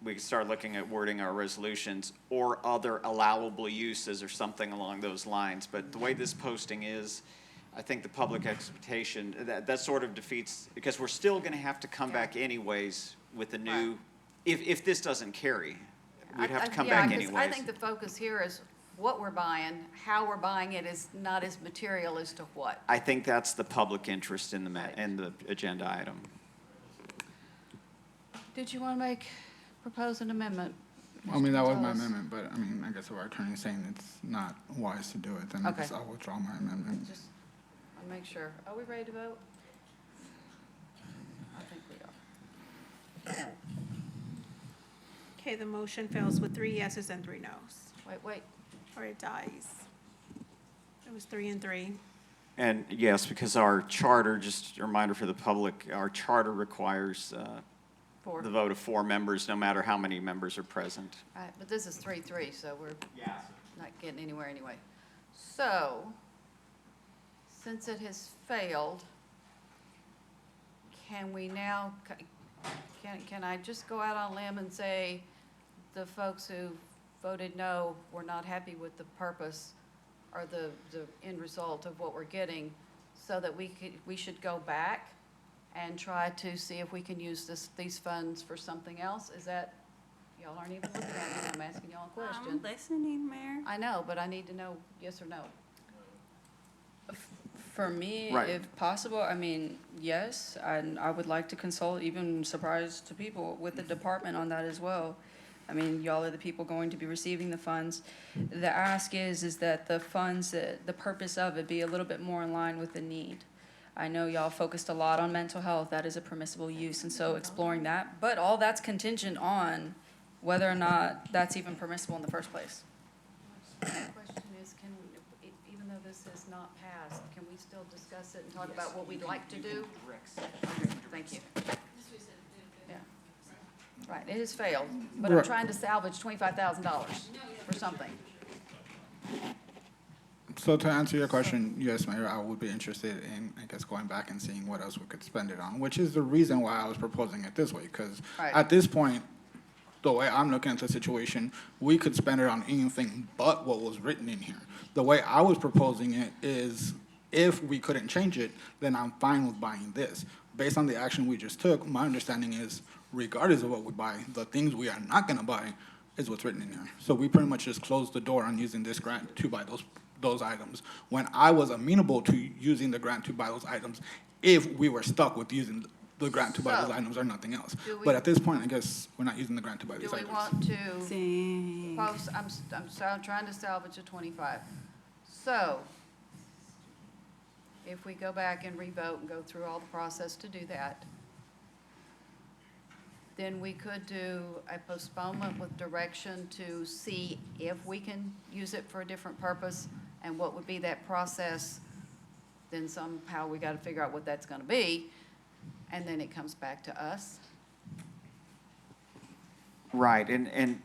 we could start looking at wording our resolutions or other allowable uses or something along those lines. But the way this posting is, I think the public expectation, that sort of defeats, because we're still going to have to come back anyways with a new, if this doesn't carry. We'd have to come back anyways. I think the focus here is what we're buying, how we're buying it is not as material as to what. I think that's the public interest in the agenda item. Did you want to propose an amendment? I mean, that was my Gonzalez? amendment, but I mean, I guess if our attorney's saying it's not wise to do it, then I Okay. guess I'll withdraw my amendment. Just want to make sure. Are we ready to vote? I think we are. Okay, the motion fails with 3 yeses and 3 nos, Wait. or it dies. It was 3 and 3. And yes, because our charter, just a reminder for the public, our charter requires Four. the vote of 4 members, no matter how many members are present. All right, but this is 3-3, so we're not getting anywhere anyway. So, since it has failed, can we now, can I just go out on a limb and say the folks who voted no were not happy with the purpose or the end result of what we're getting, so that we should go back and try to see if we can use these funds for something else? Is that, y'all aren't even looking at me, I'm asking y'all a question. I'm listening, Mayor. I know, but I need to know yes or no. For me, Right. if possible, I mean, yes, and I would like to consult, even surprise to people, with the department on that as well. I mean, y'all are the people going to be receiving the funds. The ask is that the funds, the purpose of it be a little bit more in line with the need. I know y'all focused a lot on mental health, that is a permissible use, and so exploring that, but all that's contingent on whether or not that's even permissible in the first place. The question is, can we, even though this has not passed, can we still discuss it and talk about what we'd like to do? Okay, thank you. Yeah. Right, it has failed, but I'm Right. trying to salvage $25,000 for something. So to answer your question, yes, Mayor, I would be interested in, I guess, going back and seeing what else we could spend it on, which is the reason why I was proposing it this way, because Right. at this point, the way I'm looking at the situation, we could spend it on anything but what was written in here. The way I was proposing it is, if we couldn't change it, then I'm fine with buying this. Based on the action we just took, my understanding is, regardless of what we buy, the things we are not gonna buy is what's written in here. So we pretty much just closed the door on using this grant to buy those items, when I was amenable to using the grant to buy those items if we were stuck with using the grant to buy those So, items or nothing else. do we- But at this point, I guess we're not using the grant to buy Do these we items. want to post, I'm trying to salvage a 25. So, if we go back and revote and go through all the process to do that, then we could do a postponement with direction to see if we can use it for a different purpose, and what would be that process. Then somehow we got to figure out what that's going to be, and then it comes back to us. Right, and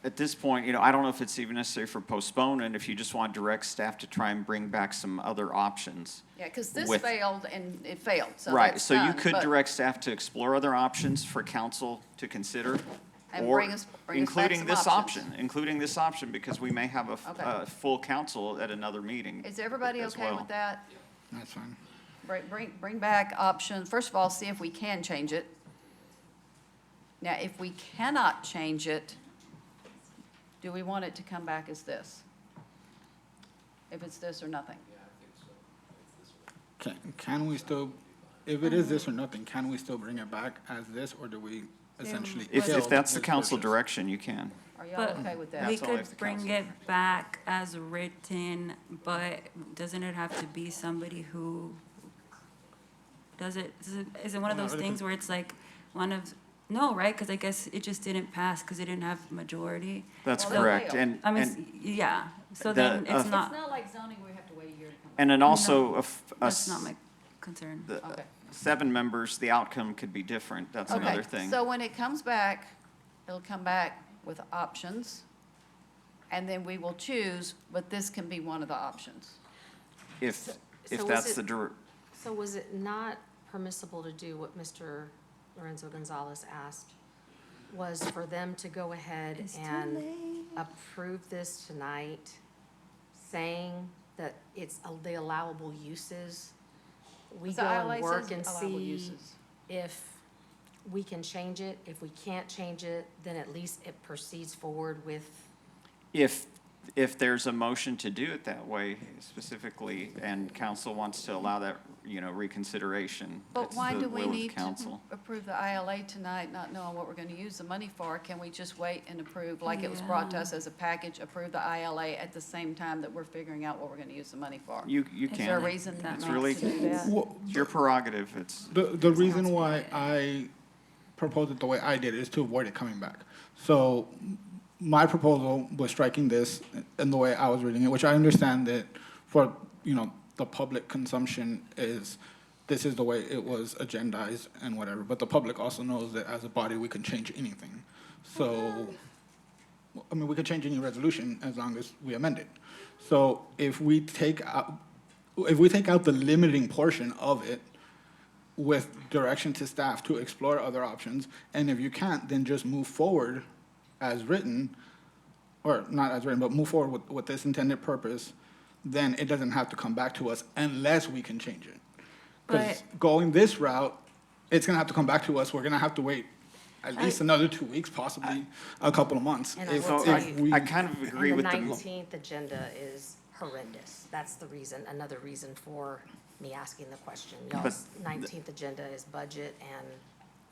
at this point, you know, I don't know if it's even necessary for postponement, if you just want to direct staff to try and bring back some other options. Yeah, because this With- failed and it failed, so Right, that's so you done, could but- direct staff to explore other options for council to consider. And or bring us back including some this options. option, including this option, because we may have Okay. a full council at another meeting. Is everybody as okay well. with that? That's fine. Bring back options, first of all, see if we can change it. Now, if we cannot change it, do we want it to come back as this? If it's this or nothing? Can we still, if it is this or nothing, can we still bring it back as this, or do we essentially kill If that's the this council purchase? direction, you can. Are y'all But okay with that? we That's only could if the bring council- it back as written, but doesn't it have to be somebody who does it, is it one of Well, not those really, things 'cause- where it's like one of, no, right? Because I guess it just didn't pass because it didn't have majority. That's Well, they correct, failed. and, I mean, and, yeah, so the, then uh, it's not, like zoning, we have to wait a year to come and then also, that's not my concern. Okay. 7 members, the outcome could be different, that's another Okay, thing. so when it comes back, it'll come back with options, and then we will choose, but this can be one of the options. If So was that's it- the, So was it not permissible to do what Mr. Lorenzo Gonzalez asked? Was for them to go ahead and approve this tonight, saying that it's the allowable uses? We The go ILA and work says and allowable see uses. if we can change it. If we can't change it, then at least it proceeds forward with, if there's a motion to do it that way specifically, and council wants to allow that, you know, reconsideration, But it's why the do we will of the need to council. approve the ILA tonight, not knowing what we're going to use the money for? Can we just wait and approve, like it was brought to us as a package, approve the ILA at the same time that we're figuring out what we're going to use the money for? You Is there a can. reason It's not really, to do that? Well, it's your prerogative, it's. The reason why I proposed it the way I did is to avoid it coming back. So my proposal was striking this in the way I was reading it, which I understand that for, you know, the public consumption is, this is the way it was agendized and whatever, but the public also knows that as a body, we can change anything. So, I mean, we could change any resolution as long as we amend it. So if we take out the limiting portion of it, with direction to staff to explore other options, and if you can't, then just move forward as written, or not as written, but move forward with this intended purpose, then it doesn't have to come back to us unless we can change it. Because going this route, it's gonna have to come back to us, we're gonna have to wait at least another 2 weeks, possibly a couple of months. and I if- will So tell if you. we- I kind of agree and with the the. 19th agenda is horrendous. That's the reason, another reason for me asking the question. Y'all's 19th agenda is budget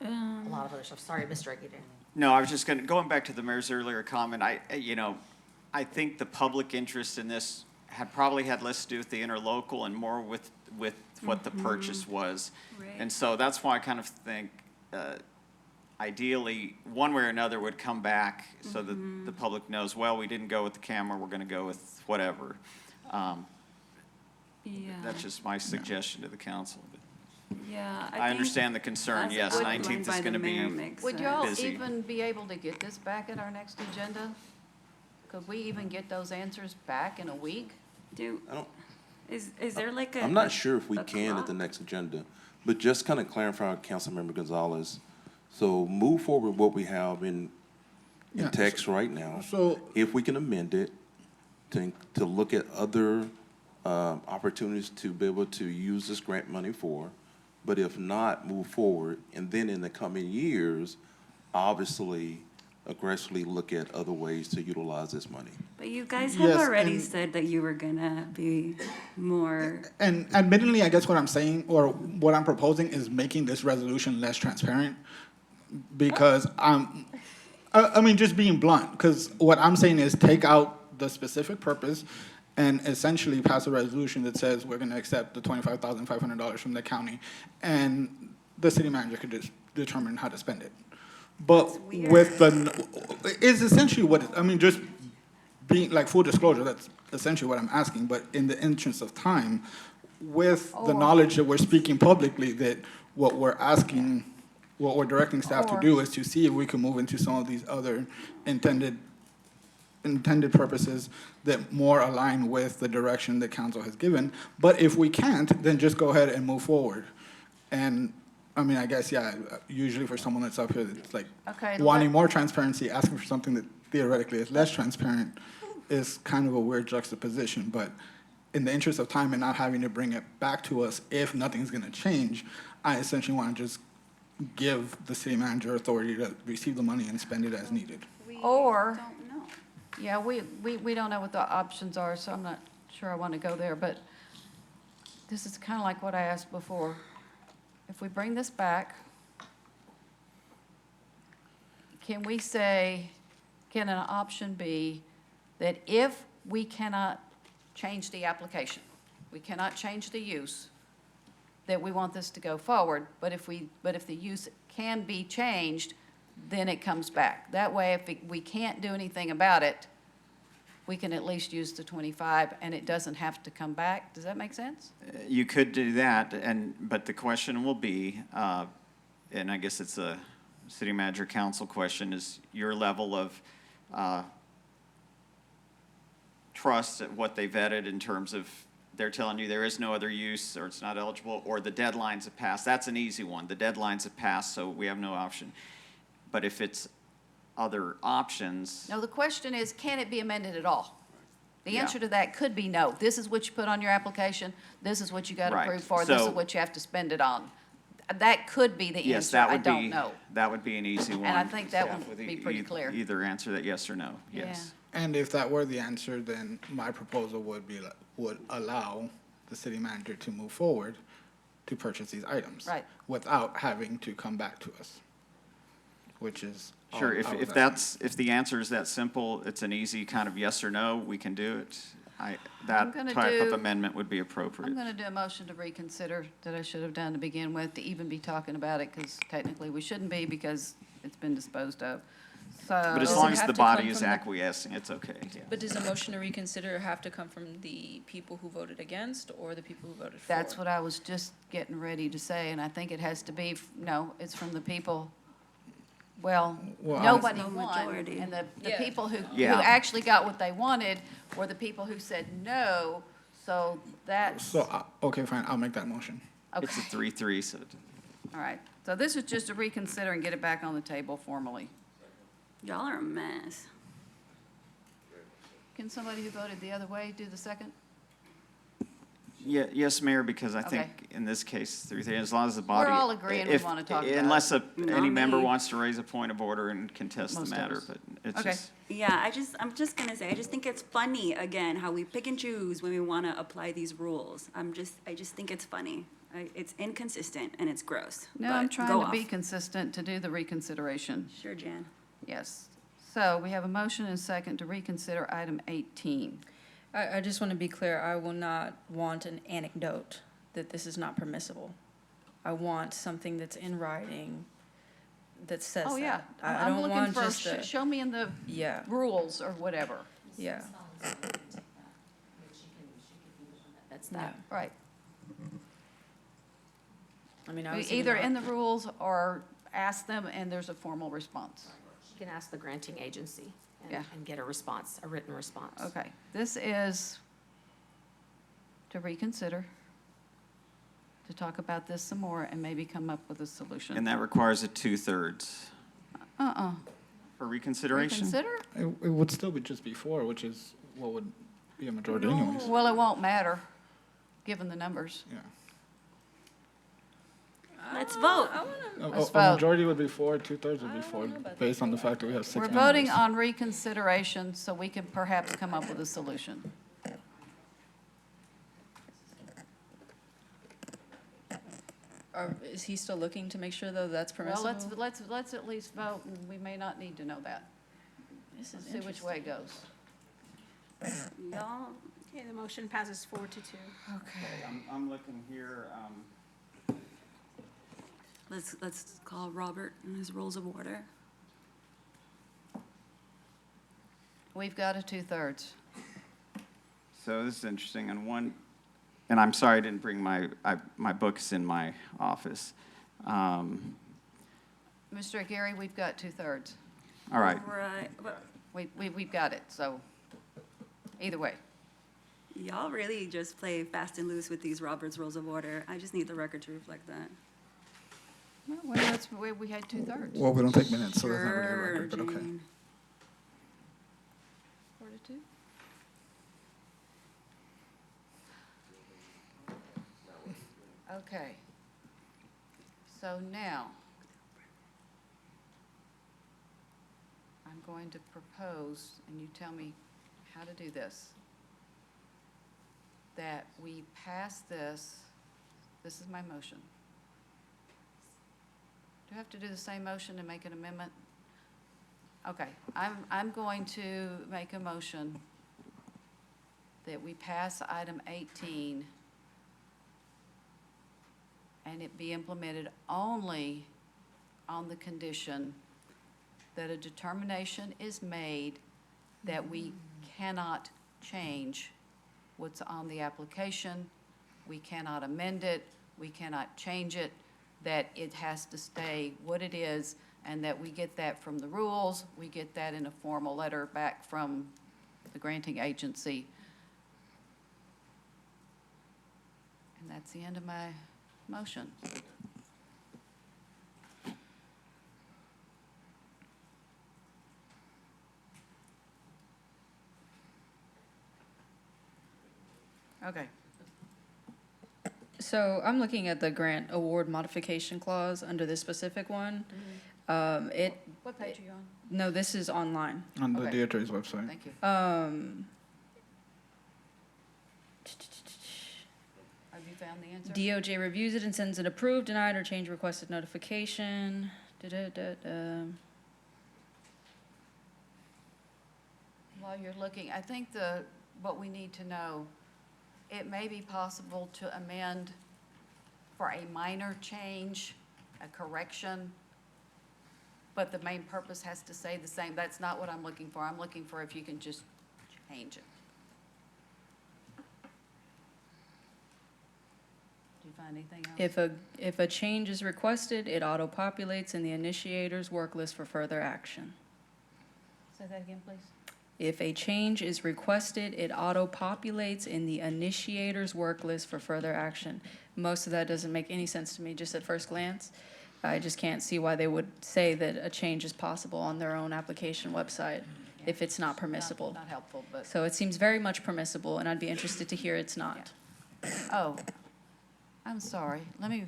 and a lot of other stuff. Sorry, Mr. Aguirre. No, I was just going back to the mayor's earlier comment, I think the public interest in this probably had less to do with the interlocal and more with what the purchase was. And so that's why I kind of think, ideally, one way or another would come back so that the public knows, well, we didn't go with the camera, we're gonna go with whatever. Yeah, That's just my suggestion to the council. yeah. I understand the concern, yes, That's 19th is by the gonna be mayor makes Would sense. y'all busy. even be able to get this back at our next agenda? Could we even get those answers back in a week? Do, I don't- is there like a? I'm not sure if we a can at the clock? next agenda, but just kind of clarify, Councilmember Gonzalez. So move forward what we have, and in Yeah. text right now. So- If we can amend it to look at other opportunities to be able to use this grant money for, but if not, move forward. And then in the coming years, obviously aggressively look at other ways to utilize this money. But you guys have Yes, already and- said that you were gonna be more. And admittedly, I guess what I'm saying, or what I'm proposing, is making this resolution less transparent, because I mean, just being blunt, because what I'm saying is take out the specific purpose and essentially pass a resolution that says we're gonna accept the $25,500 from the county, and the city manager could just determine how to spend it. But with is essentially what, I mean, just being, like, full disclosure, that's essentially what I'm asking, but in the interest of time, with the knowledge that we're speaking publicly, that what we're asking, what we're directing staff to do is to see if we can move into some of these other intended purposes that more align with the direction that council has given. But if we can't, then just go ahead and move forward. And, I mean, I guess, yeah, usually for someone that's up here, that's like Okay, wanting more transparency, asking for something that theoretically is less transparent is kind of a weird juxtaposition. But in the interest of time and not having to bring it back to us if nothing's gonna change, I essentially want to just give the city manager authority to receive the money and spend it as needed. Or, yeah, we don't know what the options are, so I'm not sure I want to go there, but this is kind of like what I asked before. If we bring this back, can we say, can an option be that if we cannot change the application, we cannot change the use, that we want this to go forward, but if the use can be changed, then it comes back. That way, if we can't do anything about it, we can at least use the 25, and it doesn't have to come back. Does that make sense? You could do that, but the question will be, and I guess it's a city manager council question, is your level of trust at what they vetted in terms of they're telling you there is no other use, or it's not eligible, or the deadlines have passed. That's an easy one. The deadlines have passed, so we have no option. But if it's other options, No, the question is, can it be amended at all? The Yeah. answer to that could be no. This is what you put on your application, this is what you got Right. approved for, this is So- what you have to spend it on. That could be the yes, answer, that I would don't be, know. that would be an easy one. I think that Staff would be pretty clear. Either answer that yes or no, Yeah. yes. And if that were the answer, then my proposal would allow the city manager to move forward to purchase these items. Right. Without having to come back to us, which is. all Sure, I was if asking. if the answer is that simple, it's an easy kind of yes or no, we can do it. I'm That gonna type of do- amendment would be appropriate. I'm going to do a motion to reconsider that I should have done to begin with, to even be talking about it, because technically we shouldn't be, because it's been disposed of. But as Does long it as have the to come body is from the- acquiescing, it's okay, yeah. But does a motion to reconsider have to come from the people who voted against or the people who voted for? That's what I was just getting ready to say, and I think it has to be, no, it's from the people. Well, Well, nobody No won, majority. and the Yeah. people who Yeah. actually got what they wanted were the people who said no, so that's, So, okay, fine, I'll make that motion. It's a okay, 3-3, so all right. So this is just to reconsider and get it back on the table formally. Y'all are a mess. Can somebody who voted the other way do the second? Yeah, yes, Mayor, because I think Okay. in this case, 3-3, as long as the body. all agreeing we if- wanna talk about it. Unless any member me. wants to raise a point of order and contest the Most of matter, us. but it's Okay. just. Yeah, I'm just gonna say, I just think it's funny, again, how we pick and choose when we wanna apply these rules. I just think it's funny. It's inconsistent and it's gross. No, but I'm trying go to be off. consistent to do the reconsideration. Sure, Jan. Yes. So we have a motion and a second to reconsider item 18. I just want to be clear, I will not want an anecdote that this is not permissible. I want something that's in writing that says that. Oh, yeah. I I'm don't looking want for, just a, show me in the yeah, rules or whatever. yeah. That's that. Right. I mean, I was Either thinking in the rules or ask them and there's a formal response. You can ask the granting agency Yeah. and get a response, a written response. Okay, this is to reconsider, to talk about this some more and maybe come up with a solution. And that requires a 2/3. For reconsideration? Reconsider? It would still be just before, which is what would be a majority anyways. Well, it won't matter, given the numbers. Yeah. Let's vote. Let's A vote. majority would be for, 2/3 would be for, based on the fact that we have 6 We're members. voting on reconsideration, so we can perhaps come up with a solution. Is he still looking to make sure, though, that's Well, permissible? let's at least vote, and we may not need to know that. This is See which way it goes. Y'all, Okay, the motion passes 4-2. Okay, I'm looking here, let's call Robert and his rules of order. We've got a 2/3. so this is interesting. On one, and I'm sorry I didn't bring my books in my office. All Mr. Aguirre, we've got 2/3. right, Right, but We've got it, so either way. y'all really just play fast and loose with these Robert's Rules of Order. I just need the record to reflect that. Well, that's where we had 2/3. Well, we don't take minutes, so that's not really a record, but okay. Jane. 4-2? Okay. So now, I'm going to propose, and you tell me how to do this, that we pass this is my motion. Do I have to do the same motion and make an amendment? Okay, I'm going to make a motion that we pass item 18 and it be implemented only on the condition that a determination is made that we cannot change what's on the application, we cannot amend it, we cannot change it, that it has to stay what it is, and that we get that from the rules, we get that in a formal letter back from the granting agency. And that's the end of my motion. Okay. So I'm looking at the grant award modification clause under this specific one. What page are you on? No, this is online. On the Okay. DHA's website. Thank you. Have you found the answer? DOJ reviews it and sends an approved, denied, or change requested notification. While you're looking, I think what we need to know, it may be possible to amend for a minor change, a correction, but the main purpose has to stay the same. That's not what I'm looking for. I'm looking for if you can just change it. Do you find anything else? If a change is requested, it auto-populates in the initiator's work list for further action. Say that again, please. If a change is requested, it auto-populates in the initiator's work list for further action. Most of that doesn't make any sense to me, just at first glance. I just can't see why they would say that a change is possible on their own application website if it's not permissible. Not helpful, but, So it seems very much permissible, and I'd be interested to hear it's not. oh, I'm sorry. Let me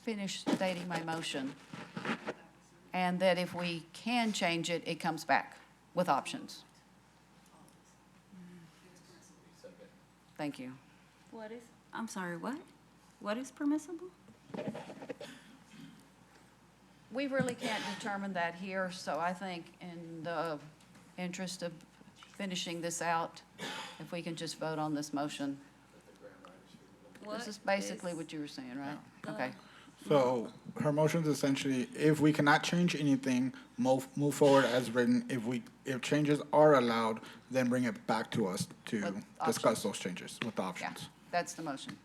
finish stating my motion. And that if we can change it, it comes back with options. Thank you. What is, I'm sorry, what? What is permissible? We really can't determine that here, so I think in the interest of finishing this out, if we can just vote on this motion. This is basically what you were saying, right? Okay. So her motion is essentially, if we cannot change anything, move forward as written. If changes are allowed, then bring it back to us to With discuss options. those changes with Yeah, options. that's the motion.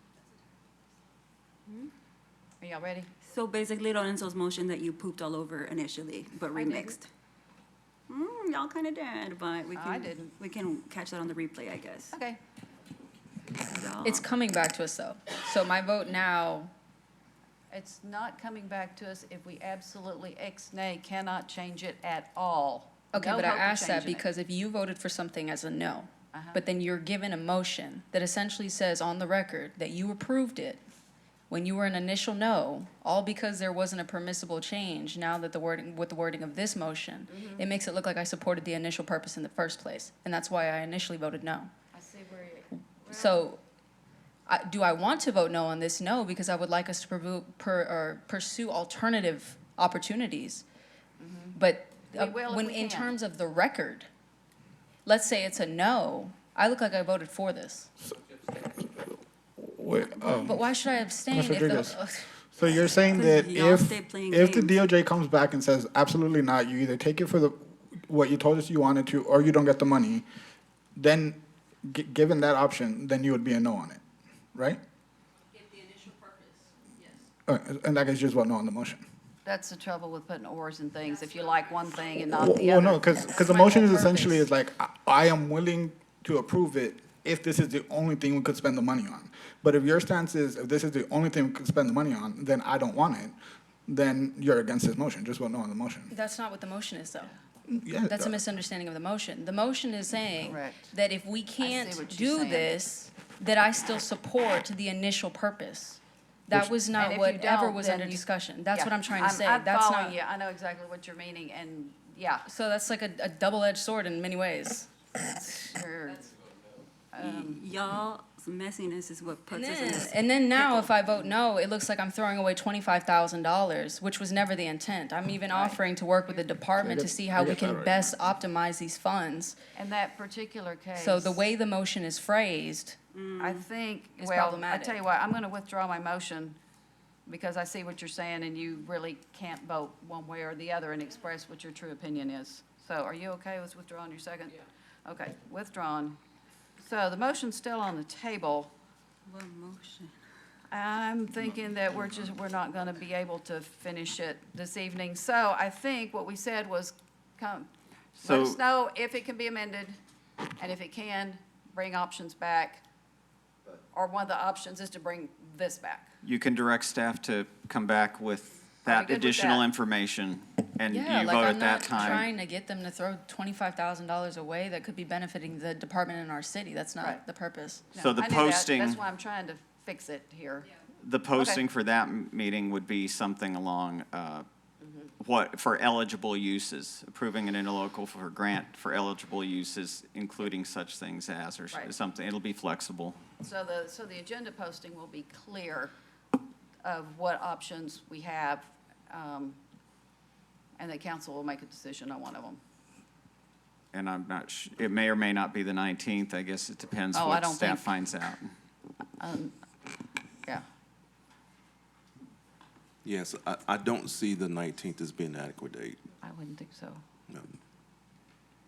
Are y'all ready? So basically Lorenzo's motion that you pooped all over initially, but I didn't. remixed. Y'all kind of did, but we can. I didn't. We can catch that on the replay, I guess. Okay. It's coming back to us, though. So my vote now, It's not coming back to us if we absolutely ex-nay cannot change it at all. Okay, No but I hope of asked that changing it. because if you voted for something as a no, Uh-huh. but then you're given a motion that essentially says on the record that you approved it when you were an initial no, all because there wasn't a permissible change, now that with the wording of this motion, Mm-hmm. it makes it look like I supported the initial purpose in the first place, and that's why I initially voted no. I see where you. So, do I want to vote no on this? No, because I would like us to pursue alternative opportunities. But We will if when, we in can. terms of the record, let's say it's a no, I look like I voted for this. Wait, But why should I abstain Ms. if Rodriguez. the, So you're saying that Y'all if, stay playing if the games. DOJ comes back and says, absolutely not, you either take it for what you told us you wanted to, or you don't get the money, then, given that option, then you would be a no on it, right? if the initial purpose, yes. And that is just what no on the motion. That's the trouble with putting ors in things, if you like one thing and not the Well, other. no, because the My motion is whole essentially purpose. is like, I am willing to approve it if this is the only thing we could spend the money on. But if your stance is, if this is the only thing we could spend the money on, then I don't want it, then you're against this motion, just vote no on the motion. That's not what the motion is, though. Yeah, That's a misunderstanding of the motion. The motion is saying Correct. that if we what can't you're do saying. this, that I still support the initial purpose. That was And not if you whatever don't, was then under you- discussion. That's Yeah, what I'm trying to say. I'm That's following not, you, I know exactly what you're meaning, and, yeah. so that's like a double-edged sword in many ways. Sure. Y'all's messiness is what puts us in this. And then now, if I vote no, it looks like I'm throwing away $25,000, which was never the intent. I'm even offering to work with the department to see how we can best optimize these funds. In that particular case. So the way the motion is phrased, I think, It's well, I problematic. tell you what, I'm gonna withdraw my motion because I see what you're saying and you really can't vote one way or the other and express what your true opinion is. So are you okay with withdrawing your second? Yeah. Okay, withdrawn. So the motion's still on the table. What motion? I'm thinking that we're not gonna be able to finish it this evening. So I think what we said was let So- us know if it can be amended, and if it can, bring options back. Or one of the options is to bring this back. You can direct staff to come back with Are we that good with additional that? information, and you yeah, like vote I'm at that not time. trying to get them to throw $25,000 away that could be benefiting the department in our city. That's not Right. the purpose. So the I knew that. posting, That's why I'm trying to fix it here. the posting for that meeting would be something along, what, for eligible uses, approving an interlocal for grant for eligible uses, including such things as, or Right. something, it'll be flexible. So the agenda posting will be clear of what options we have, and the council will make a decision on one of them. And I'm not, it may or may not be the 19th, I guess it depends Oh, I what don't staff think- finds out. Yeah. Yes, I don't see the 19th as being an adequate date. I wouldn't think so. No.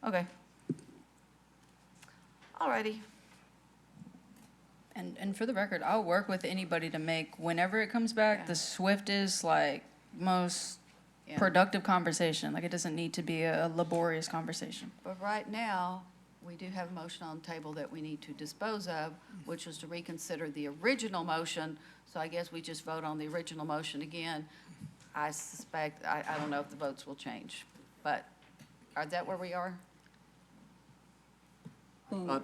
Okay. All righty. And for the record, I'll work with anybody to make, whenever it comes back, the swiftest, like, most Yeah. productive conversation. Like, it doesn't need to be a laborious conversation. But right now, we do have a motion on the table that we need to dispose of, which was to reconsider the original motion. So I guess we just vote on the original motion again. I suspect, I don't know if the votes will change, but is that where we are?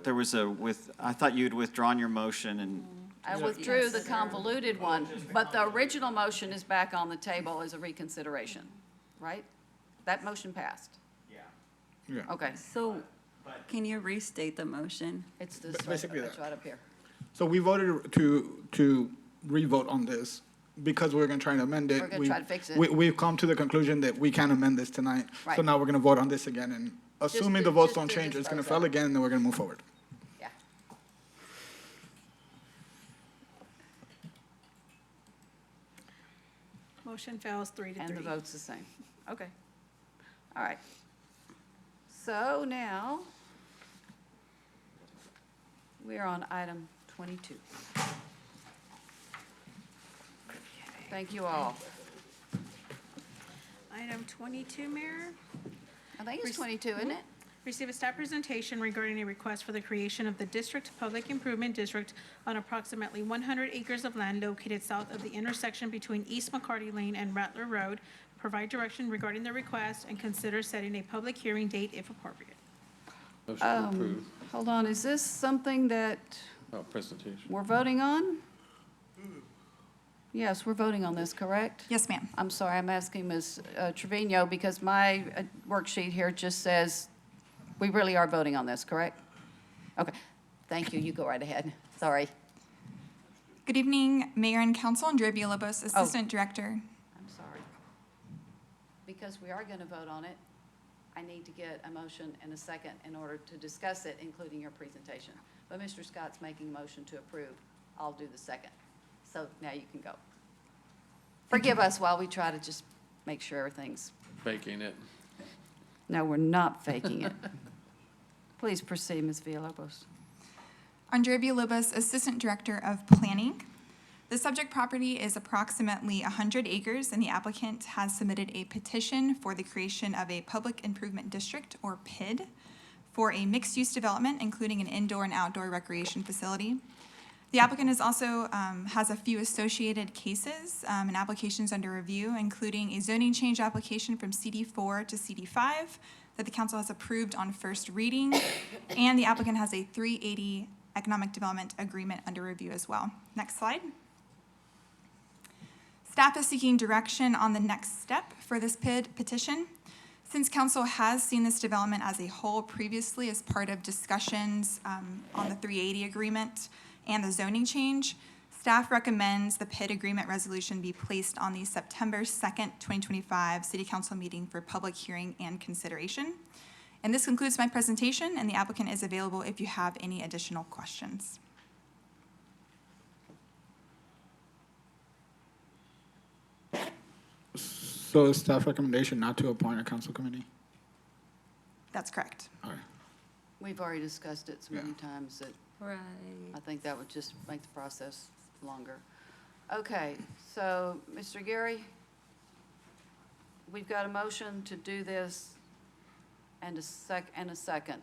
There was I thought you'd withdrawn your motion and I withdrew the convoluted one, but the original motion is back on the table as a reconsideration, right? That motion passed. Yeah. Okay, So, can you restate the motion? it's this, Basically it's that. right up here. So we voted to re-vote on this because we're gonna try to amend it. We're gonna try to fix it. We've come to the conclusion that we can amend this tonight. So Right. now we're gonna vote on this again, and assuming do- the votes just don't do change, it's gonna dispose of fail it. again, and then we're gonna move forward. Yeah. Motion fails 3-3. And the vote's the same. Okay. All right. So now, we are on item 22. Thank you all. Item 22, Mayor. I think it's 22, isn't it? Receive a staff presentation regarding a request for the creation of the District Public Improvement District on approximately 100 acres of land located south of the intersection between East McCarty Lane and Rattler Road. provide direction regarding the request, and consider setting a public hearing date if appropriate. Motion to approve. Hold on, is this something that Oh, presentation. we're voting on? Yes, we're voting on this, correct? Yes, ma'am. I'm sorry, I'm asking Ms. Trevino because my worksheet here just says we really are voting on this, correct? Okay, thank you, you go right ahead, sorry. Good evening, Mayor and Council. Andrea Villalobos, Assistant Director. I'm sorry. Because we are going to vote on it, I need to get a motion and a second in order to discuss it, including your presentation. But Mr. Scott's making a motion to approve. I'll do the second. So now you can go. Forgive us while we try to just make sure everything's, Faking it. no, we're not faking it. Please proceed, Ms. Villalobos. Andrea Villalobos, Assistant Director of Planning. The subject property is approximately 100 acres, and the applicant has submitted a petition for the creation of a Public Improvement District, or PID, for a mixed-use development, including an indoor and outdoor recreation facility. The applicant is also has a few associated cases and applications under review, including a zoning change application from CD4 to CD5 that the council has approved on first reading, and the applicant has a 380 economic development agreement under review as well. Next slide. Staff is seeking direction on the next step for this PID petition. Since council has seen this development as a whole previously as part of discussions on the 380 agreement and the zoning change, staff recommends the PID agreement resolution be placed on the September 2nd, 2025 City Council meeting for public hearing and consideration. And this concludes my presentation, and the applicant is available if you have any additional questions. So is staff recommendation not to appoint a council committee? That's correct. All right. We've already discussed it so many times that Right. I think that would just make the process longer. Okay, so, Mr. Gary, we've got a motion to do this and a second.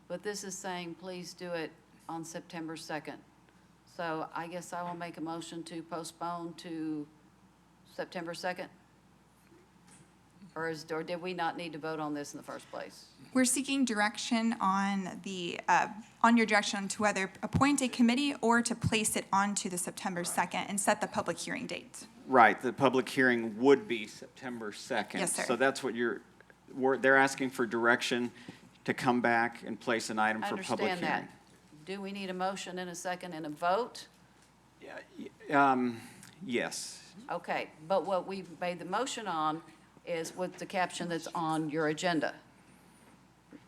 But this is saying, please do it on September 2nd. So I guess I will make a motion to postpone to September 2nd? Or did we not need to vote on this in the first place? We're seeking direction on on your direction to whether appoint a committee or to place it onto the September 2nd and set the public hearing date. Right, the public hearing would be September 2nd. Yes, sir. So that's what they're asking for direction to come back and place an item I for public understand hearing. that. Do we need a motion and a second and a vote? Yes. Okay, but what we made the motion on is with the caption that's on your agenda.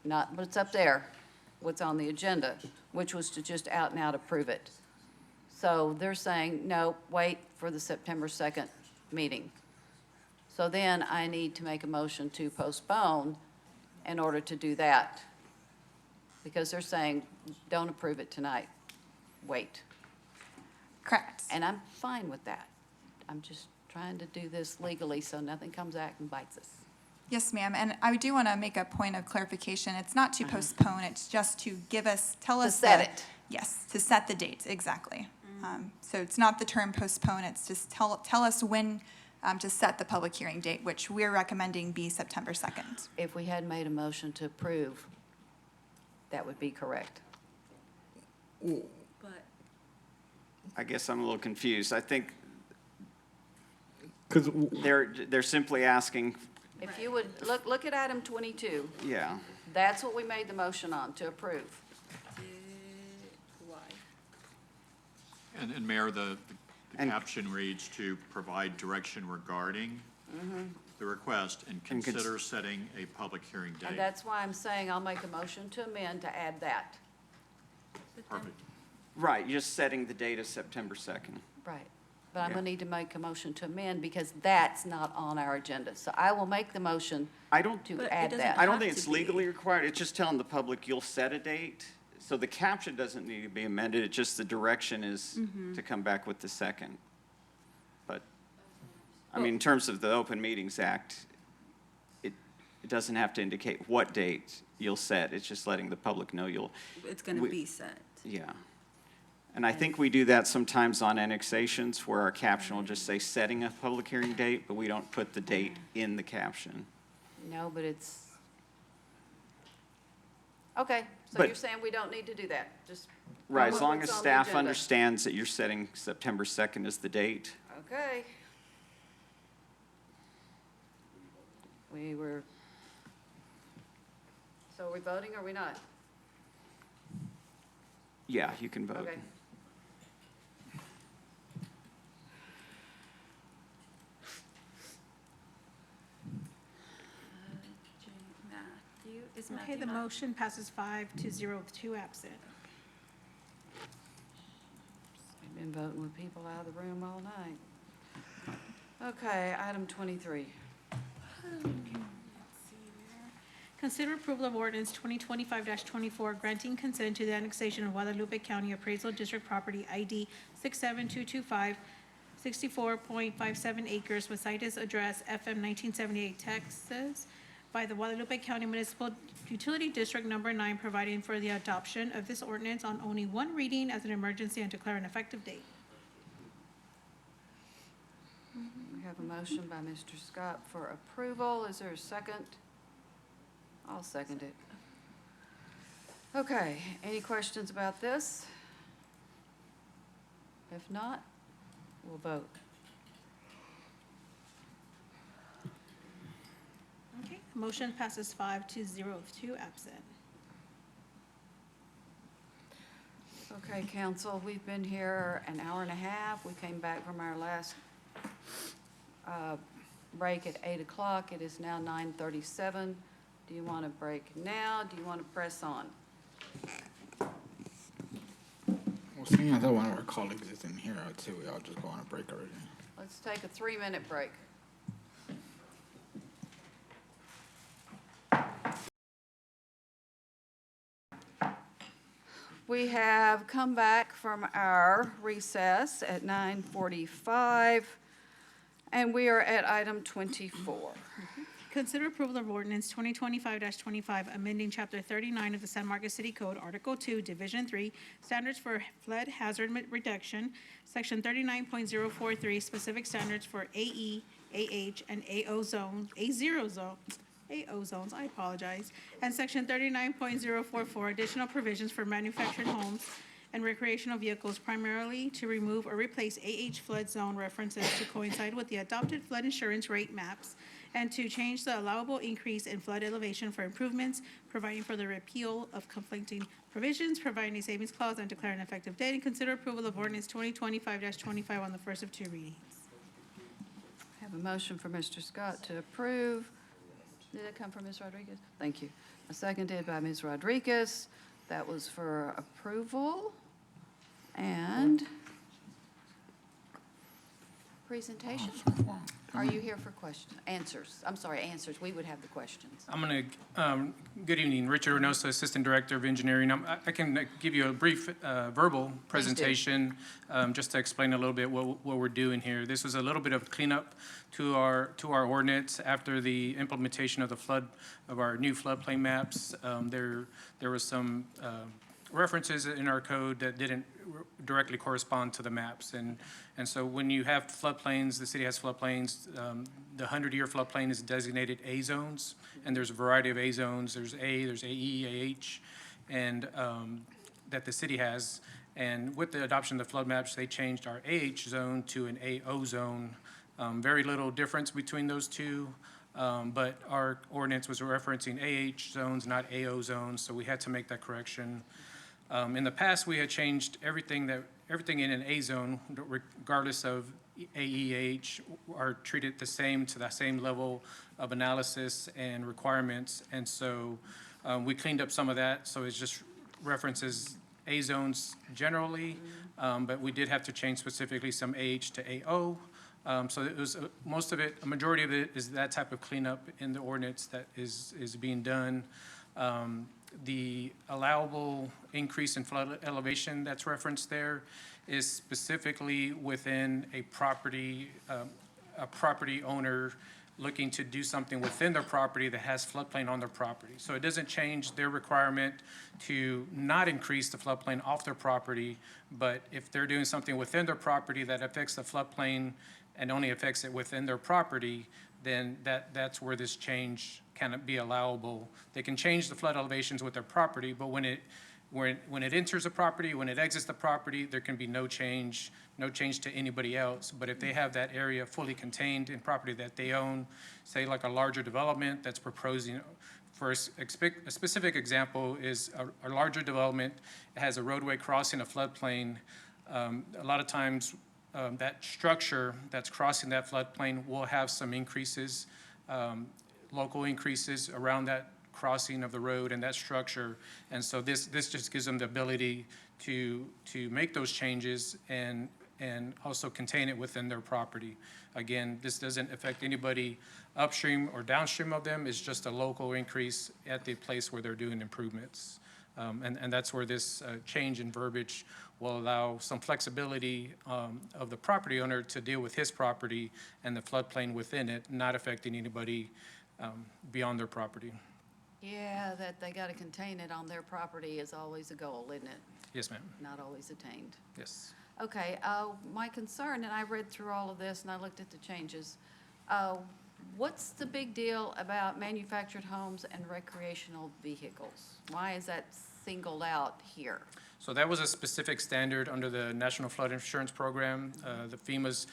Not what's up there, what's on the agenda, which was to just out and out approve it. So they're saying, no, wait for the September 2nd meeting. So then I need to make a motion to postpone in order to do that. Because they're saying, don't approve it tonight, wait. Correct. And I'm fine with that. I'm just trying to do this legally so nothing comes back and bites us. Yes, ma'am. And I do want to make a point of clarification. It's not to postpone, it's just to tell us. To set it. Yes, to set the date, exactly. So it's not the term postpone, it's just tell us when to set the public hearing date, which we're recommending be September 2nd. If we had made a motion to approve, that would be correct. But I guess I'm a little confused. I think Because they're simply asking, If you would, look at item 22. yeah. That's what we made the motion on, to approve. why? And Mayor, the And- caption reads to provide direction regarding the request and And cons- consider setting a public hearing date. And that's why I'm saying I'll make a motion to amend to add that. Perfect. Right, you're just setting the date of September 2nd. Right. But I'm Yeah. going to need to make a motion to amend because that's not on our agenda. So I will make the motion I don't, to But it add doesn't that. I don't have think to it's be. legally required. It's just telling the public you'll set a date. So the caption doesn't need to be amended. It's just the direction is to come back with the second. But, I mean, in terms of the Open Meetings Act, it doesn't have to indicate what date you'll set. It's just letting the public know It's going to we- be set. yeah. And I think we do that sometimes on annexations where our caption will just say setting a public hearing date, but we don't put the date in the caption. No, but it's, okay, so But- you're saying we don't need to do that, just. Right, follow as long what's as on the staff agenda. understands that you're setting September 2nd as the date. Okay. We were, so are we voting or are we not? Yeah, you can vote. Okay. Matthew, is Okay, Matthew the not- motion passes 5-0 with 2 absent. We've been voting with people out of the room all night. Okay, item 23. Consider approval of ordinance 2025-24, granting consent to the annexation of Guadalupe County Appraisal District Property ID 67225, 64.57 acres with site address FM 1978, Texas, by the Guadalupe County Municipal Utility District Number 9, providing for the adoption of this ordinance on only one reading as an emergency and declare an effective date. We have a motion by Mr. Scott for approval. Is there a second? I'll second it. Okay, any questions about this? If not, we'll vote. Okay, motion passes 5-0 with 2 absent. Okay, council, we've been here an hour and a half. We came back from our last break at 8 o'clock. It is now 9:37. Do you want to break now? Do you want to press on? Well, seeing as though one of our colleagues isn't here, I'd say we all just go on a break already. Let's take a 3-minute break. We have come back from our recess at 9:45, and we are at item 24. Consider approval of ordinance 2025-25, amending Chapter 39 of the San Marcos City Code, Article 2, Division 3, Standards for Flood Hazard Reduction, Section 39.043, specific standards for AE, AH, and AO zones, AO zones, I apologize, and Section 39.044, additional provisions for manufactured homes and recreational vehicles, primarily to remove or replace AH flood zone references to coincide with the adopted flood insurance rate maps, and to change the allowable increase in flood elevation for improvements, providing for the repeal of conflicting provisions, providing a savings clause, and declaring an effective date, and consider approval of ordinance 2025-25 on the first of 2 readings. I have a motion for Mr. Scott to approve. Did it come from Ms. Rodriguez? Thank you. Seconded by Ms. Rodriguez. That was for approval. And presentation. Are you here for questions? Answers. I'm sorry, answers. We would have the questions. I'm going to, good evening, Richard Reynoso, Assistant Director of Engineering. I can give you a brief verbal presentation just to explain a little bit what we're doing here. This was a little bit of cleanup to our ordinance after the implementation of our new floodplain maps. There was some references in our code that didn't directly correspond to the maps. And so when you have floodplains, the city has floodplains, the 100-year floodplain is designated A zones, and there's a variety of A zones. There's A, there's AE, AH, and that the city has. And with the adoption of the flood maps, they changed our AH zone to an AO zone. Very little difference between those two. But our ordinance was referencing AH zones, not AO zones, so we had to make that correction. In the past, we had changed everything in an A zone, regardless of AEH, are treated the same to the same level of analysis and requirements. And so we cleaned up some of that, so it just references A zones generally, but we did have to change specifically some AH to AO. So it was most of it, a majority of it is that type of cleanup in the ordinance that is being done. The allowable increase in flood elevation that's referenced there is specifically within a property owner looking to do something within their property that has floodplain on their property. So it doesn't change their requirement to not increase the floodplain off their property, but if they're doing something within their property that affects the floodplain and only affects it within their property, then that's where this change can be allowable. They can change the flood elevations with their property, but when it enters the property, when it exits the property, there can be no change to anybody else. But if they have that area fully contained in property that they own, say like a larger development that's proposing, for a specific example is a larger development, it has a roadway crossing a floodplain. A lot of times, that structure that's crossing that floodplain will have some increases, local increases around that crossing of the road and that structure. And so this just gives them the ability to make those changes and also contain it within their property. Again, this doesn't affect anybody upstream or downstream of them. It's just a local increase at the place where they're doing improvements. And that's where this change in verbiage will allow some flexibility of the property owner to deal with his property and the floodplain within it, not affecting anybody beyond their property. Yeah, that they got to contain it on their property is always a goal, isn't it? Yes, ma'am. Not always attained. Yes. Okay, my concern, and I read through all of this and I looked at the changes. What's the big deal about manufactured homes and recreational vehicles? Why is that singled out here? So that was a specific standard under the National Flood Insurance Program. The FEMA's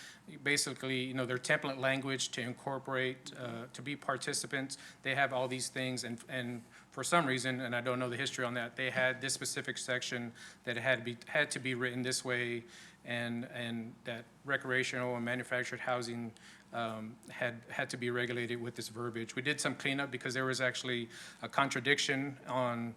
basically, their template language to incorporate, to be participants. They have all these things, and for some reason, and I don't know the history on that, they had this specific section that had to be written this way, and that recreational and manufactured housing had to be regulated with this verbiage. We did some cleanup because there was actually a contradiction on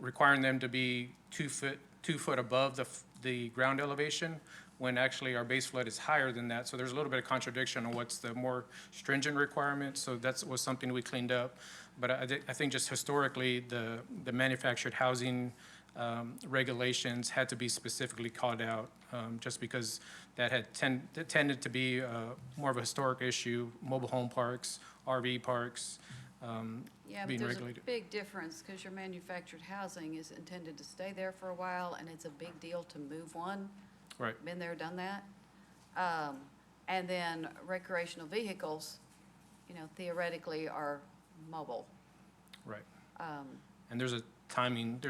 requiring them to be 2 foot above the ground elevation, when actually our base flood is higher than that. So there's a little bit of contradiction on what's the more stringent requirement. So that was something we cleaned up. But I think just historically, the manufactured housing regulations had to be specifically called out, just because that had tended to be more of a historic issue. Mobile home parks, RV parks, Yeah, but being there's regulated. a big difference because your manufactured housing is intended to stay there for a while, and it's a big deal to move one. Right. Been there, done that. And then recreational vehicles, theoretically are mobile. Right. Um, And there's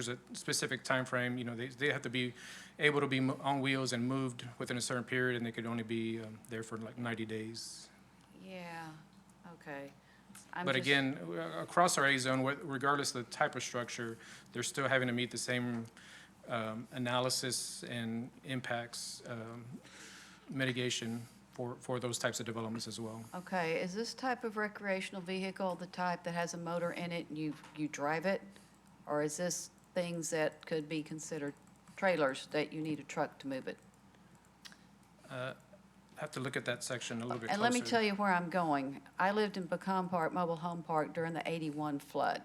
a specific time frame. They have to be able to be on wheels and moved within a certain period, and they could only be there for like 90 days. Yeah, okay. But again, across our A zone, regardless of the type of structure, they're still having to meet the same analysis and impacts mitigation for those types of developments as well. Okay, is this type of recreational vehicle the type that has a motor in it and you drive it? Or is this things that could be considered trailers that you need a truck to move it? Have to look at that section a little bit closer. And let me tell you where I'm going. I lived in Pecan Park, Mobile Home Park during the 81 flood.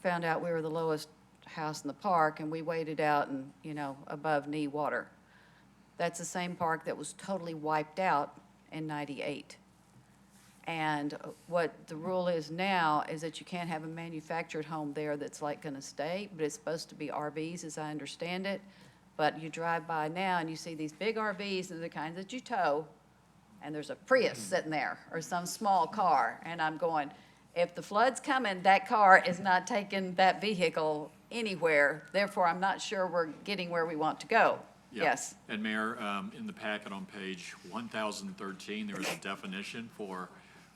Found out we were the lowest house in the park and we waited out and, above knee water. That's the same park that was totally wiped out in 98. And what the rule is now is that you can't have a manufactured home there that's like gonna stay, but it's supposed to be RVs as I understand it. But you drive by now and you see these big RVs and the kinds that you tow, and there's a Prius sitting there or some small car. And I'm going, if the flood's coming, that car is not taking that vehicle anywhere. Therefore, I'm not sure we're getting where we want to go. Yeah. Yes. And Mayor, in the packet on page 1013, there is a definition for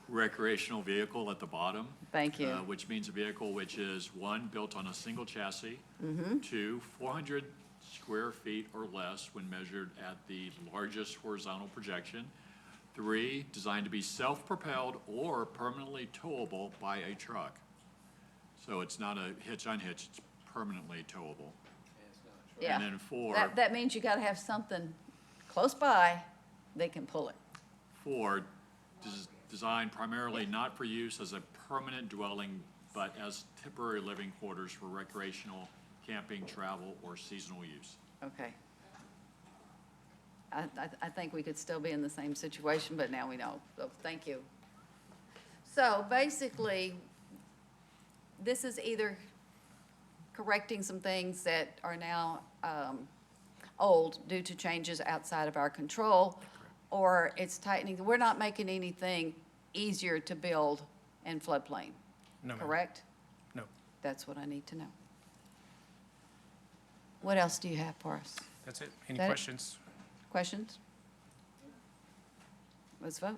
recreational vehicle at the bottom. Thank you. Which means a vehicle which is, 1, built on a single chassis. Mm-hmm. 2, 400 square feet or less when measured at the largest horizontal projection. 3, designed to be self-propelled or permanently towable by a truck. So it's not a hitch-unhitch, it's permanently towable. Yeah. And then 4. That means you gotta have something close by that can pull it. 4, designed primarily not for use as a permanent dwelling, but as temporary living quarters for recreational, camping, travel, or seasonal use. Okay. I think we could still be in the same situation, but now we know, so thank you. So basically, this is either correcting some things that are now old due to changes outside of our control, or it's tightening. We're not making anything easier to build in floodplain, No, ma'am. correct? No. That's what I need to know. What else do you have for us? That's it. Any That it? questions? Questions? Let's vote.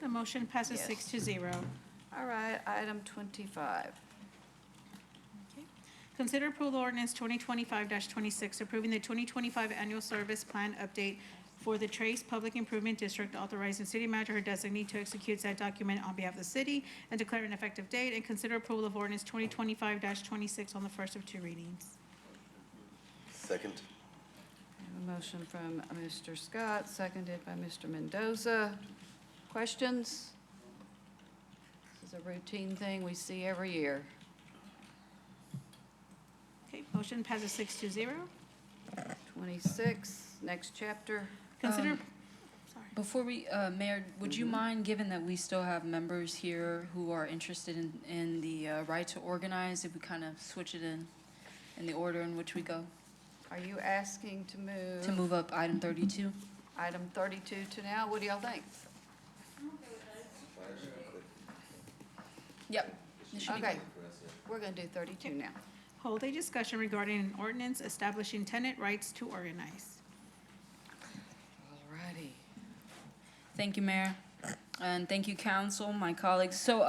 The motion passes Yes. 6-0. All right, item 25. Consider approval ordinance 2025-26, approving the 2025 annual service plan update for the Trace Public Improvement District, authorizing city manager or designee to execute said document on behalf of the city and declare an effective date, and consider approval of ordinance 2025-26 on the first of two readings. Second. A motion from Mr. Scott, seconded by Mr. Mendoza. Questions? This is a routine thing we see every year. Okay, motion passes 6-0. 26, next chapter. Consider, Before we, Mayor, would you mind, given that we still have members here who are interested in the right to organize, if we kind of switch it in the order in which we go? Are you asking to move? To move up item 32? Item 32 to now, what do y'all think? Yep. It should be Okay, good. we're gonna do 32 now. hold a discussion regarding an ordinance establishing tenant rights to organize. Alrighty. Thank you, Mayor. And thank you, council, my colleagues. So,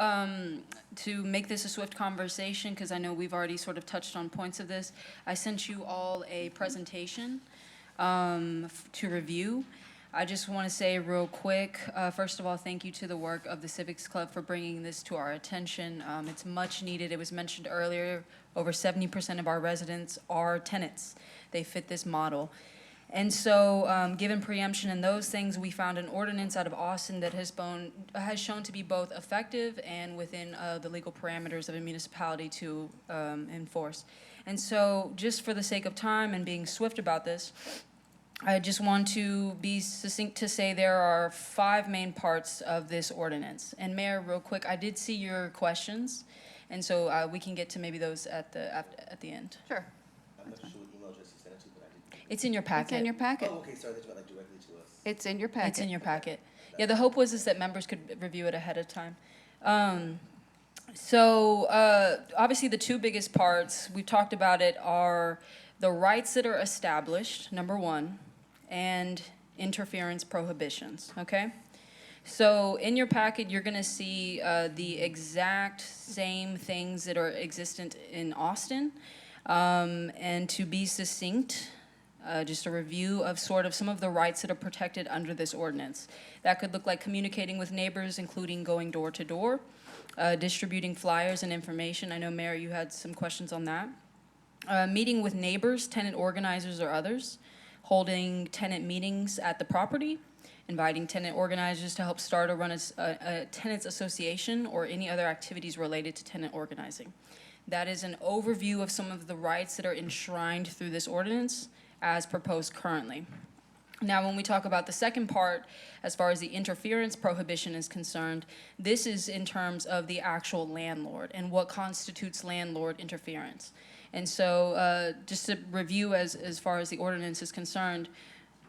to make this a swift conversation, because I know we've already sort of touched on points of this, I sent you all a presentation to review. I just want to say real quick, first of all, thank you to the work of the Civics Club for bringing this to our attention. It's much needed. It was mentioned earlier, over 70% of our residents are tenants. They fit this model. And so, given preemption and those things, we found an ordinance out of Austin that has shown to be both effective and within the legal parameters of a municipality to enforce. And so, just for the sake of time and being swift about this, I just want to be succinct to say there are 5 main parts of this ordinance. And Mayor, real quick, I did see your questions, and so we can get to maybe those at the end. Sure. I'm not sure what email address you sent it to, but I did. It's in your packet. It's in your packet. Oh, okay, sorry, that's like directly to us. It's in your packet. It's in your packet. Yeah, the hope was that members could review it ahead of time. Obviously, the 2 biggest parts, we've talked about it, are the rights that are established, number 1, and interference prohibitions, okay? So in your packet, you're gonna see the exact same things that are existent in Austin. And to be succinct, just a review of sort of some of the rights that are protected under this ordinance. That could look like communicating with neighbors, including going door to door, distributing flyers and information. I know, Mayor, you had some questions on that. Meeting with neighbors, tenant organizers, or others. Holding tenant meetings at the property. Inviting tenant organizers to help start or run a tenants association or any other activities related to tenant organizing. That is an overview of some of the rights that are enshrined through this ordinance as proposed currently. Now, when we talk about the second part, as far as the interference prohibition is concerned, this is in terms of the actual landlord and what constitutes landlord interference. And so, just to review as far as the ordinance is concerned,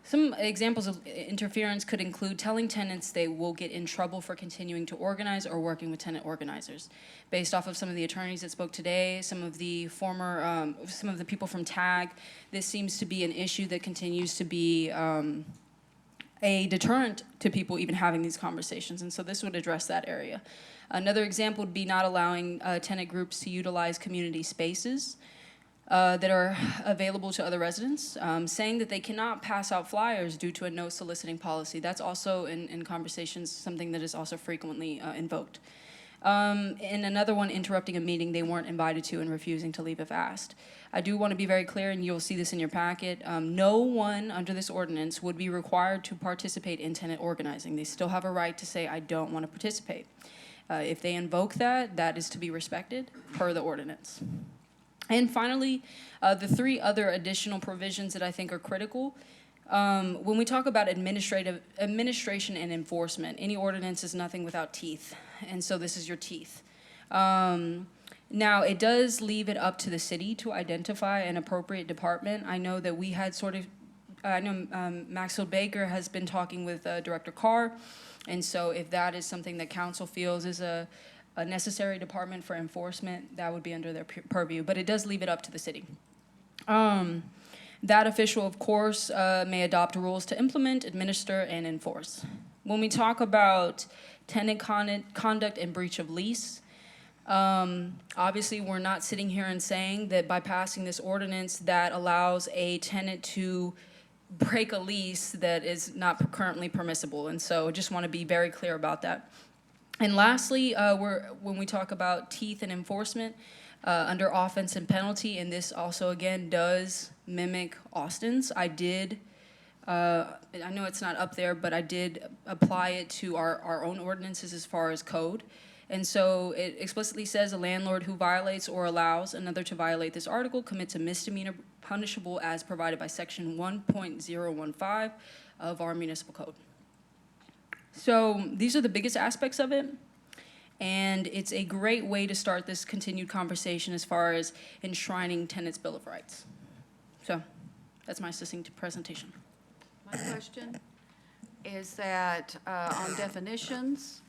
some examples of interference could include telling tenants they will get in trouble for continuing to organize or working with tenant organizers. Based off of some of the attorneys that spoke today, some of the people from TAG, this seems to be an issue that continues to be a deterrent to people even having these conversations, and so this would address that area. Another example would be not allowing tenant groups to utilize community spaces that are available to other residents, saying that they cannot pass out flyers due to a no soliciting policy. That's also in conversations something that is also frequently invoked. And another one, interrupting a meeting they weren't invited to and refusing to leave if asked. I do want to be very clear, and you'll see this in your packet, no one under this ordinance would be required to participate in tenant organizing. They still have a right to say, I don't want to participate. If they invoke that, that is to be respected per the ordinance. And finally, the three other additional provisions that I think are critical. When we talk about administration and enforcement, any ordinance is nothing without teeth, and so this is your teeth. Now, it does leave it up to the city to identify an appropriate department. I know that we had Maxwell Baker has been talking with Director Carr, and so if that is something that council feels is a necessary department for enforcement, that would be under their purview, but it does leave it up to the city. That official, of course, may adopt rules to implement, administer, and enforce. When we talk about tenant conduct and breach of lease, obviously, we're not sitting here and saying that by passing this ordinance that allows a tenant to break a lease that is not currently permissible. And so I just want to be very clear about that. And lastly, when we talk about teeth and enforcement, under offense and penalty, and this also, again, does mimic Austin's. I know it's not up there, but I did apply it to our own ordinances as far as code. And so it explicitly says a landlord who violates or allows another to violate this article commits a misdemeanor punishable as provided by section 1.015 of our municipal code. So these are the biggest aspects of it. And it's a great way to start this continued conversation as far as enshrining tenants' Bill of Rights. So that's my succinct presentation. My question is that on definitions,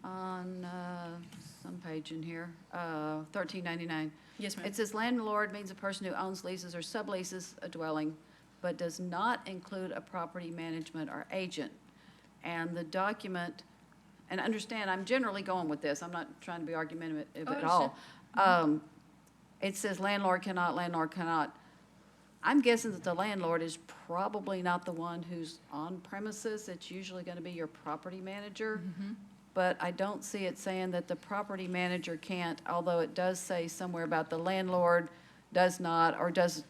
on some page in here, 1399. Yes, ma'am. It says landlord means a person who owns, leases, or subleases a dwelling, but does not include a property management or agent. And the document, and understand, I'm generally going with this. I'm not trying to be argumentative at all. It says landlord cannot. I'm guessing that the landlord is probably not the one who's on premises. It's usually going to be your property manager. But I don't see it saying that the property manager can't, although it does say somewhere about the landlord does not, or doesn't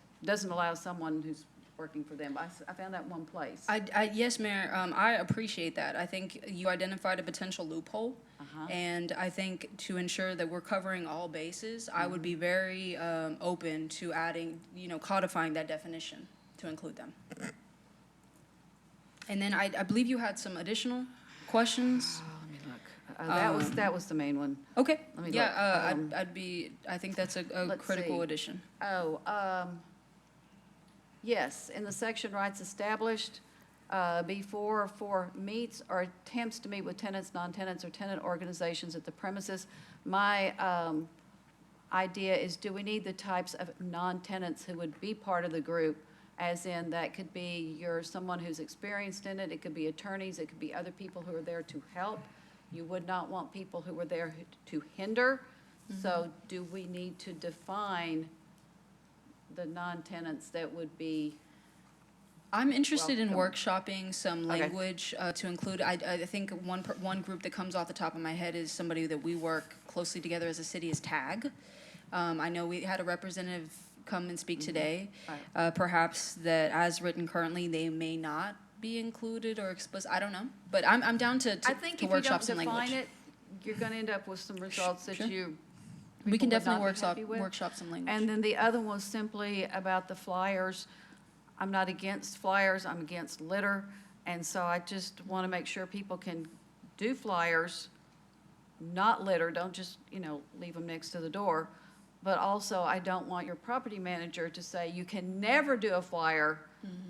allow someone who's working for them. I found that in one place. Yes, Mayor, I appreciate that. I think you identified a potential loophole. And I think to ensure that we're covering all bases, I would be very open to adding, codifying that definition to include them. And then I believe you had some additional questions. Let me look. That was the main one. Okay. Let me Yeah, look. I think that's a Let's critical see. addition. Yes, in the section rights established, before for meets or attempts to meet with tenants, non-tenants, or tenant organizations at the premises. My idea is, do we need the types of non-tenants who would be part of the group? As in, that could be someone who's experienced in it, it could be attorneys, it could be other people who are there to help. You would not want people who were there to hinder. So do we need to define the non-tenants that would be? I'm interested in Welcome. workshopping some Okay. language to include. I think one group that comes off the top of my head is somebody that we work closely together as a city is TAG. I know we had a representative come and speak today. Perhaps that as written currently, they may not be included or explicit. I don't know, but I'm down to I think to if you workshop don't some language. define it, you're going to end up with some results that Sure. we We can people would definitely not be happy with. workshop some language. And then the other one was simply about the flyers. I'm not against flyers, I'm against litter. And so I just want to make sure people can do flyers, not litter, don't just, leave them next to the door. But also, I don't want your property manager to say, you can never do a flyer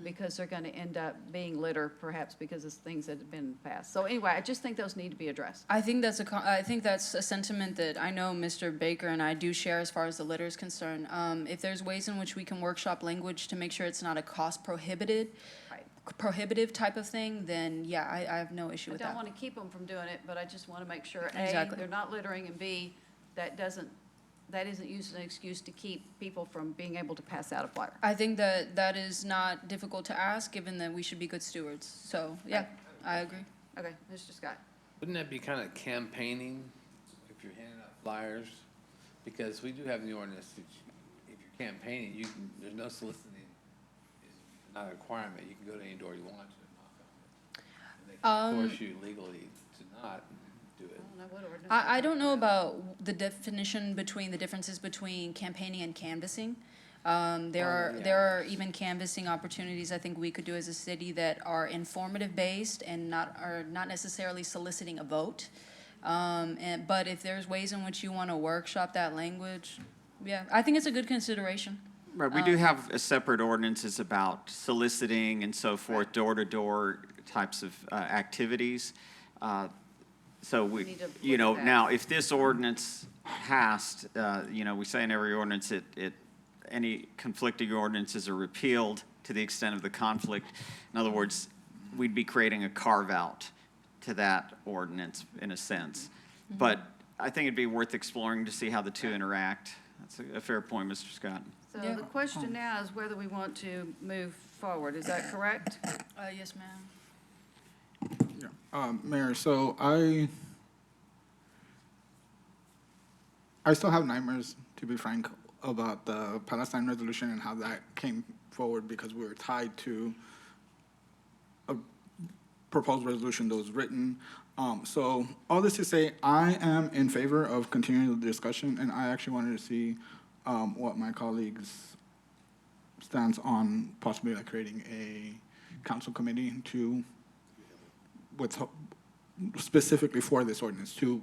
because they're going to end up being litter, perhaps because of things that have been passed. So anyway, I just think those need to be addressed. I think that's a sentiment that I know Mr. Baker and I do share as far as the litter is concerned. If there's ways in which we can workshop language to make sure it's not a cost prohibitive type of thing, then yeah, I have no issue with I that. don't want to keep them from doing it, but I just want to make sure, Exactly. A, they're not littering, and B, that isn't used as an excuse to keep people from being able to pass out a flyer. I think that is not difficult to ask, given that we should be good stewards. So, yeah, I agree. Okay, Mr. Scott. Wouldn't that be kind of campaigning if you're handing out flyers? Because we do have in the ordinance that if you're campaigning, there's no soliciting. It's not a requirement. You can go to any door you want to and knock on it. And they can force you legally to not do it. I don't what ordinance? I don't know about the definition between, the differences between campaigning and canvassing. There are even canvassing opportunities I think we could do as a city that are informative based and are not necessarily soliciting a vote. But if there's ways in which you want to workshop that language, yeah, I think it's a good consideration. Right, we do have separate ordinances about soliciting and so forth, door-to-door types of activities. So We we, need to you look know, at that. now, if this ordinance passed, you know, we say in every ordinance, any conflicting ordinances are repealed to the extent of the conflict. In other words, we'd be creating a carve-out to that ordinance in a sense. But I think it'd be worth exploring to see how the two interact. That's a fair point, Mr. Scott. So the question now is whether we want to move forward. Is that correct? Yes, ma'am. Mayor, so I still have nightmares, to be frank, about the Palestine resolution and how that came forward because we were tied to a proposed resolution that was written. So all this to say, I am in favor of continuing the discussion, and I actually wanted to see what my colleagues' stance on possibly like creating a council committee specifically for this ordinance to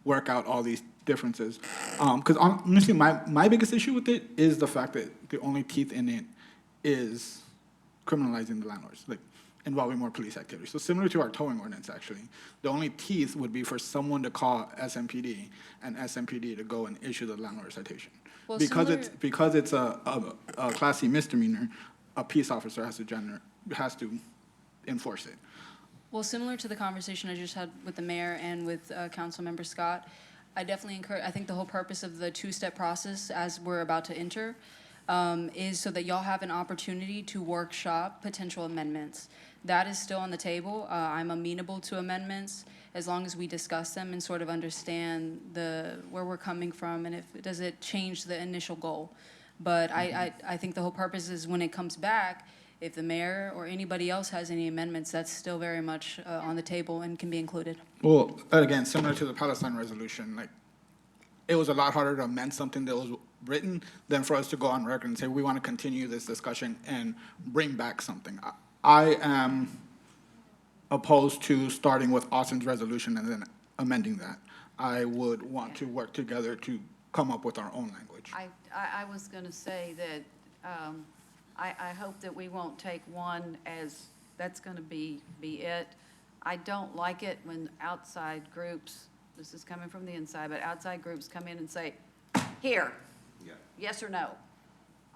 work out all these differences. Because honestly, my biggest issue with it is the fact that the only teeth in it is criminalizing the landlords, like involving more police activity. So similar to our towing ordinance, actually, the only teeth would be for someone to call SMPD and SMPD to go and issue the landlord citation. Well, Because it's a Class C misdemeanor, a peace officer has to enforce it. Well, similar to the conversation I just had with the mayor and with Councilmember Scott, I definitely encourage, I think the whole purpose of the two-step process as we're about to enter is so that y'all have an opportunity to workshop potential amendments. That is still on the table. I'm amenable to amendments as long as we discuss them and sort of understand where we're coming from and does it change the initial goal. But I think the whole purpose is when it comes back, if the mayor or anybody else has any amendments, that's still very much on the table and can be included. Well, again, similar to the Palestine resolution, like, it was a lot harder to amend something that was written than for us to go on record and say, we want to continue this discussion and bring back something. I am opposed to starting with Austin's resolution and then amending that. I would want to work together to come up with our own language. I was going to say that I hope that we won't take one as that's going to be it. I don't like it when outside groups, this is coming from the inside, but outside groups come in and say, here, yes or no.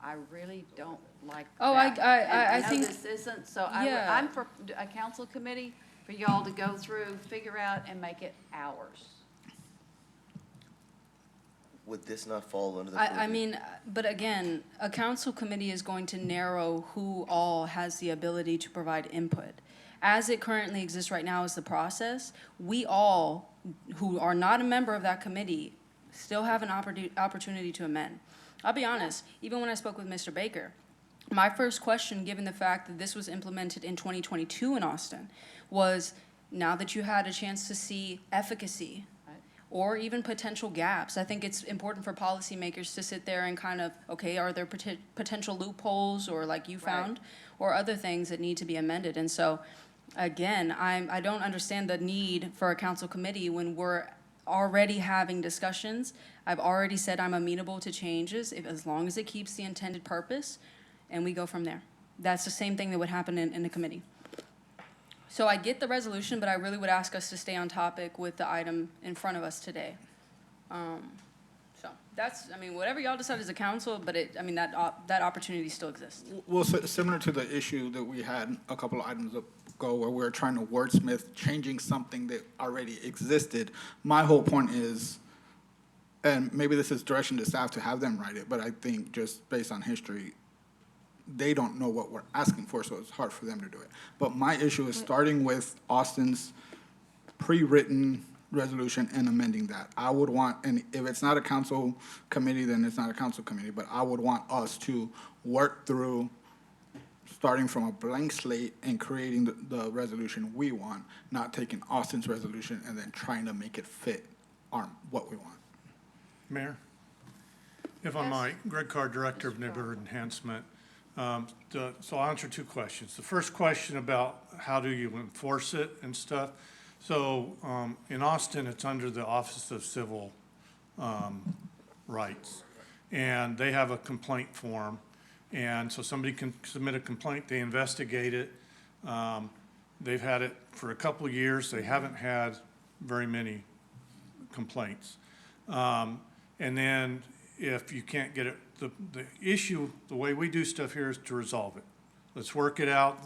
I really don't like that. Oh, I know think- this isn't, so Yeah. I'm for a council committee for y'all to go through, figure out, and make it ours. Would this not fall under the I purview? mean, but again, a council committee is going to narrow who all has the ability to provide input. As it currently exists right now is the process, we all, who are not a member of that committee, still have an opportunity to amend. I'll be honest, even when I spoke with Mr. Baker, my first question, given the fact that this was implemented in 2022 in Austin, was now that you had a chance to see efficacy or even potential gaps. I think it's important for policymakers to sit there and kind of, okay, are there potential loopholes or like you found, or other things that need to be amended? And so, again, I don't understand the need for a council committee when we're already having discussions. I've already said I'm amenable to changes as long as it keeps the intended purpose, and we go from there. That's the same thing that would happen in the committee. So I get the resolution, but I really would ask us to stay on topic with the item in front of us today. So that's, I mean, whatever y'all decide as a council, but that opportunity still exists. Well, similar to the issue that we had a couple of items ago where we were trying to wordsmith changing something that already existed, my whole point is, and maybe this is direction to staff to have them write it, but I think just based on history, they don't know what we're asking for, so it's hard for them to do it. But my issue is starting with Austin's pre-written resolution and amending that. I would want, and if it's not a council committee, then it's not a council committee, but I would want us to work through starting from a blank slate and creating the resolution we want, not taking Austin's resolution and then trying to make it fit what we want. Mayor, if I might, Greg Carr, Director of Neighborhood Enhancement. So I'll answer two questions. The first question about how do you enforce it and stuff. So in Austin, it's under the Office of Civil Rights. And they have a complaint form. And so somebody can submit a complaint, they investigate it. They've had it for a couple of years. They haven't had very many complaints. And then if you can't get it, the issue, the way we do stuff here is to resolve it. Let's work it out,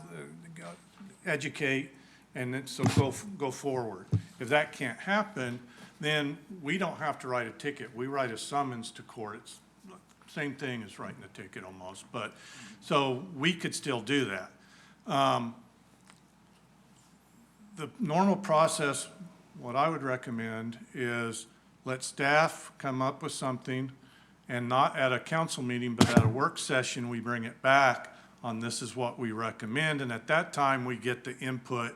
educate, and then so go forward. If that can't happen, then we don't have to write a ticket. We write a summons to court. It's same thing as writing a ticket almost, but, so we could still do that. The normal process, what I would recommend is let staff come up with something, and not at a council meeting, but at a work session, we bring it back on this is what we recommend, and at that time, we get the input,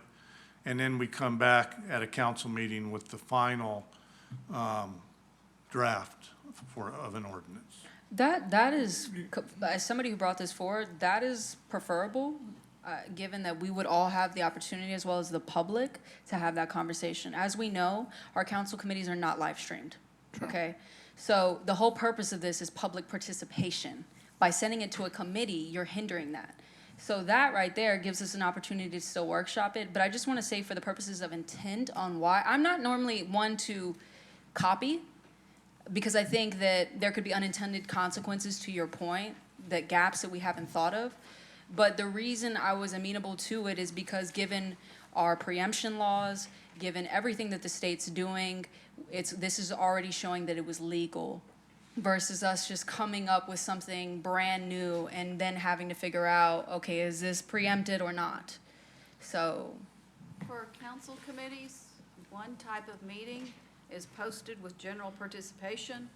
and then we come back at a council meeting with the final draft of an ordinance. That is, as somebody who brought this forward, that is preferable, given that we would all have the opportunity, as well as the public, to have that conversation. As we know, our council committees are not live streamed, okay? So the whole purpose of this is public participation. By sending it to a committee, you're hindering that. So that right there gives us an opportunity to still workshop it. But I just want to say, for the purposes of intent on why, I'm not normally one to copy, because I think that there could be unintended consequences, to your point, that gaps that we haven't thought of. But the reason I was amenable to it is because, given our preemption laws, given everything that the state's doing, this is already showing that it was legal, versus us just coming up with something brand new and then having to figure out, okay, is this preempted or not? So, For council committees, one type of meeting is posted with general participation.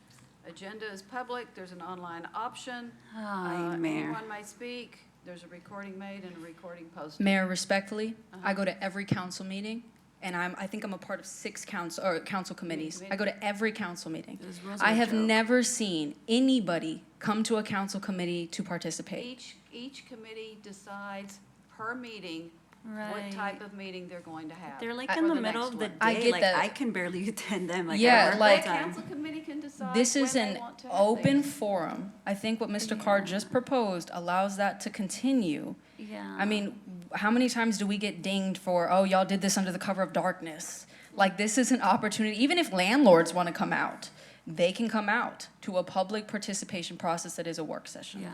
Agenda is public, there's an online option. Mayor. Anyone may speak, there's a recording made and a recording posted. Mayor, respectfully, I go to every council meeting, and I think I'm a part of 6 council committees. I go to every council meeting. I have never seen anybody come to a council committee to participate. Each committee decides per meeting what Right. type of meeting they're going to have. They're like for in the the middle next of the one. I day, get like that. I can barely attend them, like Yeah, I work like- full time. Council committee can decide This when is they an want to have open things. forum. I think what Mr. Carr just proposed allows that to continue. Yeah. I mean, how many times do we get dinged for, oh, y'all did this under the cover of darkness? Like, this is an opportunity, even if landlords want to come out, they can come out to a public participation process that is a work session. Yeah.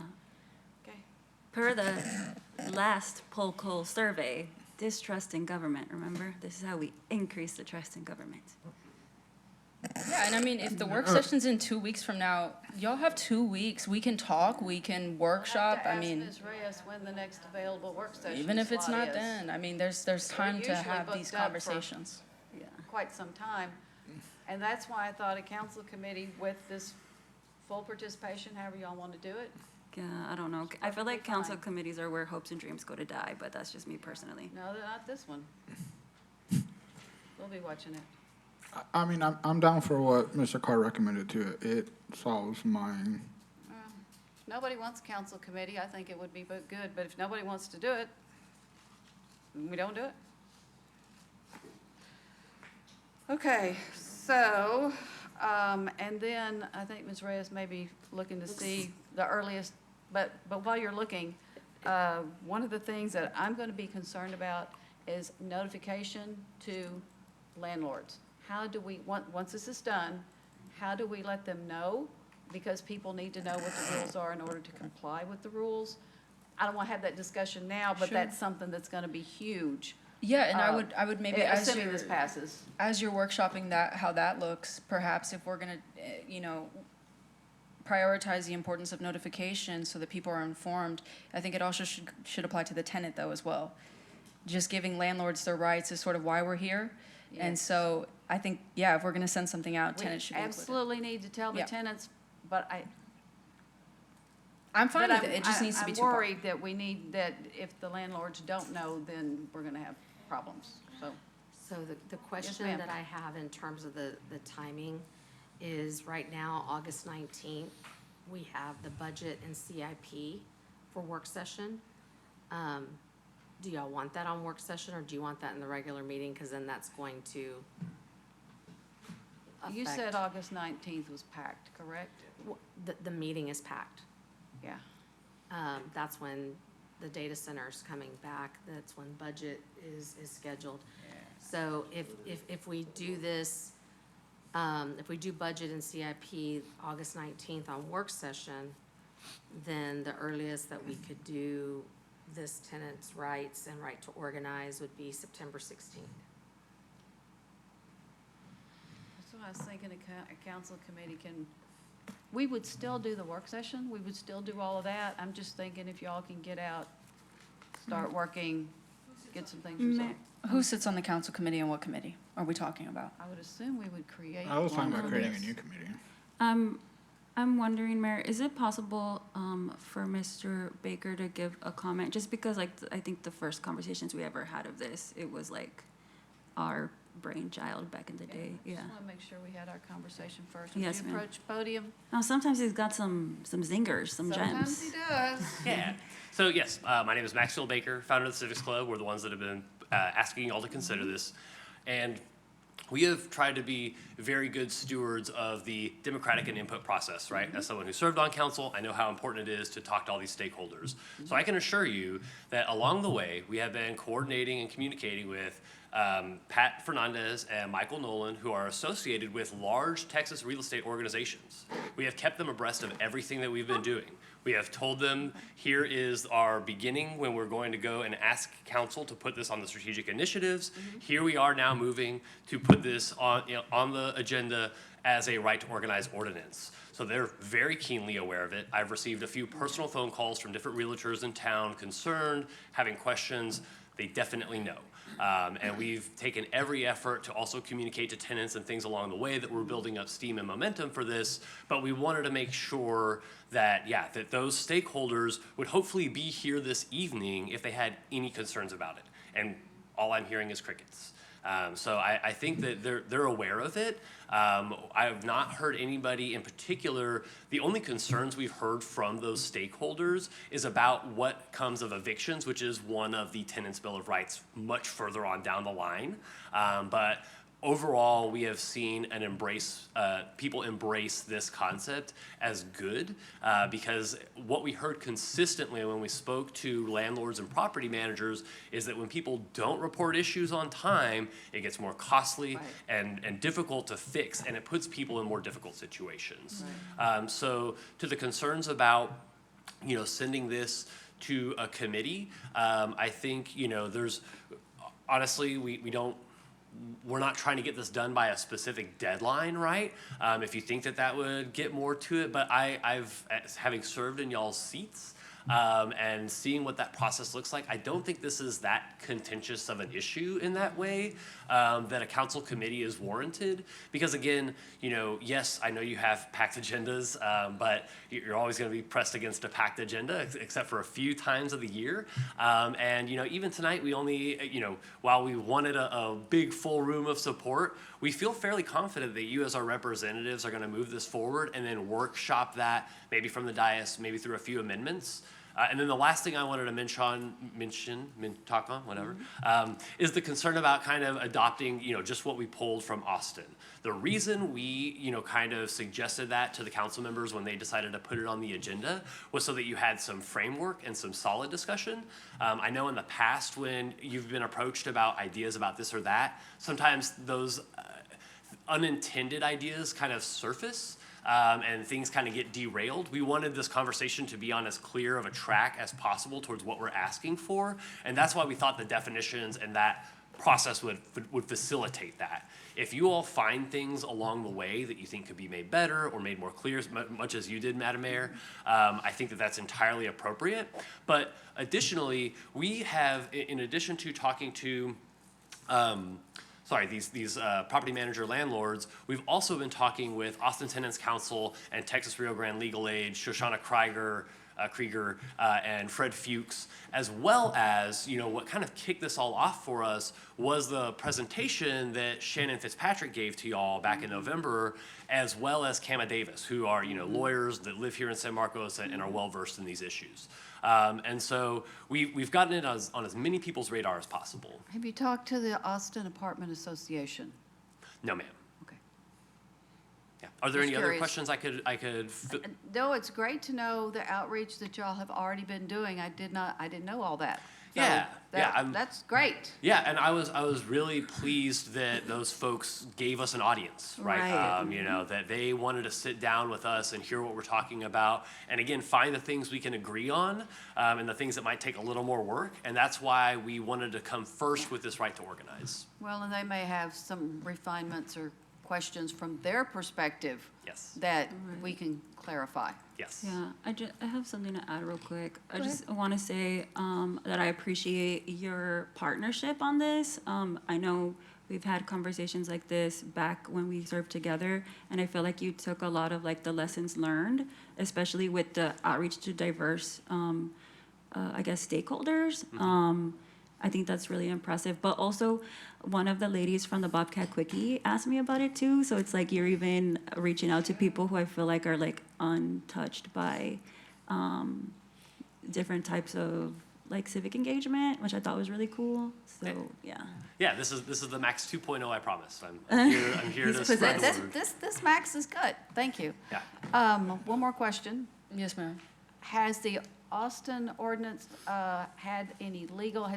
Okay. Per the last poll call survey, distrust in government, remember? This is how we increase the trust in government. Yeah, and I mean, if the work session's in 2 weeks from now, y'all have 2 weeks. We can talk, we can workshop. I mean, Ms. Reyes when the next available work session even if it's slot not is. then, I mean, there's time to usually have booked these up for- conversations. Quite some time. And that's why I thought a council committee with this full participation, however y'all want to do it. Yeah, I don't know. I feel like perfectly council fine. committees are where hopes and dreams go to die, but that's just me personally. No, they're not this one. We'll be watching it. I mean, I'm down for what Mr. Carr recommended too. It solves mine. If nobody wants a council committee, I think it would be good, but if nobody wants to do it, we don't do it. Okay, so, and then I think Ms. Reyes may be looking to see the earliest, but while you're looking, one of the things that I'm going to be concerned about is notification to landlords. How do we, once this is done, how do we let them know? Because people need to know what the rules are in order to comply with the rules. I don't want to have that discussion now, but Sure. that's something that's going to be huge. Yeah, and I would maybe, Assuming this passes. as you're workshopping that, how that looks, perhaps if we're gonna, prioritize the importance of notification so that people are informed, I think it also should apply to the tenant though as well. Just giving landlords their rights is sort of why we're here. And Yes. so I think, yeah, if we're gonna send something out, We tenants should be included. absolutely need to tell the Yeah. tenants, but I'm fine But with it. It just needs to be I'm two-part. worried that we need, that if the landlords don't know, then we're gonna have problems, so. So the question ma'am. that I have in terms of the timing is right now, August 19th, we have the budget and CIP for work session. Do y'all want that on work session, or do you want that in the regular meeting? Because then that's going to You affect- said August 19th was packed, correct? The meeting is packed. Yeah. That's when the data center's coming back. That's when budget is scheduled. So if we do this, if we do budget and CIP August 19th on work session, then the earliest that we could do this tenant's rights and right to organize would be September 16th. That's what I was thinking, a council committee can, we would still do the work session, we would still do all of that. I'm just thinking if y'all can get out, start working, get some things resolved. Who sits on the council committee and what committee are we talking about? I would assume we would create. I was talking one. about creating a new committee. I'm wondering, Mayor, is it possible for Mr. Baker to give a comment? Just because, like, I think the first conversations we ever had of this, it was like our brainchild back in the day. Yeah. Just want to make sure we had our conversation first. Would Yes, you ma'am. approach podium? Now, sometimes he's got some zingers, some Sometimes gems. he does. Yeah. So yes, my name is Maxwell Baker, founder of the Civics Club. We're the ones that have been asking you all to consider this. And we have tried to be very good stewards of the democratic and input process, right? As someone who served on council, I know how important it is to talk to all these stakeholders. So I can assure you that along the way, we have been coordinating and communicating with Pat Fernandez and Michael Nolan, who are associated with large Texas real estate organizations. We have kept them abreast of everything that we've been doing. We have told them, here is our beginning when we're going to go and ask council to put this on the strategic initiatives. Here we are now moving to put this on, on the agenda as a right to organize ordinance. So they're very keenly aware of it. I've received a few personal phone calls from different realtors in town concerned, having questions. They definitely know. And we've taken every effort to also communicate to tenants and things along the way that we're building up steam and momentum for this. But we wanted to make sure that, yeah, that those stakeholders would hopefully be here this evening if they had any concerns about it. And all I'm hearing is crickets. So I think that they're aware of it. I have not heard anybody in particular. The only concerns we've heard from those stakeholders is about what comes of evictions, which is one of the Tenants' Bill of Rights much further on down the line. But overall, we have seen an embrace, people embrace this concept as good, because what we heard consistently when we spoke to landlords and property managers is that when people don't report issues on time, it gets more costly and difficult to fix, and it puts people in more difficult situations. So to the concerns about, sending this to a committee, I think, there's, honestly, we're not trying to get this done by a specific deadline, right? If you think that would get more to it, but I've having served in y'all's seats and seeing what that process looks like, I don't think this is that contentious of an issue in that way, that a council committee is warranted. Because again, yes, I know you have packed agendas, but you're always going to be pressed against a packed agenda, except for a few times of the year. And even tonight, we only, while we wanted a big full room of support, we feel fairly confident that you as our representatives are going to move this forward and then workshop that maybe from the dais, maybe through a few amendments. And then the last thing I wanted to talk on, whatever, is the concern about kind of adopting, just what we pulled from Austin. The reason we, kind of suggested that to the council members when they decided to put it on the agenda was so that you had some framework and some solid discussion. I know in the past when you've been approached about ideas about this or that, sometimes those unintended ideas kind of surface. And things kind of get derailed. We wanted this conversation to be on as clear of a track as possible towards what we're asking for, and that's why we thought the definitions and that process would facilitate that. If you all find things along the way that you think could be made better or made more clear, much as you did, Madam Mayor, I think that that's entirely appropriate. But additionally, we have, in addition to talking to these property manager landlords, we've also been talking with Austin Tenants Council and Texas Rio Grande Legal Aid, Shoshana Krieger, Krieger and Fred Fuchs, as well as, you know, what kind of kicked this all off for us was the presentation that Shannon Fitzpatrick gave to y'all back in November, as well as Kama Davis, who are, you know, lawyers that live here in San Marcos and are well-versed in these issues. And so we've gotten it on as many people's radar as possible. Have you talked to the Austin Apartment Association? No, ma'am. Okay. Yeah. Are there Just any other curious. questions I could No, it's great to know the outreach that y'all have already been doing. I didn't know all that. So Yeah, yeah, that's great. Yeah, and I was really pleased that those folks gave us an audience, right? Right. You know, that they wanted to sit down with us and hear what we're talking about, and again, find the things we can agree on, and the things that might take a little more work, and that's why we wanted to come first with this right to organize. Well, and they may have some refinements or questions from their perspective. Yes. That we can clarify. Yes. Yeah, I have something to add real quick. I just want to say that I appreciate your partnership on this. I know we've had conversations like this back when we served together, and I feel like you took a lot of like the lessons learned, especially with the outreach to diverse, I guess, stakeholders. I think that's really impressive. But also, one of the ladies from the Bobcat Quickie asked me about it too. So it's like you're even reaching out to people who I feel like are like untouched by different types of like civic engagement, which I thought was really cool. So yeah. Yeah, this is the Max 2.0. I promise. I'm here to spread the word. This Max is good. Thank you. Yeah. One more question. Yes, ma'am. Has the Austin ordinance has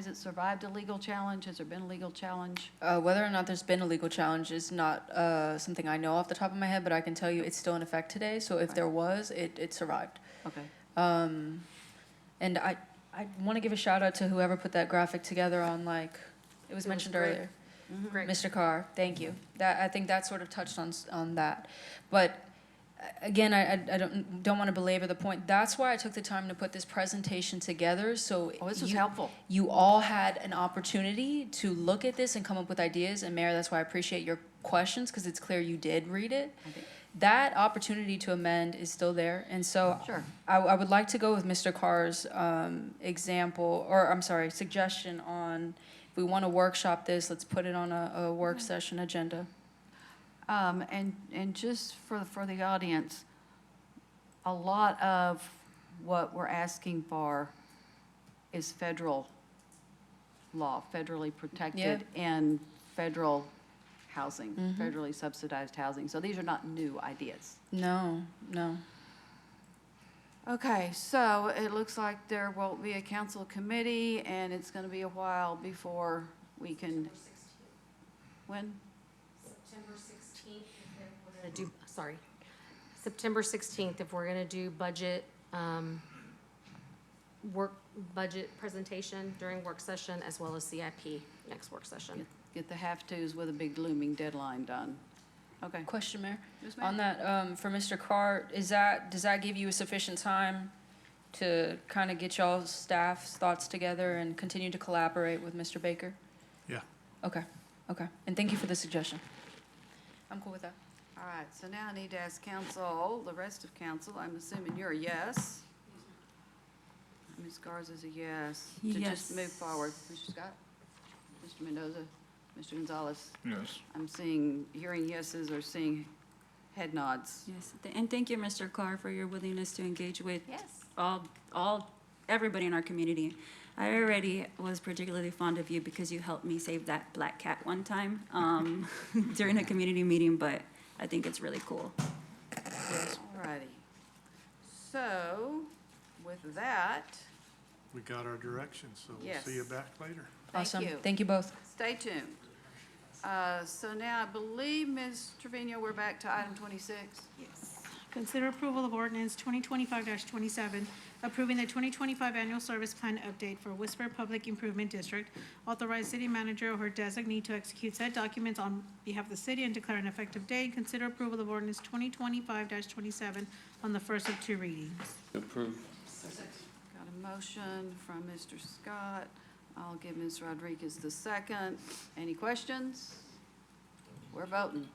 it survived a legal challenge? Has there been a legal challenge? Whether or not there's been a legal challenge is not something I know off the top of my head, but I can tell you it's still in effect today. So if there was, it survived. Okay. And I want to give a shout out to whoever put that graphic together on, like, it was mentioned great. earlier. Mr. Carr, thank you. I think that sort of touched on that. But again, I don't want to belabor the point. That's why I took the time to put this presentation together. So this was helpful. You all had an opportunity to look at this and come up with ideas. And Mayor, that's why I appreciate your questions, because it's clear you did read it. That opportunity to amend is still there. And so Sure. I would like to go with Mr. Carr's suggestion on, if we want to workshop this, let's put it on a work session agenda. And just for the audience, a lot of what we're asking for is federal law, federally protected and federal housing, federally subsidized housing. So these are not new ideas. No. Okay, so it looks like there won't be a council committee, and it's going to be a while before we can. When? September 16th, if we're going to do, September 16th, if we're going to do budget, budget presentation during work session, as well as CIP next work session. Get the have-tos with a big looming deadline done. Okay. Question, Mayor? Yes, ma'am. On that, for Mr. Carr, does that give you a sufficient time to kind of get y'all's staff's thoughts together and continue to collaborate with Mr. Baker? Yeah. Okay. And thank you for the suggestion. I'm cool with that. All right, so now I need to ask council, the rest of council, I'm assuming you're a yes. Ms. Garza is a yes. To Yes. just move forward. Mr. Scott? Mr. Mendoza? Mr. Gonzalez? Yes. I'm hearing yeses or seeing head nods. Yes, and thank you, Mr. Carr, for your willingness to engage with Yes. everybody in our community. I already was particularly fond of you because you helped me save that black cat one time during a community meeting, but I think it's really cool. All righty. So, with that, We got our direction, so we'll Yes. see you back later. Awesome. thank you. Thank you both. Stay tuned. So now I believe, Ms. Trevino, we're back to item 26. Yes. Consider approval of ordinance 2025-27, approving the 2025 annual service plan update for Whisper Public Improvement District. Authorize city manager or her designee to execute said documents on behalf of the city and declare an effective date. Consider approval of ordinance 2025-27 on the first of two readings. Approve. Got a motion from Mr. Scott. I'll give Ms. Rodriguez the second. Any questions? We're voting.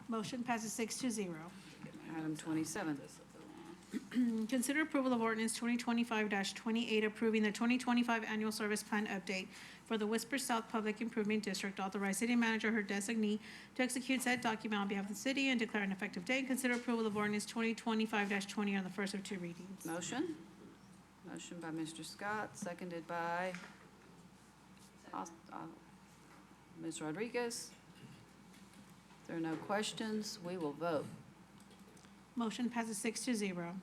Motion passes 6-0. Item 27. Consider approval of ordinance 2025-28, approving the 2025 annual service plan update for the Whisper South Public Improvement District. Authorize city manager or her designee to execute said document on behalf of the city and declare an effective date. Consider approval of ordinance 2025-20 on the first of two readings. Motion? Motion by Mr. Scott, seconded by Ms. Rodriguez. If there are no questions, we will vote. Motion passes 6-0. All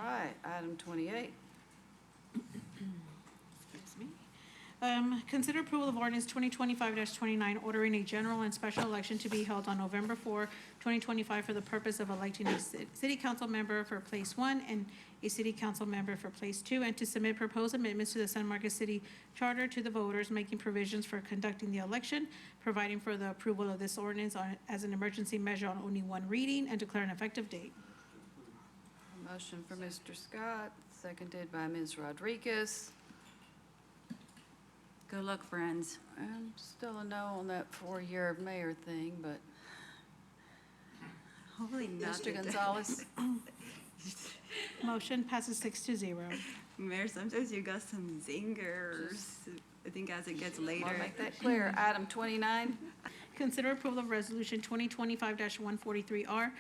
right, item 28. Excuse me. Consider approval of ordinance 2025-29, ordering a general and special election to be held on November 4, 2025 for the purpose of electing a city council member for place 1 and a city council member for place 2, and to submit proposed amendments to the San Marcos City Charter to the voters, making provisions for conducting the election, providing for the approval of this ordinance as an emergency measure on only one reading, and declare an effective date. Motion for Mr. Scott, seconded by Ms. Rodriguez. Good luck, friends. Still a no on that four-year mayor thing, but Hopefully not. Mr. Gonzalez? Motion passes 6-0. Mayor, sometimes you got some zingers. I think as it gets later. Want to make that clear. Item 29. Consider approval of resolution 2025-143R,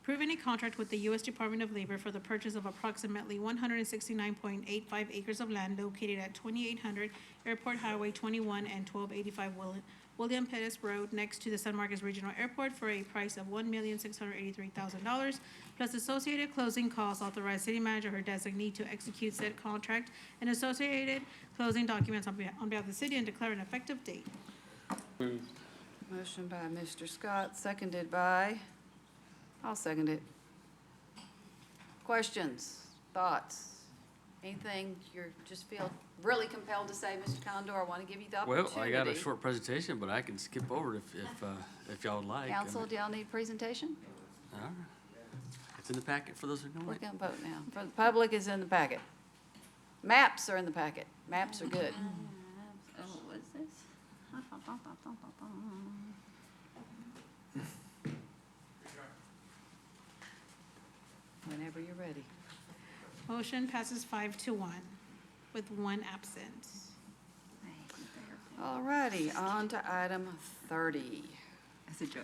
approving a contract with the U.S. Department of Labor for the purchase of approximately 169.85 acres of land located at 2800 Airport Highway 21 and 1285 William Pettis Road next to the San Marcos Regional Airport for a price of $1,683,000, plus associated closing costs. Authorize city manager or her designee to execute said contract and associated closing documents on behalf of the city and declare an effective date. Motion by Mr. Scott, seconded by, I'll second it. Questions, thoughts, anything you just feel really compelled to say, Mr. Condor? I want to give you the opportunity. Well, I got a short presentation, but I can skip over it if y'all would like. Council, do y'all need a presentation? All right. It's in the packet for those who know We're it. going to vote now. For the public is in the packet. Maps are in the packet. Maps are good. Oh, what's this? Whenever you're ready. Motion passes 5-1 with one absent. All righty, on to item 30. That's a joke.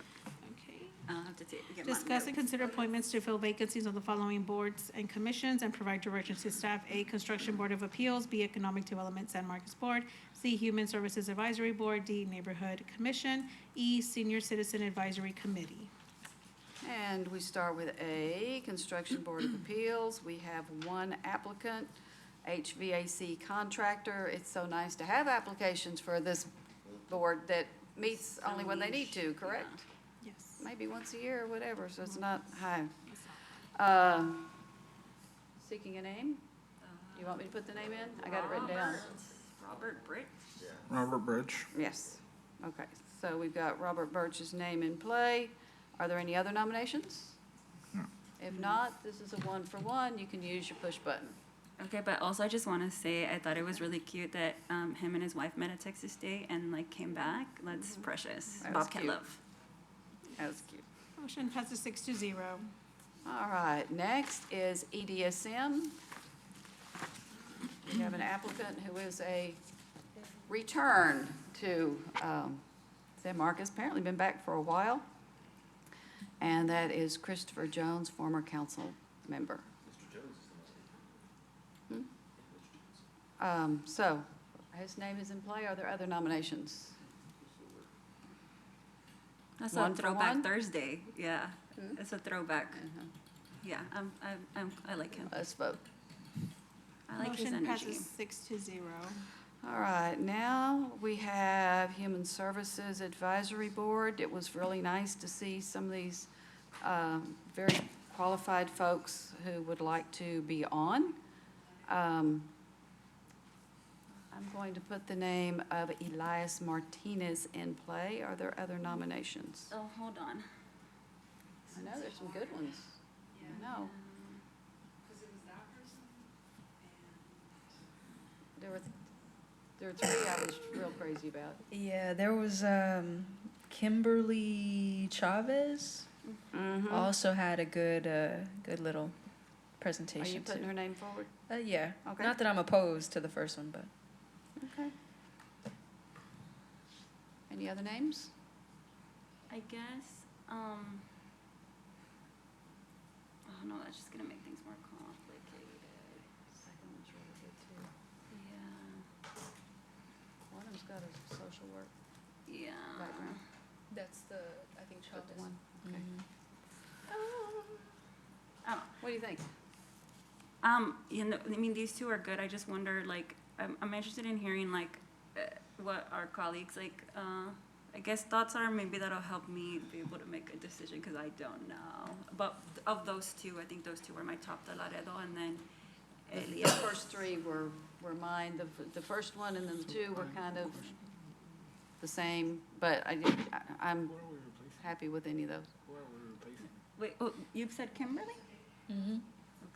Okay. I'll have to get my Discuss and notes. consider appointments to fill vacancies on the following boards and commissions and provide directions to staff. A, Construction Board of Appeals. B, Economic Development San Marcos Board. C, Human Services Advisory Board. D, Neighborhood Commission. E, Senior Citizen Advisory Committee. And we start with A, Construction Board of Appeals. We have one applicant, HVAC contractor. It's so nice to have applications for this board that meets only when they need to, correct? Yes. Maybe once a year or whatever, so it's not high. Seeking a name? You want me to put the name in? I got it written down. Robert Britt. Robert Birch. Yes. Okay, so we've got Robert Birch's name in play. Are there any other nominations? If not, this is a one-for-one. You can use your push button. Okay, but also I just want to say I thought it was really cute that him and his wife met at Texas State and like came back. That's precious. That was Bobcat cute. love. That was cute. Motion passes 6-0. All right, next is EDSM. We have an applicant who is a return to San Marcos, apparently been back for a while. And that is Christopher Jones, former council member. So, his name is in play. Are there other nominations? That's One a for throwback one? Thursday. Yeah, Hmm? it's a throwback. Uh-huh. Yeah, I like him. Let's vote. I like his Motion energy. passes 6-0. All right, now we have Human Services Advisory Board. It was really nice to see some of these very qualified folks who would like to be on. I'm going to put the name of Elias Martinez in play. Are there other nominations? Oh, hold on. I know there's some good ones. I know. There were three I was real crazy about. Yeah, there was Kimberly Chavez. Mhm. Also had a good little presentation. Are you putting too. her name forward? Yeah. Okay. Not that I'm opposed to the first one, but. Okay. Any other names? I guess, oh no, that's just gonna make things more complicated. Second one's really good too. Yeah, One of them's got a social work yeah. background. That's the, I think, Got the one, okay. Oh, What do you think? you know, I mean, these two are good. I just wonder, like, I'm interested in hearing, like, what our colleagues, like, I guess thoughts are. Maybe that'll help me be able to make a decision, because I don't know. But of those two, I think those two were my top, the Laredo and then The Elias. first three were mine. The first one and then the two were kind of the same, but I'm happy with any of those. Wait, oh, you said Kimberly? Mm-hmm.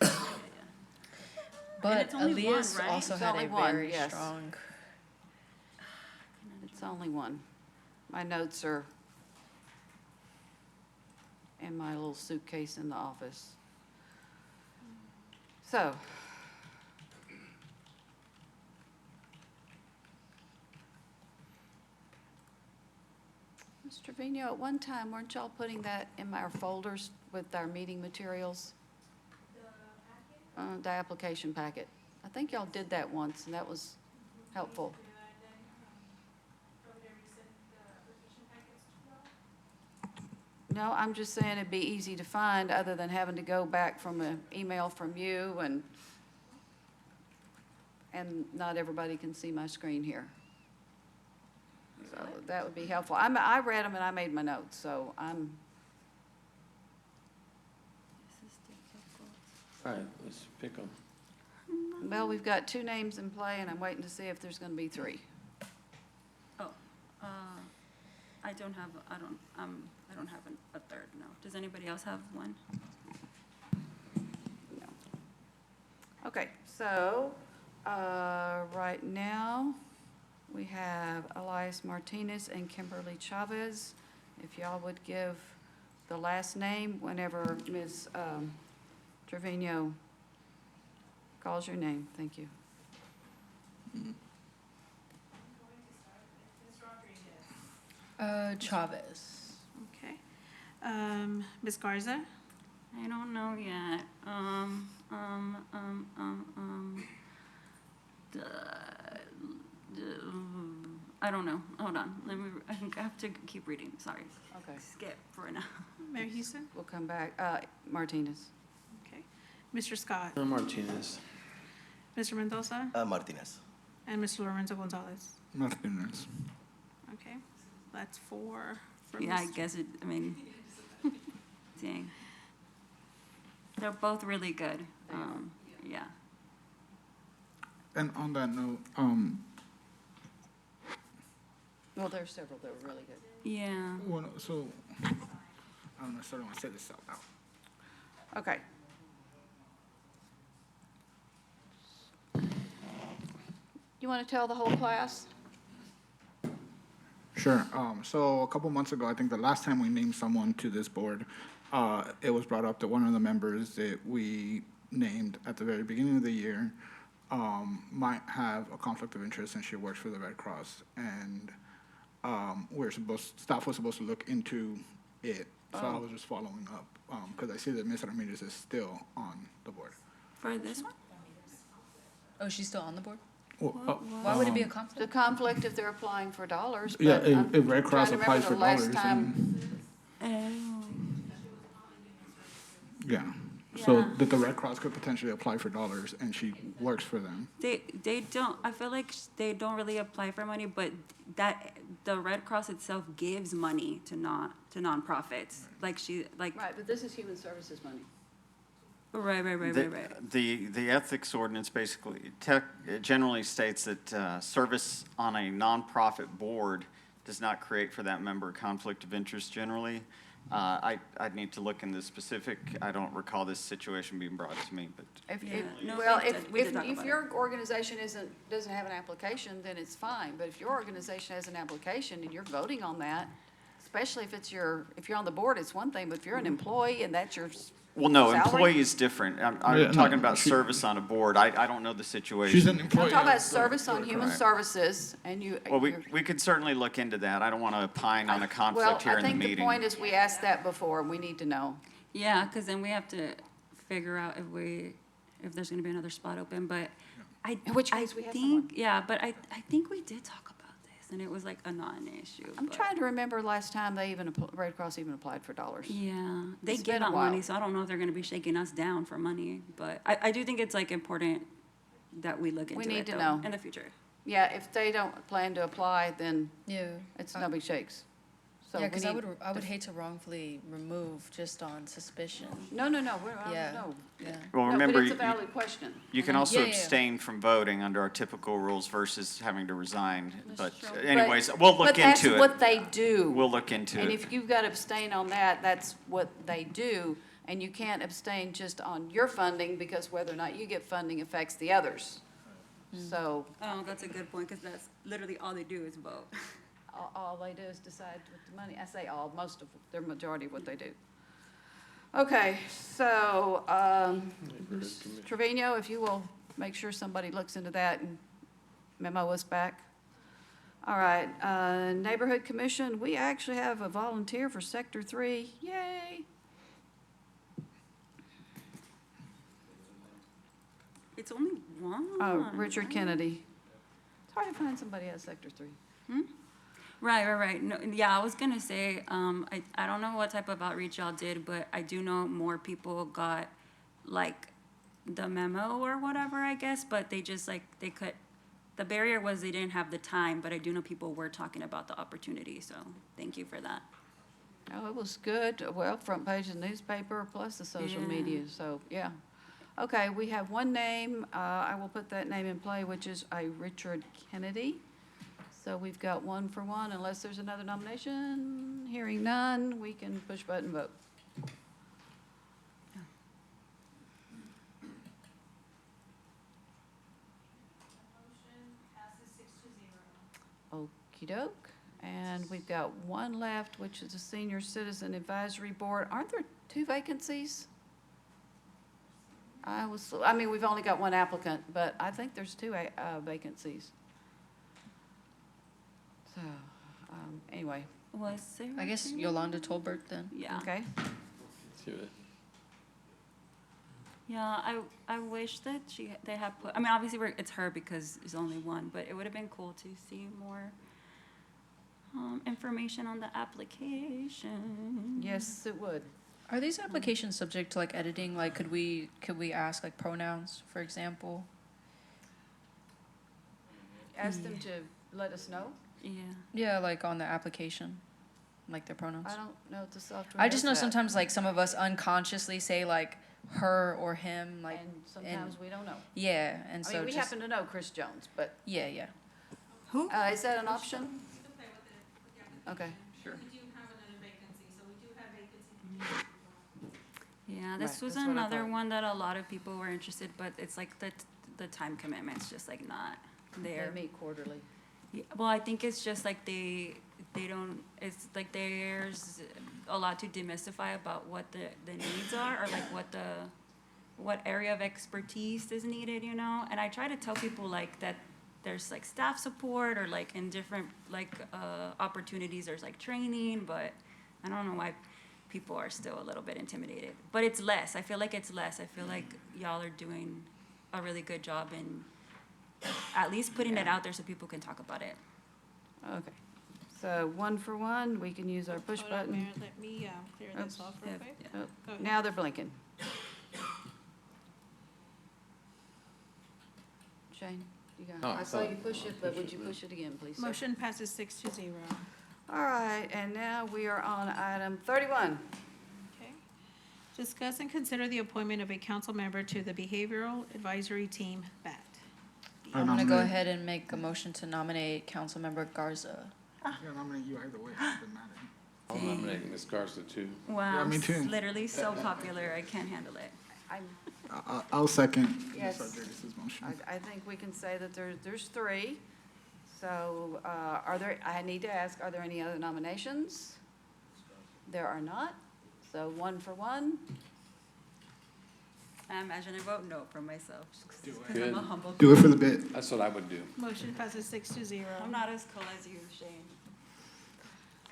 Okay, yeah. But it's only one, Elias right? also It's had only a one, very yes. strong. It's only one. My notes are in my little suitcase in the office. So. Mr. Trevino, at one time, weren't y'all putting that in our folders with our meeting materials? The application packet. I think y'all did that once, and that was helpful. No, I'm just saying it'd be easy to find, other than having to go back from an email from you, and not everybody can see my screen here. So that would be helpful. I read them and I made my notes, so I'm, All right, let's pick them. well, we've got two names in play, and I'm waiting to see if there's gonna be three. Oh, I don't have a third, no. Does anybody else have one? Okay, so, right now, we have Elias Martinez and Kimberly Chavez. If y'all would give the last name whenever Ms. Trevino calls your name, thank you. Chavez. Okay. Ms. Garza? I don't know yet. I don't know. Hold on. I think I have to keep reading. Sorry. Okay. Skip for now. Mayor Houston? We'll come back. Martinez. Okay. Mr. Scott? Martinez. Mr. Mendoza? Martinez. And Mr. Lorenzo Gonzalez? Martinez. Okay. That's four for Yeah, I Ms. guess I mean, dang. They're both really good. Yeah. And on that note, Well, there's several that were really good. Yeah. well, so, I don't necessarily want to say this out loud. Okay. You want to tell the whole class? Sure. So a couple months ago, I think the last time we named someone to this board, it was brought up that one of the members that we named at the very beginning of the year might have a conflict of interest, and she works for the Red Cross. And staff was supposed to look into it. So I was just following up, because I see that Ms. Ramirez is still on the board. For this one? Oh, she's still on the board? Well, Why would it be a conflict? The conflict if they're applying for dollars. Yeah, but I'm if Red Cross trying to applies for remember the dollars, last time- yeah. So Yeah. that the Red Cross could potentially apply for dollars, and she works for them. They don't, I feel like they don't really apply for money, but the Red Cross itself gives money to nonprofits. Like Right, but this is human services money. Right. The ethics ordinance basically, it generally states that service on a nonprofit board does not create for that member a conflict of interest generally. I'd need to look in the specific, I don't recall this situation being brought to me, but. If your organization doesn't have an application, then it's fine. But if your organization has an application and you're voting on that, especially if you're on the board, it's one thing. But if you're an employee and that's your Well, no, Salary? employee is different. Yeah, I'm no, talking about she- service on a board. I don't know the situation. She's an I'm employee. talking about service on human Correct. services, and you. Well, you're- we could certainly look into that. I don't want to opine on a Well, conflict here I in the think the meeting. point is, we asked that before, and we need to know. Yeah, because then we have to figure out if there's gonna be another spot open, but In which I case we have think, yeah, but I think we did talk about this, and it was like a non-issue. I'm but- trying to remember last time they even, Red Cross even applied for dollars. Yeah, they It's give been a out while. money, so I don't know if they're gonna be shaking us down for money, but I do think it's like important that we look We into need it to though, know. in the future. Yeah, if they don't plan to apply, then Yeah. it's no big shakes. So Yeah, we because I need would hate to wrongfully remove just on suspicion. No, we're, Yeah. no. Yeah. Well, No, remember, but it's a you- valid question. You can Mhm. also Yeah, yeah, yeah. abstain from voting under our typical rules versus having to resign. But true. anyways, But- we'll look But that's into it. what they do. We'll look into And it. if you've got to abstain on that, that's what they do. And you can't abstain just on your funding, because whether or not you get funding affects the others. So Oh, that's a good point, because that's literally all they do is vote. all they do is decide with the money. I say all, most of, their majority of what they do. Okay, so, Ms. Trevino, if you will make sure somebody looks into that and memo us back. All right, Neighborhood Commission, we actually have a volunteer for Sector 3. Yay! It's only one. Richard Kennedy. It's hard to find somebody at Sector 3. Right. No, yeah, I was gonna say, I don't know what type of outreach y'all did, but I do know more people got like the memo or whatever, I guess, but they just like, the barrier was they didn't have the time, but I do know people were talking about the opportunity, so thank you for that. Oh, it was good. Well, front page of the newspaper plus the social Yeah. media, so, yeah. Okay, we have one name, I will put that name in play, which is a Richard Kennedy. So we've got one for one, unless there's another nomination. Hearing none, we can push button vote. Okey doke. And we've got one left, which is the Senior Citizen Advisory Board. Aren't there 2 vacancies? We've only got one applicant, but I think there's 2 vacancies. So, anyway, Was there? I guess Yolanda Tolbert then. Yeah. okay. To it. Yeah, I wish that they had put, I mean, obviously it's her because there's only one, but it would have been cool to see more information on the application. Yes, it would. Are these applications subject to like editing? Like, could we ask like pronouns, for example? Ask them to let us know. Yeah. Yeah, like on the application, like their pronouns. I don't know if the software I just know does that. sometimes like some of us unconsciously say like her or him, like. And sometimes we don't know. Yeah, and I so mean, we just, happen to know Chris Jones, but, yeah. Who? is that an option? Okay. Sure. Yeah, this Right, was that's what I another thought. one that a lot of people were interested, but it's like the time commitment's just like not They there. meet quarterly. Yeah, well, I think it's just like they don't, it's like there's a lot to demystify about what the needs are, or like what area of expertise is needed, you know? And I try to tell people like that there's like staff support, or like in different like opportunities, there's like training, but I don't know why people are still a little bit intimidated. But it's less, I feel like it's less. I feel like y'all are doing a really good job in at least putting it out there so people can talk about it. Okay. So one for one, we can use our push Hold on, button. Mayor, let me clear this Oops. off real Yeah, quick. yeah. Oh, Go ahead. now they're blinking. Shane, you got, Oh, I saw sorry. you push it, but would you push it again, please, sir? Motion passes 6-0. All right, and now we are on item 31. Okay. Discuss and consider the appointment of a council member to the Behavioral Advisory Team, BAT. I'm gonna go ahead and make a motion to nominate Councilmember Garza. I can nominate you either way, it doesn't matter. I'll nominate Ms. Garza too. Wow, me too. it's literally so popular, I can't handle it. I'll second Yes. Ms. Rodriguez's motion. I think we can say that there's 3. So, I need to ask, are there any other nominations? There are not. So one for one. I imagine I vote no for myself, just 'cause Good. I'm a humble. Do it for the bit. That's what I would do. Motion passes 6-0. I'm not as cool as you, Shane.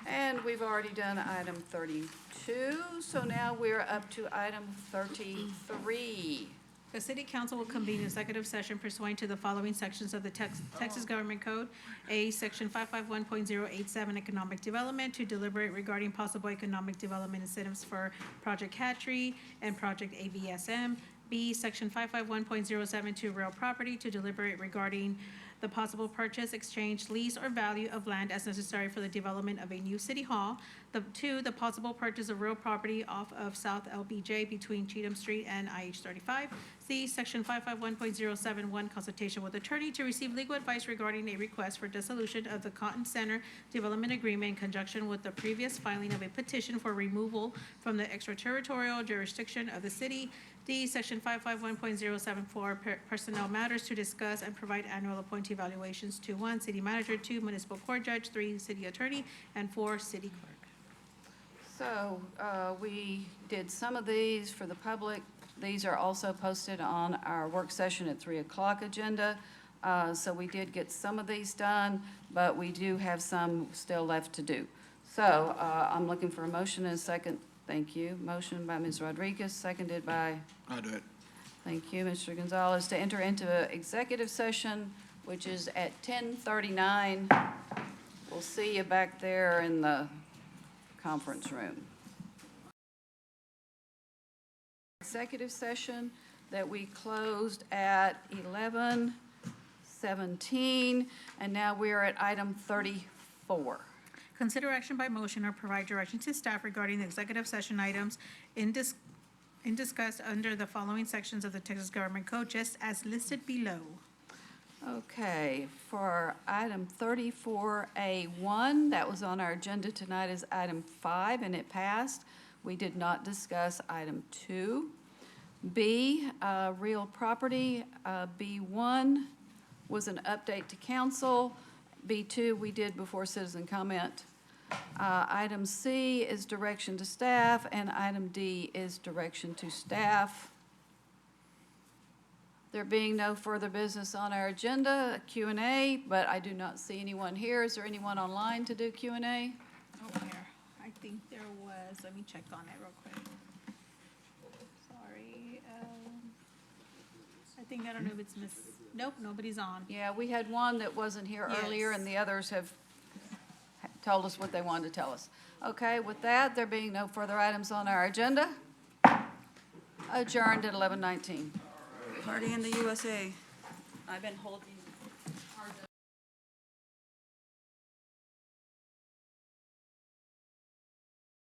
And we've already done item 32, so now we're up to item 33. The city council will convene executive session pursuant to the following sections of the Texas Government Code. A, section 551.087, economic development, to deliberate regarding possible economic development incentives for Project Hatchery and Project AVSM. B, section 551.072, real property, to deliberate regarding the possible purchase, exchange, lease, or value of land as necessary for the development of a new city hall. The possible purchase of real property off of South LBJ between Cheatham Street and IH 35. C, section 551.071, consultation with attorney to receive legal advice regarding a request for dissolution of the Cotton Center Development Agreement in conjunction with the previous filing of a petition for removal from the extraterritorial jurisdiction of the city. D, section 551.074, personnel matters, to discuss and provide annual appointee evaluations to 1, city manager, 2, municipal court judge, 3, city attorney, and 4, city clerk. So we did some of these for the public. These are also posted on our work session at 3 o'clock agenda. So we did get some of these done, but we do have some still left to do. So I'm looking for a motion and a second. Thank you. Motion by Ms. Rodriguez, seconded by? I'll do it. Thank you, Mr. Gonzalez, to enter into executive session, which is at 10:39. We'll see you back there in the conference room. Executive session that we closed at 11:17, and now we are at item 34. Consider action by motion or provide direction to staff regarding the executive session items discussed under the following sections of the Texas Government Code, just as listed below. Okay, for item 34A1, that was on our agenda tonight as item 5, and it passed. We did not discuss item 2. B, real property, B1 was an update to council. B2, we did before citizen comment. Item C is direction to staff, and item D is direction to staff. There being no further business on our agenda, Q&A, but I do not see anyone here. Is there anyone online to do Q&A? Oh, here, I think there was, let me check on it real quick. Sorry, I don't know if it's Miss, nope, nobody's on. Yeah, we had one that wasn't here earlier, Yes. and the others have told us what they wanted to tell us. Okay, with that, there being no further items on our agenda, adjourned at 11:19. Party in the USA. I've been holding